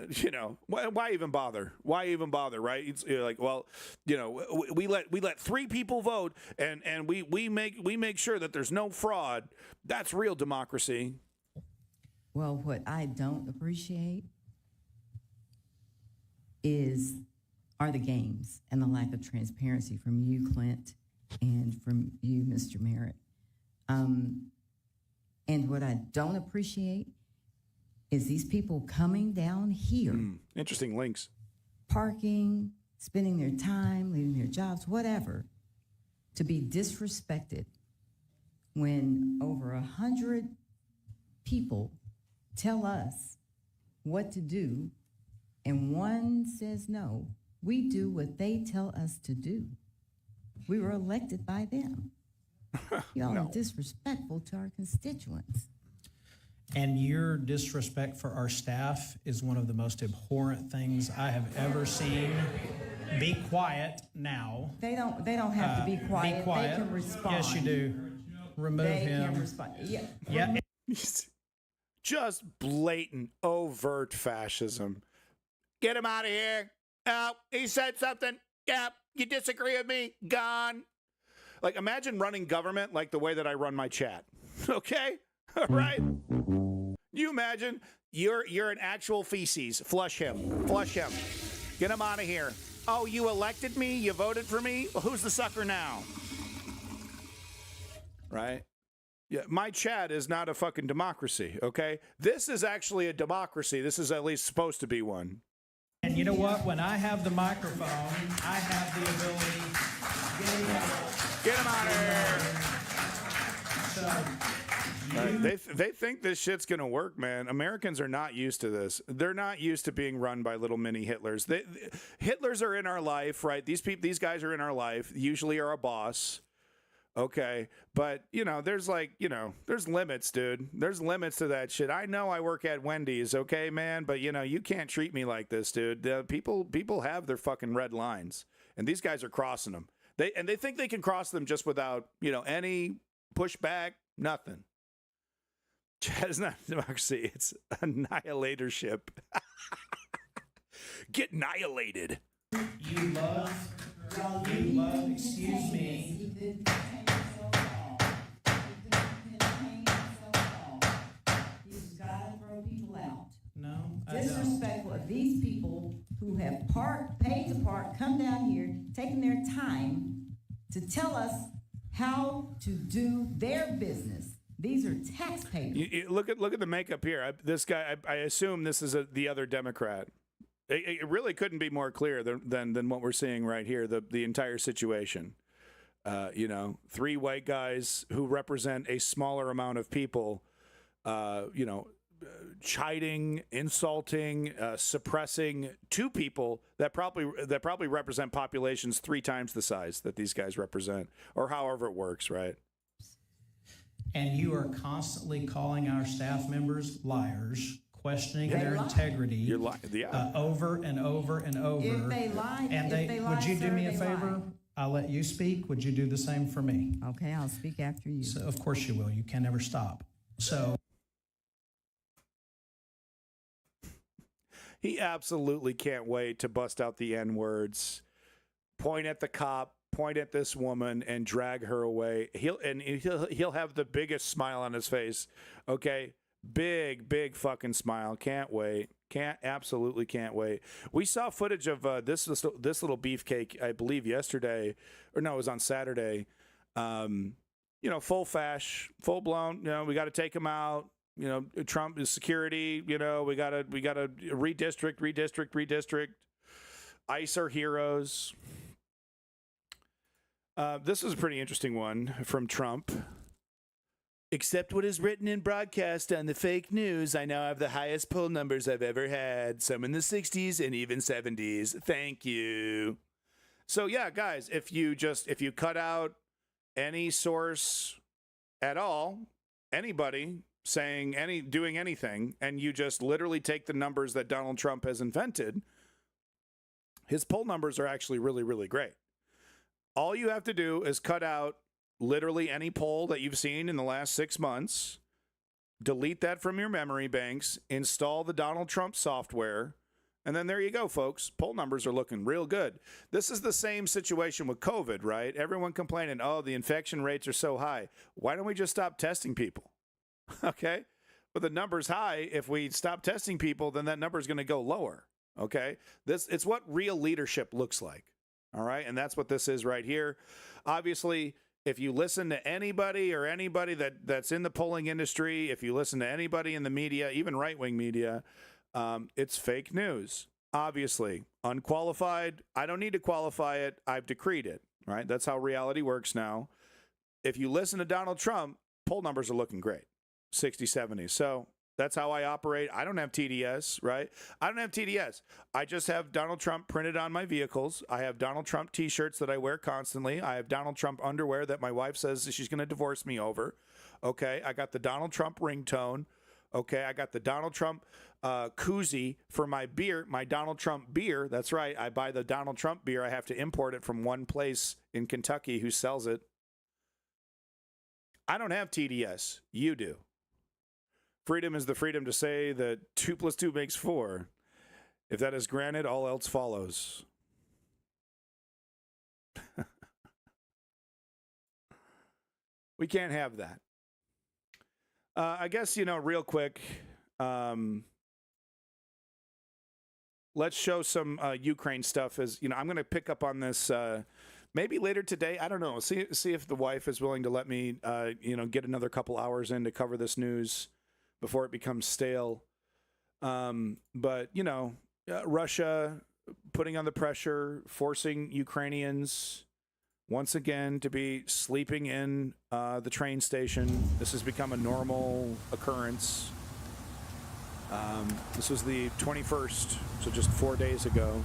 why even bother? Why even bother, right? You're like, well, we let 3 people vote, and we make sure that there's no fraud. That's real democracy. Well, what I don't appreciate are the games and the lack of transparency from you, Clint, and from you, Mr. Merritt. And what I don't appreciate is these people coming down here. Interesting links. Parking, spending their time, leaving their jobs, whatever, to be disrespected when over 100 people tell us what to do and one says no. We do what they tell us to do. We were elected by them. Y'all are disrespectful to our constituents. And your disrespect for our staff is one of the most abhorrent things I have ever seen. Be quiet now. They don't have to be quiet. Be quiet. They can respond. Yes, you do. Remove him. They can respond. Yeah. Yeah. Just blatant, overt fascism. Get him out of here. Oh, he said something. Yeah, you disagree with me? Gone. Like, imagine running government like the way that I run my chat. Okay? All right? You imagine you're an actual feces. Flush him. Flush him. Get him out of here. Oh, you elected me? You voted for me? Well, who's the sucker now? Right? Yeah, my chat is not a fucking democracy, okay? This is actually a democracy. This is at least supposed to be one. And you know what? When I have the microphone, I have the ability. Get him out of here. They think this shit's going to work, man. Americans are not used to this. They're not used to being run by little mini Hitlers. Hitlers are in our life, right? These guys are in our life, usually are a boss. Okay, but, there's there's limits, dude. There's limits to that shit. I know I work at Wendy's, okay, man, but, you can't treat me like this, dude. People have their fucking red lines, and these guys are crossing them. They think they can cross them just without, any pushback, nothing. It's not democracy. It's annihilatorship. Get annihilated. You love, excuse me. No, Disrespectful of these people who have paid to park, come down here, taking their time to tell us how to do their business. These are taxpayers. You look at the makeup here. This guy, I assume this is the other Democrat. It really couldn't be more clear than what we're seeing right here. The entire situation. Three white guys who represent a smaller amount of people. Chiding, insulting, suppressing two people that probably represent populations 3 times the size that these guys represent, or however it works, right? And you are constantly calling our staff members liars, questioning their integrity over and over and over. If they lie, would you do me a favor? I'll let you speak. Would you do the same for me? Okay, I'll speak after you. So, of course you will. You can never stop. So. He absolutely can't wait to bust out the N-words, point at the cop, point at this woman, and drag her away. He'll have the biggest smile on his face. Okay, big fucking smile. Can't wait. Absolutely can't wait. We saw footage of this little beefcake, I believe yesterday, or no, it was on Saturday. Full fash, full blown. We got to take him out. Trump is security. We gotta redistrict. ICE are heroes. This is a pretty interesting one from Trump. Except what is written in broadcast on the fake news, I now have the highest poll numbers I've ever had. Some in the 60s and even 70s. Thank you. So yeah, guys, if you cut out any source at all, anybody doing anything, and you just literally take the numbers that Donald Trump has invented, his poll numbers are actually really, really great. All you have to do is cut out literally any poll that you've seen in the last 6 months, delete that from your memory banks, install the Donald Trump software, and then there you go, folks. Poll numbers are looking real good. This is the same situation with COVID, right? Everyone complaining, oh, the infection rates are so high. Why don't we just stop testing people? Okay, but the number's high. If we stop testing people, then that number is going to go lower. Okay, it's what real leadership looks like. All right, and that's what this is right here. Obviously, if you listen to anybody that's in the polling industry, if you listen to anybody in the media, even right-wing media, it's fake news. Obviously, unqualified. I don't need to qualify it. I've decreed it. Right, that's how reality works now. If you listen to Donald Trump, poll numbers are looking great. 60, 70. So that's how I operate. I don't have TDS, right? I don't have TDS. I just have Donald Trump printed on my vehicles. I have Donald Trump T-shirts that I wear constantly. I have Donald Trump underwear that my wife says she's going to divorce me over. Okay, I got the Donald Trump ringtone. Okay, I got the Donald Trump koozie for my beer, my Donald Trump beer. That's right. I buy the Donald Trump beer. I have to import it from one place in Kentucky who sells it. I don't have TDS. You do. Freedom is the freedom to say that 2 + 2 makes 4. If that is granted, all else follows. We can't have that. I guess, real quick, let's show some Ukraine stuff. I'm going to pick up on this maybe later today. I don't know. See if the wife is willing to let me, get another couple hours in to cover this news before it becomes stale. But, Russia putting on the pressure, forcing Ukrainians once again to be sleeping in the train station. This has become a normal occurrence. This was the 21st, so just 4 days ago,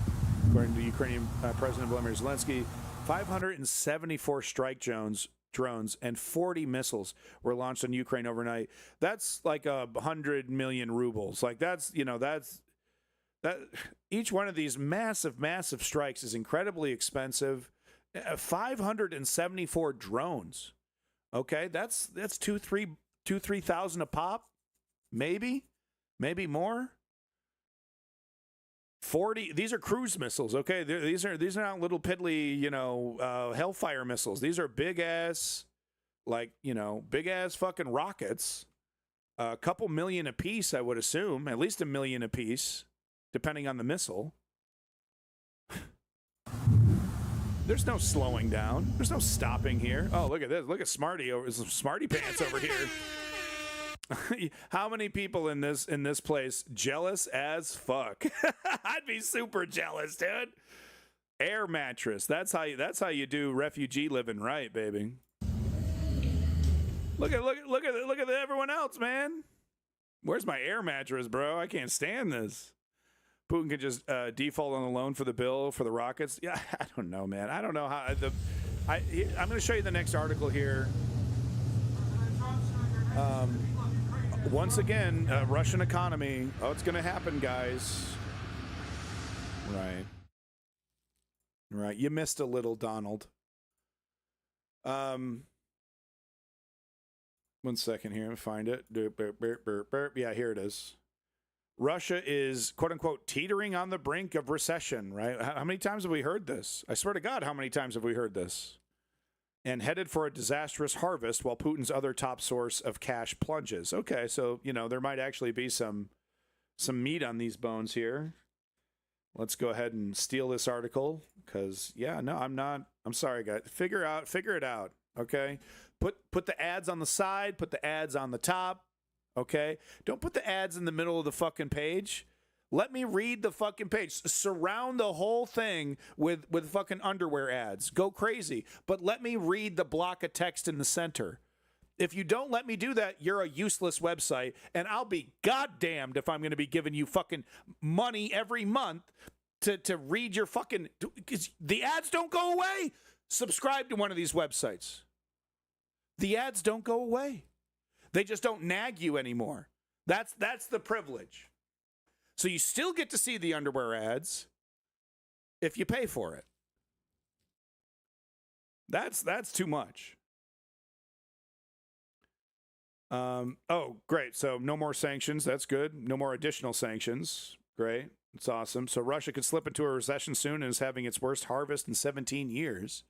according to Ukrainian President Vladimir Zelensky. 574 strike drones and 40 missiles were launched on Ukraine overnight. That's like 100 million rubles. Like that. Each one of these massive strikes is incredibly expensive. 574 drones. Okay, that's 3,000 a pop. maybe more. 40. These are cruise missiles. Okay, these are not little piddly, Hellfire missiles. These are big ass, big ass fucking rockets. A couple million a piece, I would assume, at least $1 million a piece, depending on the missile. There's no slowing down. There's no stopping here. Oh, look at this. Look at Smarty Pants over here. How many people in this place jealous as fuck? I'd be super jealous, dude. Air mattress. That's how you do refugee living right, baby. Look at everyone else, man. Where's my air mattress, bro? I can't stand this. Putin could just default on the loan for the bill for the rockets. Yeah, I don't know, man. I don't know how. I'm going to show you the next article here. Once again, Russian economy. Oh, it's going to happen, guys. Right. You missed a little, Donald. 1 second here. Let me find it. Yeah, here it is. Russia is, quote unquote, teetering on the brink of recession, right? How many times have we heard this? I swear to God, how many times have we heard this? And headed for a disastrous harvest while Putin's other top source of cash plunges. Okay, so, there might actually be some meat on these bones here. Let's go ahead and steal this article because, I'm sorry, guys. Figure it out, okay? Put the ads on the side, put the ads on the top, okay? Don't put the ads in the middle of the fucking page. Let me read the fucking page. Surround the whole thing with fucking underwear ads. Go crazy. But let me read the block of text in the center. If you don't let me do that, you're a useless website, and I'll be goddamned if I'm going to be giving you fucking money every month to read your fucking... Because the ads don't go away. Subscribe to one of these websites. The ads don't go away. They just don't nag you anymore. That's the privilege. So you still get to see the underwear ads if you pay for it. That's too much. Oh, great. So no more sanctions. That's good. No more additional sanctions. Great. It's awesome. So Russia could slip into a recession soon and is having its worst harvest in 17 years.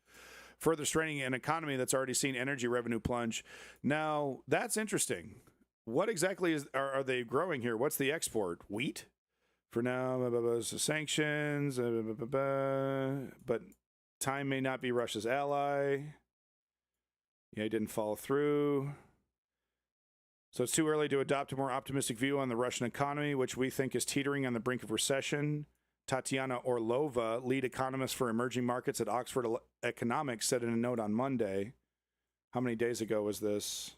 Further straining an economy that's already seen energy revenue plunge. Now, that's interesting. What exactly are they growing here? What's the export? Wheat? For now, sanctions, but time may not be Russia's ally. Yeah, he didn't follow through. So it's too early to adopt a more optimistic view on the Russian economy, which we think is teetering on the brink of recession. Tatiana Orlova, lead economist for emerging markets at Oxford Economics, said in a note on Monday. How many days ago was this?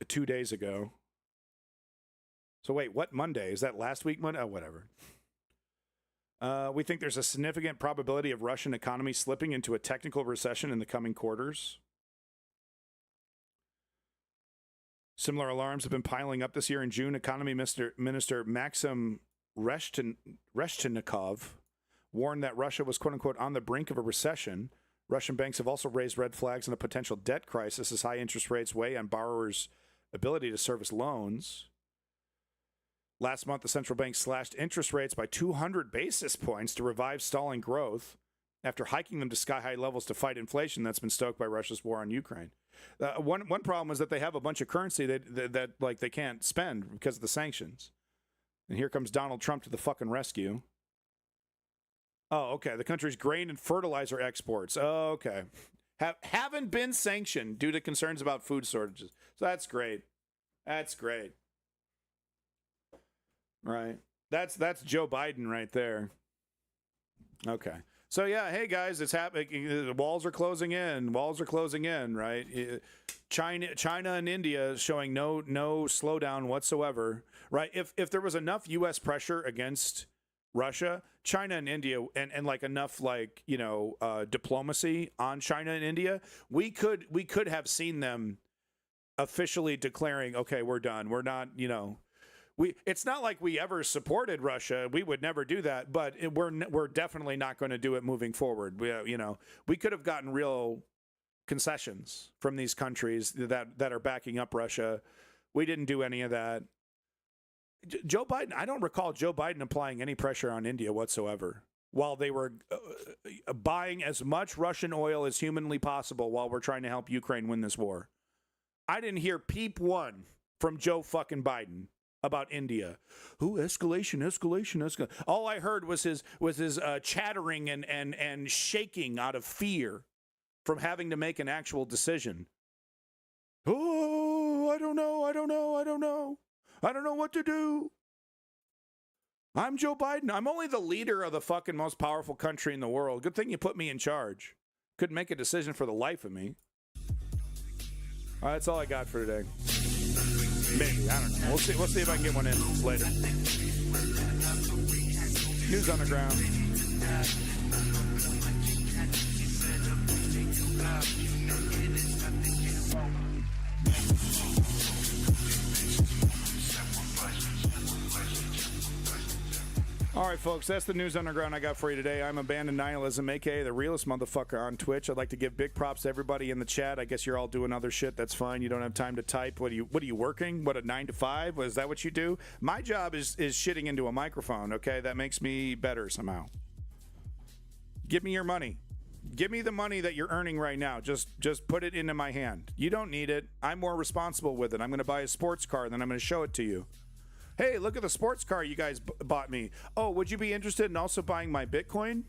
2 days ago. So wait, what Monday? Is that last week Monday? Oh, whatever. We think there's a significant probability of Russian economy slipping into a technical recession in the coming quarters. Similar alarms have been piling up this year. In June, Economy Minister Maxim Reshchenikov warned that Russia was, quote unquote, on the brink of a recession. Russian banks have also raised red flags on a potential debt crisis as high interest rates weigh on borrowers' ability to service loans. Last month, the central bank slashed interest rates by 200 basis points to revive stalling growth after hiking them to sky-high levels to fight inflation that's been stoked by Russia's war on Ukraine. One problem is that they have a bunch of currency that like they can't spend because of the sanctions. And here comes Donald Trump to the fucking rescue. Oh, okay. The country's grain and fertilizer exports. Oh, okay. Haven't been sanctioned due to concerns about food shortages. So that's great. That's great. Right. That's Joe Biden right there. Okay. So yeah, hey guys, it's happening. The walls are closing in. Walls are closing in, right? China and India showing no slowdown whatsoever, right? If there was enough U.S. pressure against Russia, China and India, and like enough diplomacy on China and India, we could have seen them officially declaring, okay, we're done. We're not, it's not like we ever supported Russia. We would never do that, but we're definitely not going to do it moving forward. We could have gotten real concessions from these countries that are backing up Russia We didn't do any of that. Joe Biden, I don't recall Joe Biden applying any pressure on India whatsoever while they were buying as much Russian oil as humanly possible while we're trying to help Ukraine win this war. I didn't hear peep one from Joe fucking Biden about India. Ooh, escalation. All I heard was his chattering and shaking out of fear from having to make an actual decision. Oh, I don't know. I don't know what to do. I'm Joe Biden. I'm only the leader of the fucking most powerful country in the world. Good thing you put me in charge. Couldn't make a decision for the life of me. All right, that's all I got for today. Maybe. I don't know. We'll see if I can get one in later. News Underground. All right, folks, that's the News Underground I got for you today. I'm Abandoned Nihilism, a.k.a. the realest motherfucker on Twitch. I'd like to give big props to everybody in the chat. I guess you're all doing other shit. That's fine. You don't have time to type. What are you working? What, a 9 to 5? Is that what you do? My job is shitting into a microphone, okay? That makes me better somehow. Give me your money. Give me the money that you're earning right now. Just put it into my hand. You don't need it. I'm more responsible with it. I'm going to buy a sports car, then I'm going to show it to you. Hey, look at the sports car you guys bought me. Oh, would you be interested in also buying my Bitcoin?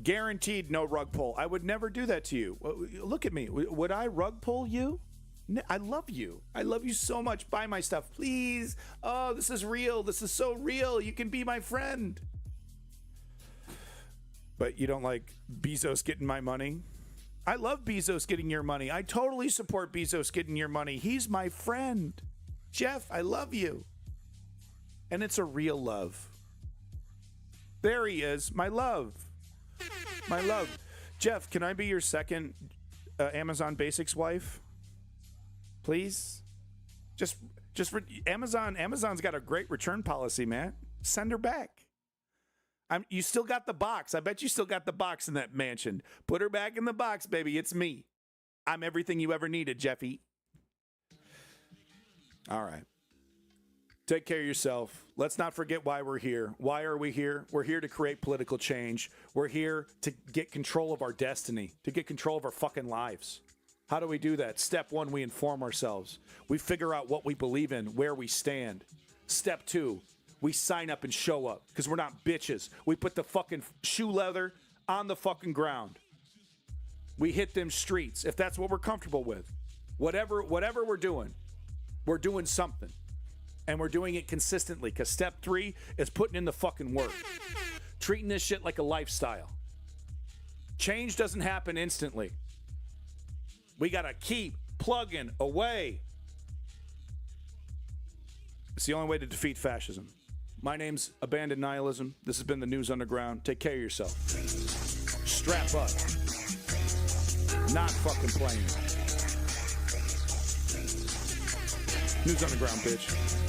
Guaranteed no rug pull. I would never do that to you. Look at me. Would I rug pull you? I love you. I love you so much. Buy my stuff, please. Oh, this is real. This is so real. You can be my friend. But you don't like Bezos getting my money? I love Bezos getting your money. I totally support Bezos getting your money. He's my friend. Jeff, I love you. And it's a real love. There he is, my love. My love. Jeff, can I be your second Amazon Basics wife? Please? Amazon's got a great return policy, man. Send her back. You still got the box. I bet you still got the box in that mansion. Put her back in the box, baby. It's me. I'm everything you ever needed, Jeffy. All right. Take care of yourself. Let's not forget why we're here. Why are we here? We're here to create political change. We're here to get control of our destiny, to get control of our fucking lives. How do we do that? Step 1, we inform ourselves. We figure out what we believe in, where we stand. Step 2, we sign up and show up because we're not bitches. We put the fucking shoe leather on the fucking ground. We hit them streets if that's what we're comfortable with. Whatever we're doing something. And we're doing it consistently because step 3 is putting in the fucking work. Treating this shit like a lifestyle. Change doesn't happen instantly. We got to keep plugging away. It's the only way to defeat fascism. My name's Abandoned Nihilism. This has been the News Underground. Take care of yourself. Strap up. Not fucking playing. News Underground, bitch.